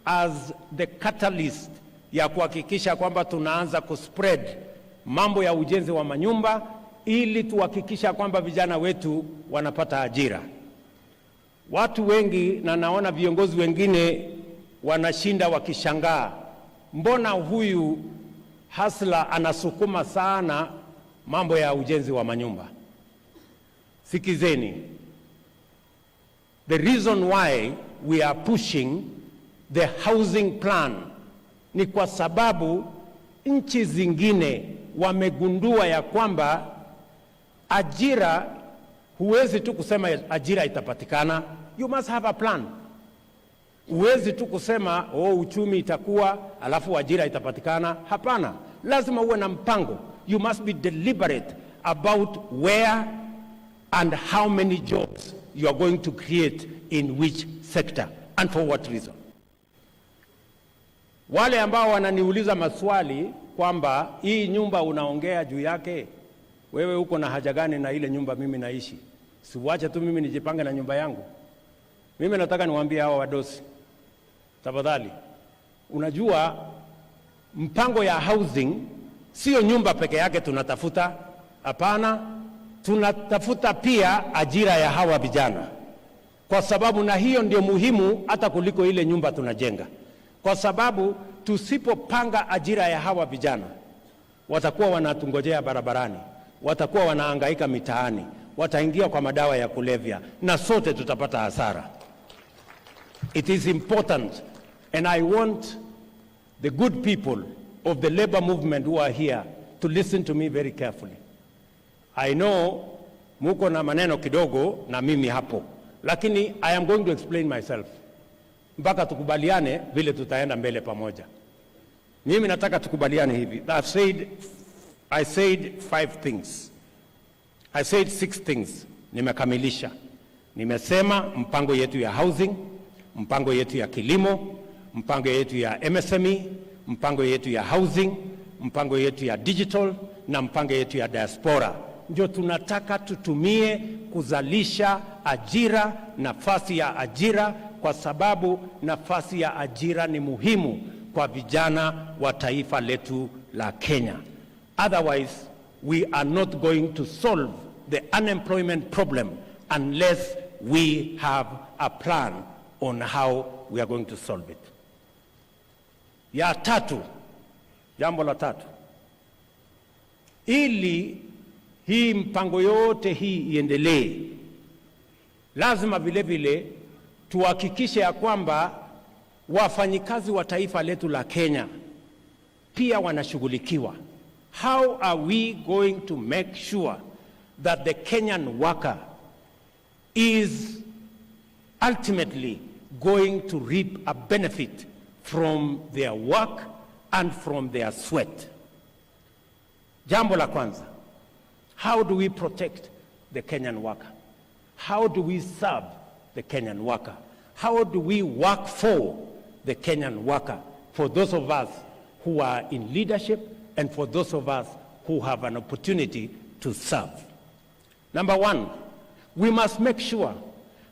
as the catalyst ya kuhakikisha kwamba tunaanza kuspread mambo ya ujenzi wa manyumba ili tuhakikisha kwamba vijana wetu wanapata ajira. Watu wengi na naona viongozi wengine wanashinda wakishangaa, mbona huyu hasla anasukuma sana mambo ya ujenzi wa manyumba? Sikizeni. The reason why we are pushing the housing plan ni kwa sababu nchi zingine wamegundua ya kwamba ajira, huwezi tu kusema ajira itapatikana. You must have a plan. Huwezi tu kusema uchumi itakuwa alafu ajira itapatikana. Hapana, lazima uwe na mpango. You must be deliberate about where and how many jobs you are going to create in which sector and for what reason. Wale ambao wananiuliza maswali kwamba hii nyumba unaongea juu yake, wewe uko na haja gani na ile nyumba mimi naishi? Siwache tu mimi nijipange na nyumba yangu. Mimi nataka niwaambie hawa wadosi, tafadhali, unajua mpango ya housing sio nyumba peke yake tunatafuta. Hapana, tunatafuta pia ajira ya hawa vijana, kwa sababu na hiyo ndio muhimu hata kuliko ile nyumba tunajenga. Kwa sababu tusipopanga ajira ya hawa vijana, watakuwa wanatungojea barabarani, watakuwa wanahangaika mitaani, wataingia kwa madawa ya kulevya na sote tutapata hasara. It is important, and I want the good people of the labor movement who are here to listen to me very carefully. I know muko na maneno kidogo na mimi hapo, lakini I am going to explain myself mpaka tukubaliane vile tutaenda mbele pamoja. Mimi nataka tukubaliane hivi. I said 5 things. I said 6 things. Nimekamilisha. Nimesema mpango yetu ya housing, mpango yetu ya kilimo, mpango yetu ya MSME, mpango yetu ya housing, mpango yetu ya digital na mpango yetu ya diaspora. Ndio tunataka tutumie kuzalisha ajira, nafasi ya ajira, kwa sababu nafasi ya ajira ni muhimu kwa vijana wa taifa letu la Kenya. Otherwise, we are not going to solve the unemployment problem unless we have a plan on how we are going to solve it. Ya tatu, jambo la tatu, ili hii mpango yote hii iendelee, lazima vile vile tuhakikishe ya kwamba wafanyikazi wa taifa letu la Kenya pia wanashughulikiwa. How are we going to make sure that the Kenyan worker is ultimately going to reap a benefit from their work and from their sweat? Jambo la kwanza, How do we protect the Kenyan worker? How do we serve the Kenyan worker? How do we work for the Kenyan worker? For those of us who are in leadership and for those of us who have an opportunity to serve. Number one, we must make sure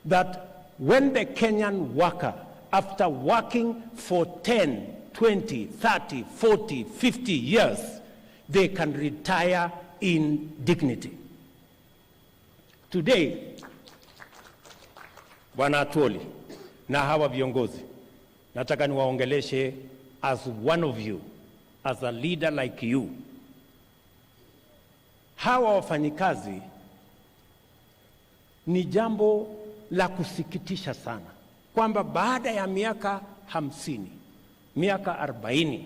that when the Kenyan worker, after working for 10, 20, 30, 40, 50 years, they can retire in dignity. Today, Bwana Atwoli na hawa viongozi, nataka niwaongeleshe as one of you, as a leader like you. Hawa wafanyikazi ni jambo la kusikitisha sana kwamba baada ya miaka 50, miaka 40,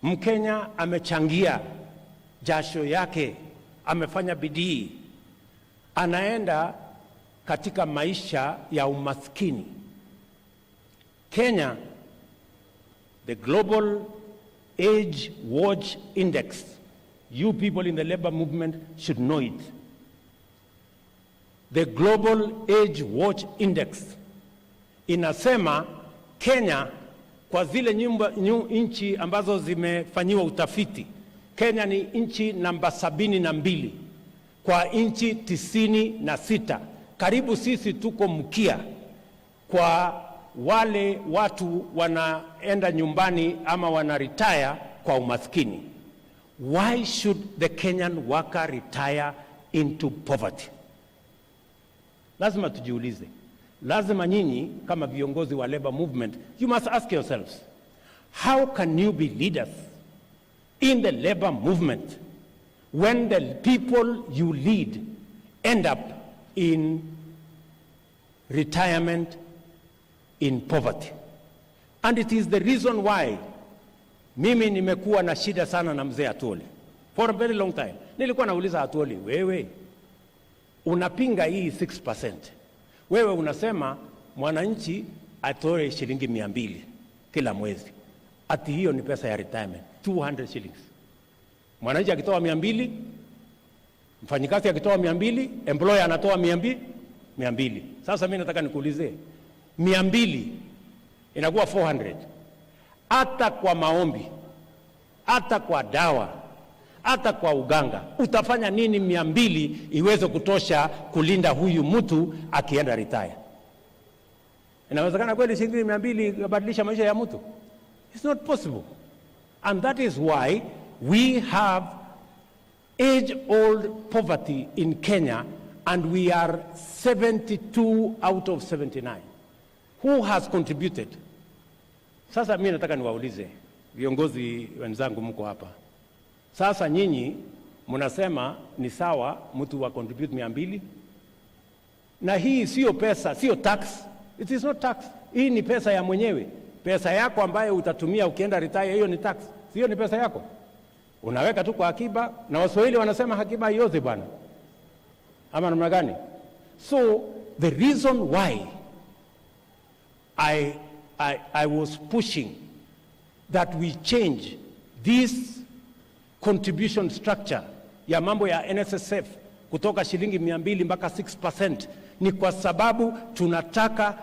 Mkenya amechangia jasho yake, amefanya bidii, anaenda katika maisha ya umaskini. Kenya, the Global Age Watch Index, you people in the labor movement should know it. The Global Age Watch Index inasema Kenya, kwa zile nchi ambazo zimefanyiwa utafiti, Kenya ni nchi namba 72 kwa nchi 96. Karibu sisi tuko mkia kwa wale watu wanaenda nyumbani ama wana retire kwa umaskini. Why should the Kenyan worker retire into poverty? Lazima tujiulize. Lazima nyinyi kama viongozi wa labor movement, you must ask yourselves, how can you be leaders in the labor movement when the people you lead end up in retirement in poverty? And it is the reason why mimi nimekuwa na shida sana na mzee Atwoli for a very long time. Nilikuwa nauliza Atwoli, wewe unapinga hii 6%. Wewe unasema mwananchi atoe shilingi 200 kila mwezi. Ati hiyo ni pesa ya retirement, 200 shillings. Mwananchi akitoa 200, mfanyikazi akitoa 200, employer anatoa 200. Sasa mimi nataka nikuulize, 200 inakuwa 400. Hata kwa maombi, hata kwa dawa, hata kwa uganga, utafanya nini 200 iweze kutosha kulinda huyu mtu akienda retire? Inawezekana kweli shilingi 200 kubadilisha maisha ya mtu? It's not possible. And that is why we have age-old poverty in Kenya, and we are 72 out of 79. Who has contributed? Sasa mimi nataka niwaulize viongozi wenzangu, mko hapa sasa, nyinyi mnasema ni sawa mtu wa contribute 200, na hii sio pesa, sio tax. It is not tax. Hii ni pesa ya mwenyewe, pesa yako ambayo utatumia ukienda retire. Hiyo ni tax, sio ni pesa yako. Unaweka tu kwa akiba, na Waswahili wanasema akiba haiozi bwana, ama namna gani? So the reason why I was pushing that we change this contribution structure ya mambo ya NSSF kutoka shilingi 200 mpaka 6% ni kwa sababu tunataka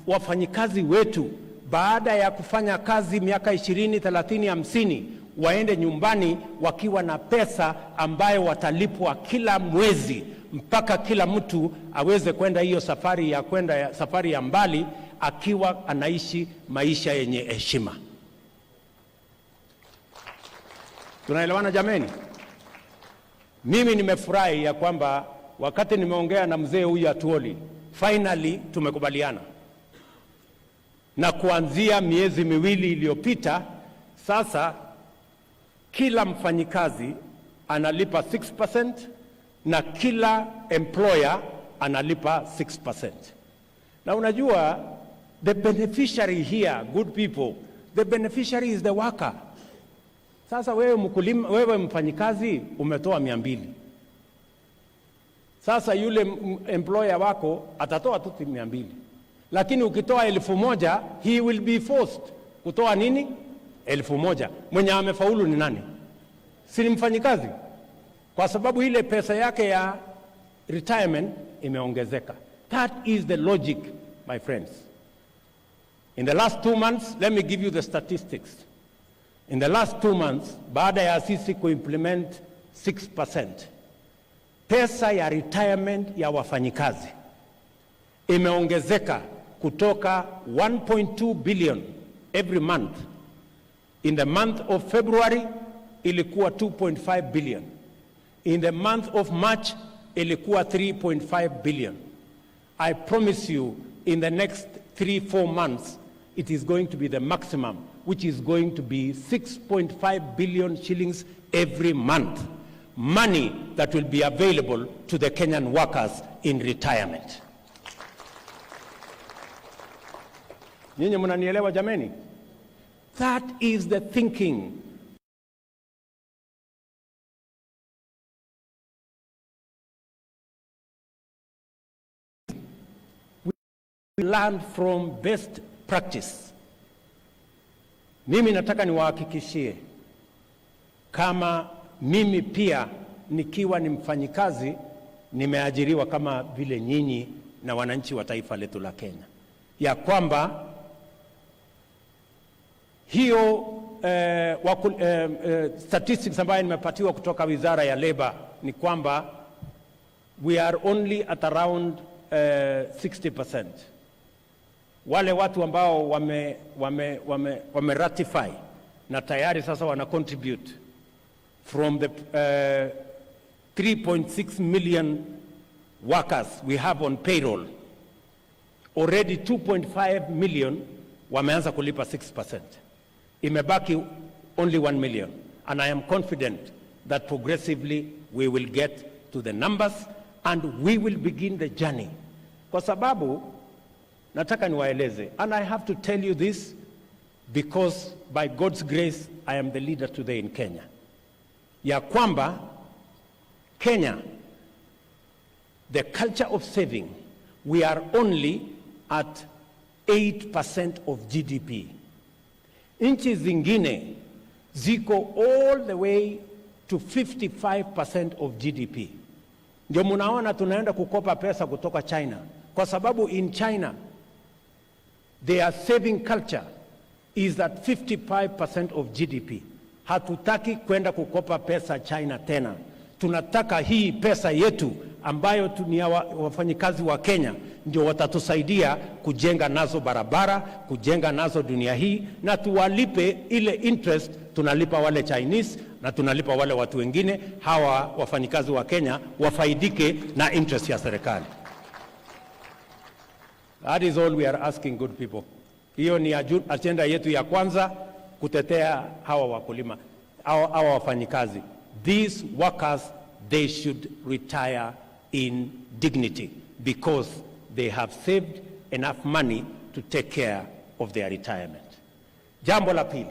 wafanyikazi wetu baada ya kufanya kazi miaka 20, 30, 50 waende nyumbani wakiwa na pesa ambayo watalipwa kila mwezi, mpaka kila mtu aweze kwenda hiyo safari ya mbali akiwa anaishi maisha yenye heshima. Tunaelewana jameni? Mimi nimefurahi ya kwamba wakati nimeongea na mzee huyu Atwoli, finally tumekubaliana. Na kuanzia miezi miwili iliyopita, sasa kila mfanyikazi analipa 6% na kila employer analipa 6%. Na unajua, the beneficiary here, good people, the beneficiary is the worker. Sasa wewe mfanyikazi umetoa 200. Sasa yule employer wako atatoa tu 200. Lakini ukitoa 1000, he will be forced kutoa nini? 1000. Mwenye amefaulu ni nani? Si ni mfanyikazi? kwa sababu ile pesa yake ya retirement imeongezeka. That is the logic, my friends. In the last 2 months, let me give you the statistics. In the last 2 months, baada ya sisi kuimplement 6%, pesa ya retirement ya wafanyikazi imeongezeka kutoka 1.2 billion every month. In the month of February, ilikuwa 2.5 billion. In the month of March, ilikuwa 3.5 billion. I promise you, in the next 3-4 months, it is going to be the maximum, which is going to be 6.5 billion shillings every month. Money that will be available to the Kenyan workers in retirement. Nyinyi mnanielewa jameni? That is the thinking. We learn from best practice. Mimi nataka niwahakikishie kama mimi pia nikiwa ni mfanyikazi nimeajiriwa kama vile nyinyi na wananchi wa taifa letu la Kenya, ya kwamba hiyo statistics ambayo nimepatiwa kutoka Wizara ya Labor ni kwamba we are only at around 60%. Wale watu ambao wame ratify na tayari sasa wana contribute from the 3.6 million workers we have on payroll, already 2.5 million wameanza kulipa 6%. Imebaki only 1 million, and I am confident that progressively we will get to the numbers and we will begin the journey. Kwa sababu nataka niwaeleze, and I have to tell you this because by God's grace I am the leader today in Kenya, ya kwamba Kenya, the culture of saving, we are only at 8% of GDP. Nchi zingine ziko all the way to 55% of GDP. Ndio munaona tunaenda kukopa pesa kutoka China, kwa sababu in China their saving culture is at 55% of GDP. Hatutaki kwenda kukopa pesa China tena. Tunataka hii pesa yetu ambayo ni wafanyikazi wa Kenya ndio watatusaidia kujenga nazo barabara, kujenga nazo dunia hii, na tuwalipe ile interest tunalipa wale Chinese na tunalipa wale watu wengine. Hawa wafanyikazi wa Kenya wafaidike na interest ya serikali. That is all we are asking, good people. Hiyo ni agenda yetu ya kwanza, kutetea hawa wakulima, hawa wafanyikazi. These workers, they should retire in dignity because they have saved enough money to take care of their retirement. Jambo la pili,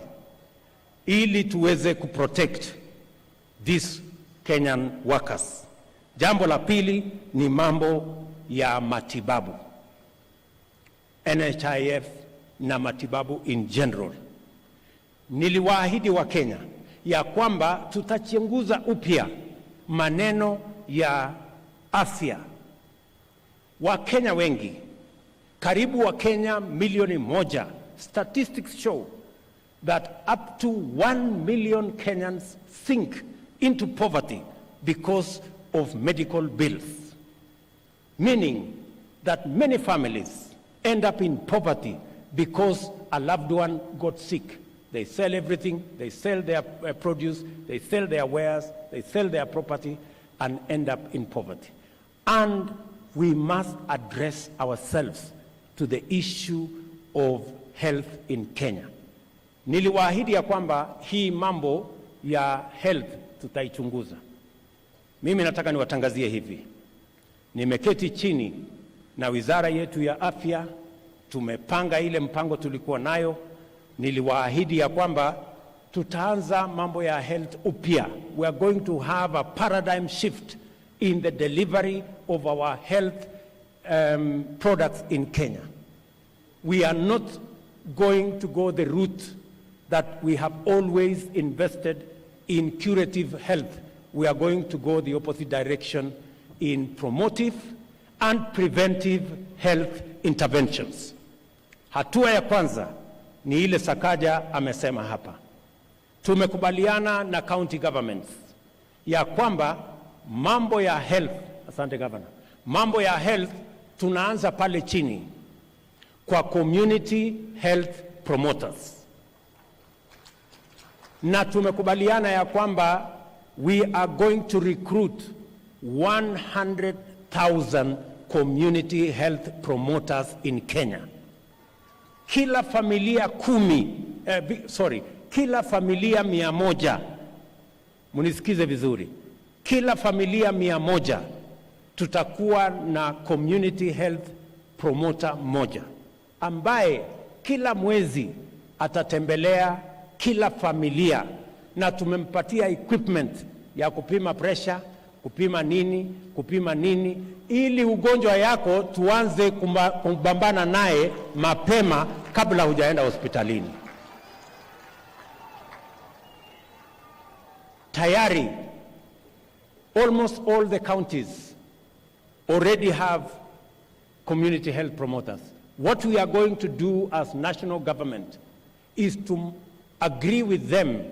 ili tuweze kuprotect these Kenyan workers, jambo la pili ni mambo ya matibabu, NHIF na matibabu in general. Niliwaahidi wa Kenya ya kwamba tutachunguza upya maneno ya afya. Wakenya wengi, karibu Wakenya milioni 1, statistics show that up to 1 million Kenyans sink into poverty because of medical bills, meaning that many families end up in poverty because a loved one got sick. They sell everything, they sell their produce, they sell their wares, they sell their property and end up in poverty. And we must address ourselves to the issue of health in Kenya. Niliwaahidi ya kwamba hii mambo ya health tutaichunguza. Mimi nataka niwatangazie hivi. Nimeketi chini na wizara yetu ya afya, tumepanga ile mpango tulikuwa nayo. Niliwaahidi ya kwamba tutaanza mambo ya health upya. We are going to have a paradigm shift in the delivery of our health products in Kenya. We are not going to go the route that we have always invested in curative health, we are going to go the opposite direction in promotive and preventive health interventions. Hatua ya kwanza ni ile Sakaja amesema hapa. Tumekubaliana na county governments ya kwamba mambo ya health, asante governor, mambo ya health tunaanza pale chini kwa community health promoters. Na tumekubaliana ya kwamba we are going to recruit 100,000 community health promoters in Kenya. Kila familia kila familia 100, munisikize vizuri, kila familia 100 tutakuwa na community health promoter moja ambaye kila mwezi atatembelea kila familia, na tumempatia equipment ya kupima pressure, kupima nini, ili ugonjwa yako tuanze kumbambana naye mapema kabla hujaenda hospitalini. Tayari, almost all the counties already have community health promoters. What we are going to do as national government is to agree with them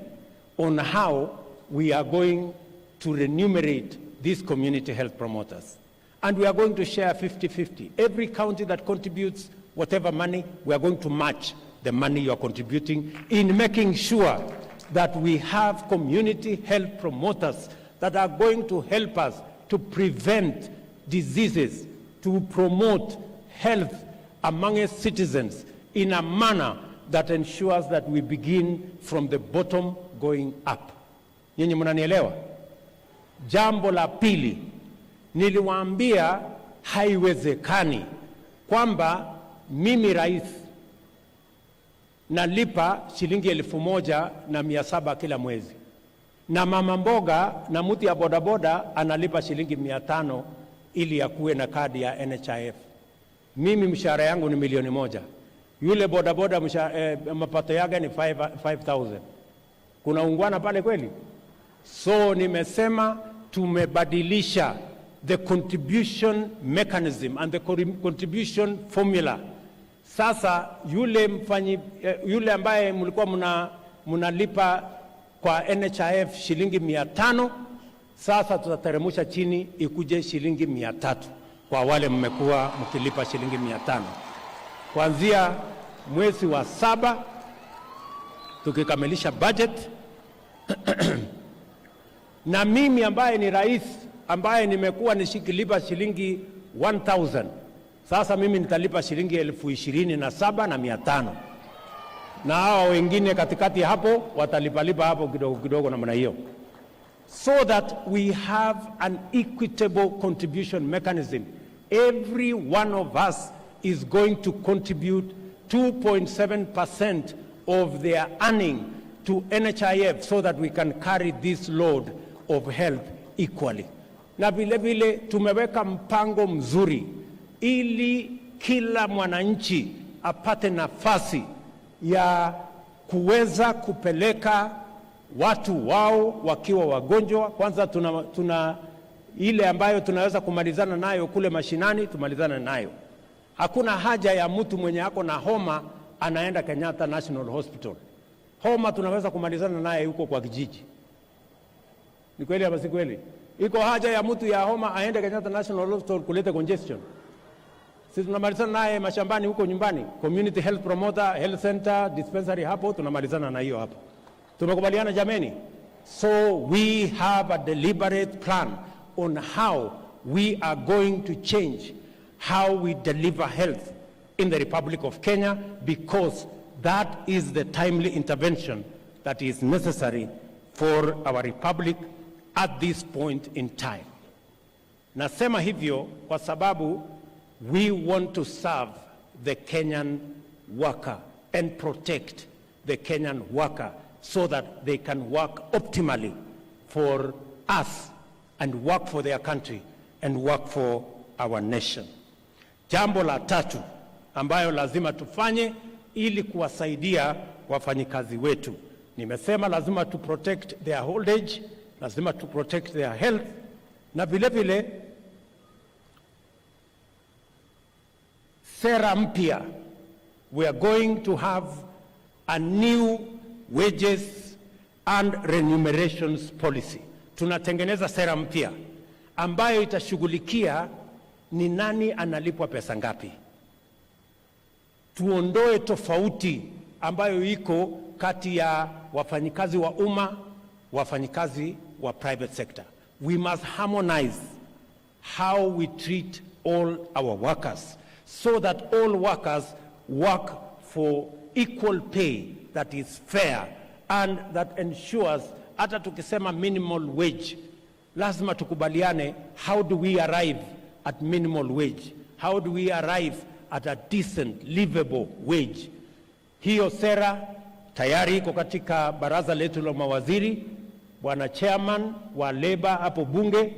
on how we are going to remunerate these community health promoters. And we are going to share 50-50. Every county that contributes whatever money, we are going to match the money you are contributing in making sure that we have community health promoters that are going to help us to prevent diseases, to promote health among us citizens in a manner that ensures that we begin from the bottom going up. Nyinyi mnanielewa? Jambo la pili, niliwaambia haiwezekani kwamba mimi rais nalipa shilingi 1,700 kila mwezi, na mama mboga na mtu ya bodaboda analipa shilingi 500 ili akuwe na kadi ya NHIF. Mimi mshahara yangu ni 1,000,000. Yule bodaboda mapato yake ni 5,000. Kuna ungwana pale kweli? So nimesema tumebadilisha the contribution mechanism and the contribution formula. Sasa yule ambaye mlikuwa mnalipa kwa NHIF shilingi 500, sasa tutateremusha chini ikuje shilingi 300 kwa wale mmekuwa mkilipa shilingi 500. Kuanzia mwezi wa 7 tukikamilisha budget na mimi ambaye ni rais ambaye nimekuwa nishikilipa shilingi 1,000, sasa mimi nitalipa shilingi 27,500, na hao wengine katikati hapo watalipalipa hapo kidogo namna hiyo, so that we have an equitable contribution mechanism. Every one of us is going to contribute 2.7% of their earning to NHIF so that we can carry this load of health equally. Na vile vile tumeweka mpango mzuri ili kila mwananchi apate nafasi ya kuweza kupeleka watu wao wakiwa wagonjwa. Kwanza tuna ile ambayo tunaweza kumalizana nayo kule mashinani, tumalizana nayo. Hakuna haja ya mtu mwenye ako na homa anaenda Kenyatta National Hospital. Homa tunaweza kumalizana naye huko kwa kijiji. Ni kweli ama si kweli? Iko haja ya mtu ya homa aende Kenyatta National Hospital kuleta congestion? Sisi tunamalizana naye mashambani huko nyumbani. Community health promoter, health center, dispensary hapo tunamalizana na hiyo hapo. Tumekubaliana jameni? So we have a deliberate plan on how we are going to change how we deliver health in the Republic of Kenya, because that is the timely intervention that is necessary for our republic at this point in time. Nasema hivyo kwa sababu we want to serve the Kenyan worker and protect the Kenyan worker so that they can work optimally for us and work for their country and work for our nation. Jambo la tatu ambayo lazima tufanye ili kuwasaidia wafanyikazi wetu, nimesema lazima to protect their old age lazima to protect their health, na vile vile sera mpya, we are going to have a new wages and remunerations policy. Tunatengeneza sera mpya ambayo itashughulikia ni nani analipwa pesa ngapi. Tuondoe tofauti ambayo iko kati ya wafanyikazi wa umma, wafanyikazi wa private sector. We must harmonize how we treat all our workers so that all workers work for equal pay that is fair and that ensures, hata tukisema minimal wage, lazima tukubaliane, how do we arrive at minimal wage? How do we arrive at a decent, livable wage? Hiyo sera tayari iko katika baraza letu la mawaziri. Bwana chairman wa Labour hapo bunge,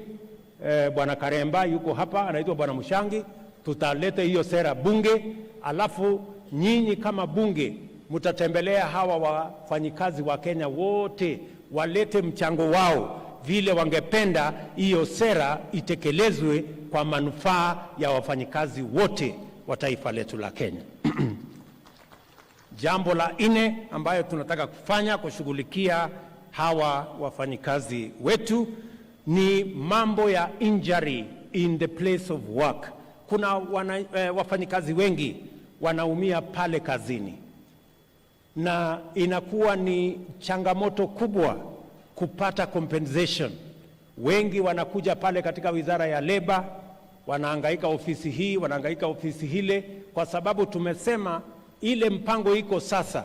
Bwana Karemba yuko hapa, anaitwa Bwana Mushangi. Tutaleta hiyo sera bunge, alafu nyinyi kama bunge mutatembelea hawa wafanyikazi wa Kenya wote, walete mchango wao vile wangependa hiyo sera itekelezwe kwa manufaa ya wafanyikazi wote wa taifa letu la Kenya. Jambo la nne ambayo tunataka kufanya kushughulikia hawa wafanyikazi wetu ni mambo ya injury in the place of work. Kuna wafanyikazi wengi wanaumia pale kazini, na inakuwa ni changamoto kubwa kupata compensation. Wengi wanakuja pale katika wizara ya Labour, wanahangaika ofisi hii, wanahangaika ofisi hile, kwa sababu tumesema ile mpango iko sasa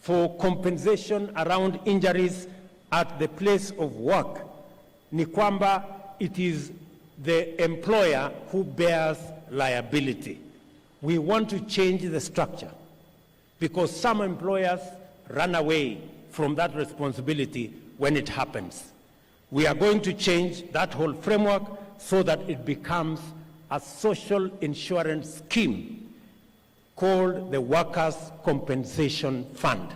for compensation around injuries at the place of work ni kwamba it is the employer who bears liability. We want to change the structure because some employers run away from that responsibility when it happens. We are going to change that whole framework so that it becomes a social insurance scheme called the Workers' Compensation Fund,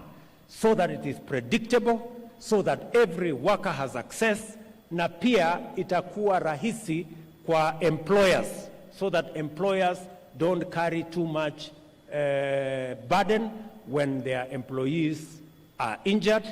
so that it is predictable, so that every worker has access, na pia itakuwa rahisi kwa employers, so that employers don't carry too much burden when their employees are injured.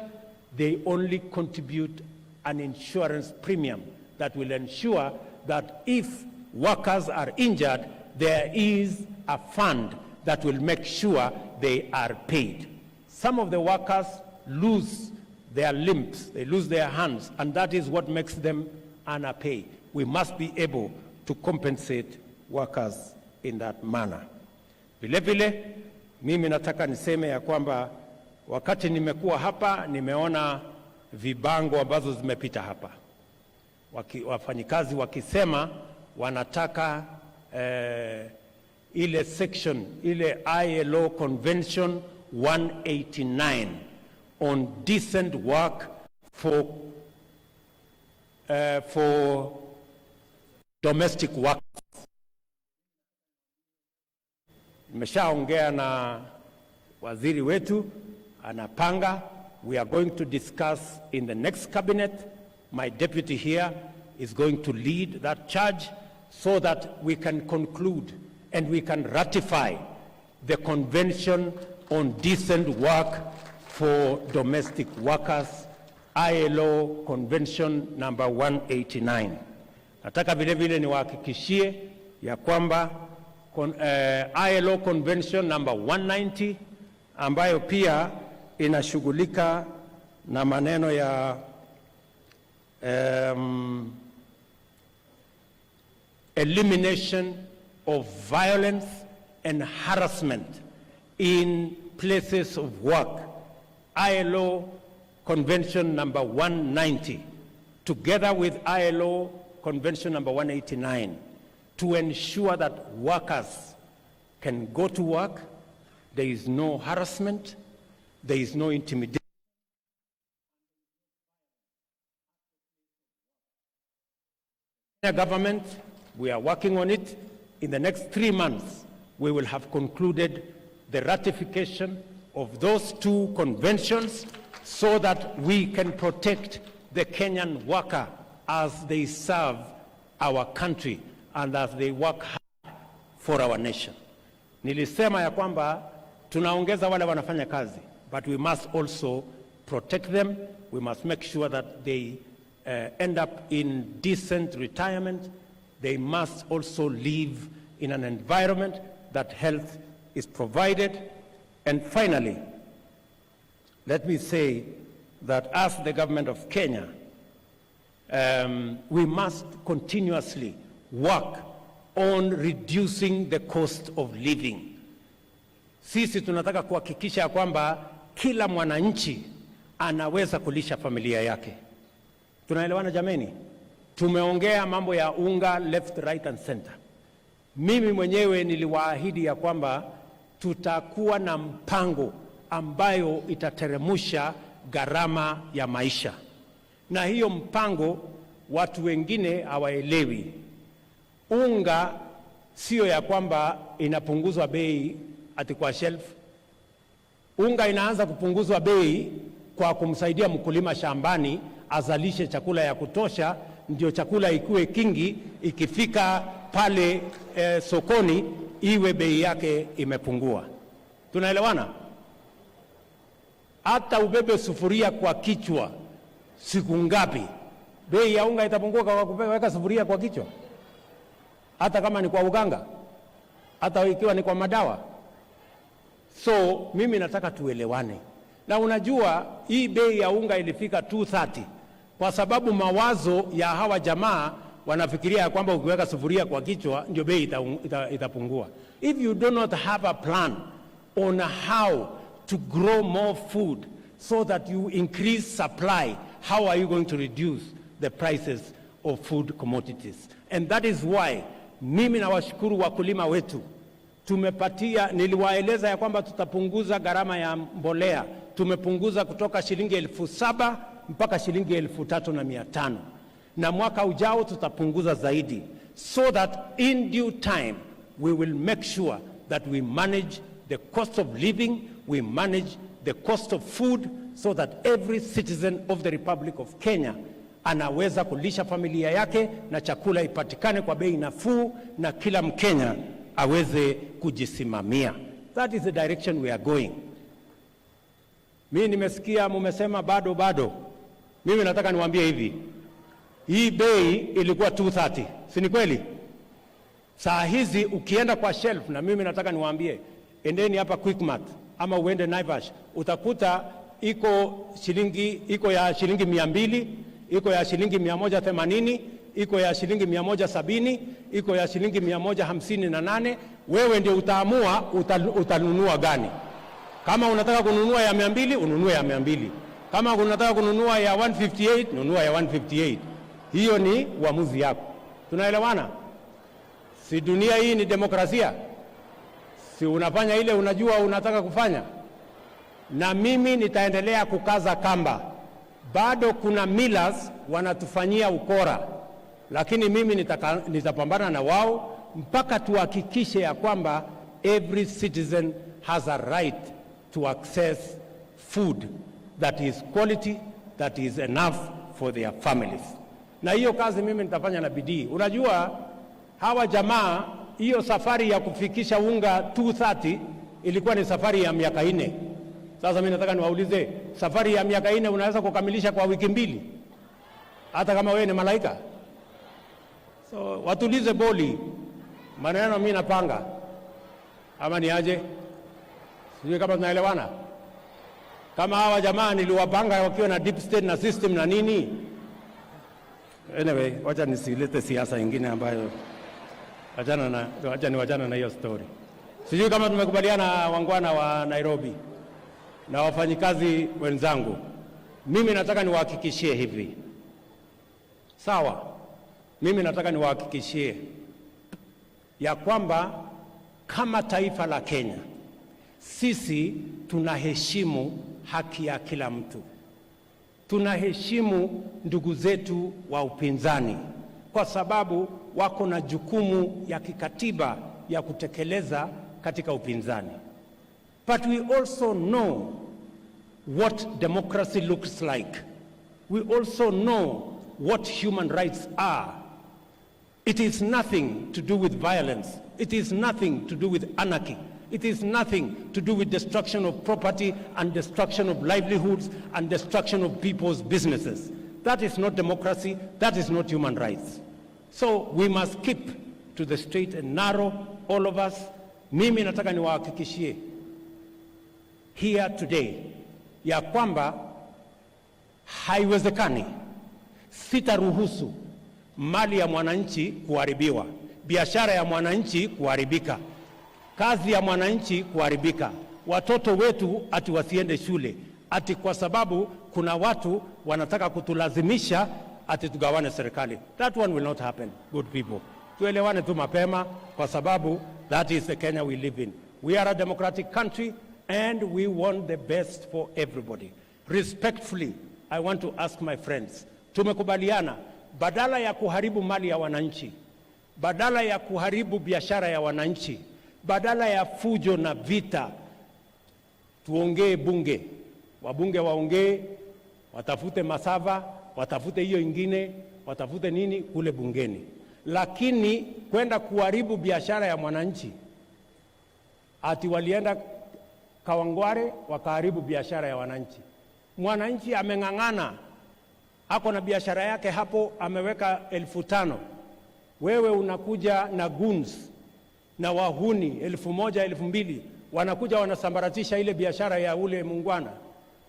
They only contribute an insurance premium that will ensure that if workers are injured, there is a fund that will make sure they are paid. Some of the workers lose their limbs, they lose their hands, and that is what makes them underpaid. We must be able to compensate workers in that manner. Vile vile, mimi nataka niseme ya kwamba wakati nimekuwa hapa, nimeona vibango ambazo zimepita hapa. Wafanyikazi wakisema wanataka ile section, ile ILO Convention 189 on decent work for domestic workers. Nimeshaongea na waziri wetu, anapanga. We are going to discuss in the next cabinet. My deputy here is going to lead that charge so that we can conclude and we can ratify the Convention on Decent Work for Domestic Workers, ILO Convention number 189. Nataka vile vile niwahakikishie ya kwamba ILO Convention number 190 ambayo pia inashughulika na maneno ya elimination of violence and harassment in places of work, ILO Convention number 190, together with ILO Convention number 189, to ensure that workers can go to work, there is no harassment, there is no intimidation. Government, we are working on it. In the next 3 months, we will have concluded the ratification of those two conventions so that we can protect the Kenyan worker as they serve our country and as they work hard for our nation. Nilisema ya kwamba tunaongeza wale wanafanya kazi, but we must also protect them. We must make sure that they end up in decent retirement. They must also live in an environment that health is provided. And finally, let me say that as the government of Kenya, we must continuously work on reducing the cost of living. Sisi tunataka kuhakikisha kwamba kila mwananchi anaweza kulisha familia yake. Tunaelewana jameni? Tumeongea mambo ya unga left, right and center. Mimi mwenyewe niliwaahidi ya kwamba tutakuwa na mpango ambayo itateremusha gharama ya maisha. Na hiyo mpango watu wengine hawaelewi. Unga sio ya kwamba inapunguzwa bei ati kwa shelf. Unga inaanza kupunguzwa bei kwa kumsaidia mkulima shambani azalishe chakula ya kutosha, ndio chakula ikuwe kingi, ikifika pale sokoni iwe bei yake imepungua. Tunaelewana? Hata ubebe sufuria kwa kichwa siku ngapi, bei ya unga itapungua kwa kuweka sufuria kwa kichwa? Hata kama ni kwa uganga, hata ikiwa ni kwa madawa. So mimi nataka tuelewane. Na unajua hii bei ya unga ilifika 230 kwa sababu mawazo ya hawa jamaa wanafikiria kwamba ukiweka sufuria kwa kichwa ndio bei itapungua. If you do not have a plan on how to grow more food so that you increase supply, how are you going to reduce the prices of food commodities? And that is why mimi nawashukuru wakulima wetu. Tumepatia, niliwaeleza ya kwamba tutapunguza gharama ya mbolea. Tumepunguza kutoka shilingi 7,000 mpaka shilingi 3,500. Na mwaka ujao tutapunguza zaidi, so that in due time we will make sure that we manage the cost of living, we manage the cost of food, so that every citizen of the Republic of Kenya anaweza kulisha familia yake na chakula ipatikane kwa bei nafuu na kila Mkenya aweze kujisimamia. That is the direction we are going. Mimi nimesikia mumesema bado. Mimi nataka niwaambie hivi. Hii bei ilikuwa 230, si ni kweli? Saa hizi ukienda kwa shelf, na mimi nataka niwaambie, endeni hapa Quickmart ama uende Naivas, utakuta iko ya shilingi 200, iko ya shilingi 180, iko ya shilingi 170, iko ya shilingi 158. Wewe ndio utaamua utanunua gani. Kama unataka kununua ya 200, ununue ya 200. Kama unataka kununua ya 158, nunua ya 158. Hiyo ni uamuzi yako. Tunaelewana? Si dunia hii ni demokrasia? Si unafanya ile unajua unataka kufanya? Na mimi nitaendelea kukaza kamba. Bado kuna millers wanatufanyia ukora, lakini mimi nitapambana na wao mpaka tuhakikishe ya kwamba every citizen has a right to access food that is quality, that is enough for their families. Na hiyo kazi mimi nitafanya na bidii. Unajua hawa jamaa, hiyo safari ya kufikisha unga 230 ilikuwa ni safari ya miaka 4. Sasa mimi nataka niwaulize, safari ya miaka 4 unaweza kukamilisha kwa wiki 2? Hata kama wewe ni malaika? So watulize boli. Maneno mimi napanga. Ama ni aje? Sijui kama tunaelewana. Kama hawa jamaa niliwapanga wakiwa na deep state na system na nini. Anyway, wacha nisilete siasa nyingine ambayo wachana na hiyo story. Sijui kama tumekubaliana wangwana wa Nairobi na wafanyikazi wenzangu. Mimi nataka niwahakikishie hivi. Sawa? Mimi nataka niwahakikishie ya kwamba kama taifa la Kenya, sisi tunaheshimu haki ya kila mtu. Tunaheshimu ndugu zetu wa upinzani kwa sababu wako na jukumu ya kikatiba ya kutekeleza katika upinzani. But we also know what democracy looks like we also know what human rights are. It is nothing to do with violence. It is nothing to do with anarchy. It is nothing to do with destruction of property and destruction of livelihoods and destruction of people's businesses. That is not democracy. That is not human rights. So we must keep to the straight and narrow, all of us. Mimi nataka niwahakikishie here today ya kwamba haiwezekani, sitaruhusu mali ya mwananchi kuharibiwa, biashara ya mwananchi kuharibika, kazi ya mwananchi kuharibika, watoto wetu ati wasiende shule, ati kwa sababu kuna watu wanataka kutulazimisha ati tugawane serikali. That one will not happen, good people. Tuelewane tu mapema kwa sababu that is the Kenya we live in. We are a democratic country and we want the best for everybody. Respectfully, I want to ask my friends, tumekubaliana badala ya kuharibu mali ya wananchi, badala ya kuharibu biashara ya wananchi, badala ya fujo na vita, tuongee bunge. Wabunge waongee, watafute masava, watafute hiyo ingine, watafute nini kule bungeni. Lakini kwenda kuharibu biashara ya mwananchi, ati walienda Kawangware wakaharibu biashara ya wananchi. Mwananchi ameng'ang'ana, ako na biashara yake hapo, ameweka 5,000. Wewe unakuja na goons na wahuni 1,000, 2,000, wanakuja wanasambaratisha ile biashara ya ule mungwana,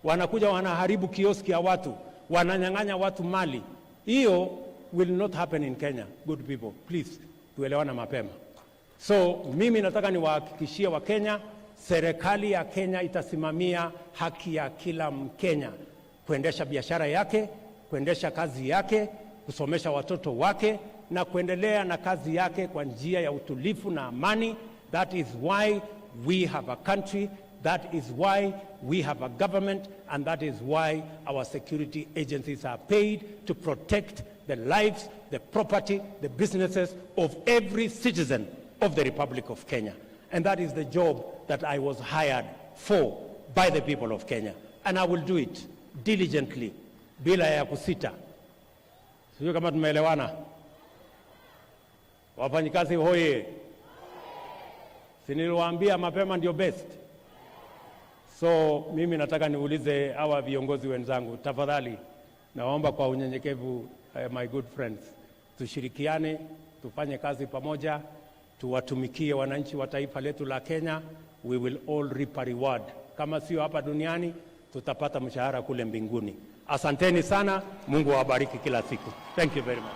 wanakuja wanaharibu kioski ya watu, wananyang'anya watu mali. Hiyo will not happen in Kenya, good people. Please, tuelewana mapema. So mimi nataka niwahakikishie wa Kenya, serikali ya Kenya itasimamia haki ya kila Mkenya kuendesha biashara yake, kuendesha kazi yake, kusomesha watoto wake na kuendelea na kazi yake kwa njia ya utulivu na amani. That is why we have a country, that is why we have a government, and that is why our security agencies are paid to protect the lives, the property, the businesses of every citizen of the Republic of Kenya. And that is the job that I was hired for by the people of Kenya. And I will do it diligently, bila ya kusita. Sio kama tumeelewana? Wafanyikazi hoye. Siniliwaambia mapema ndio best. So mimi nataka niulize hawa viongozi wenzangu, tafadhali naomba kwa unyenyekevu, my good friends, tushirikiane, tufanye kazi pamoja, tuwatumikie wananchi wa taifa letu la Kenya. We will all reap a reward. Kama sio hapa duniani, tutapata mshahara kule mbinguni. Asanteni sana, Mungu awabariki kila siku. Thank you very much.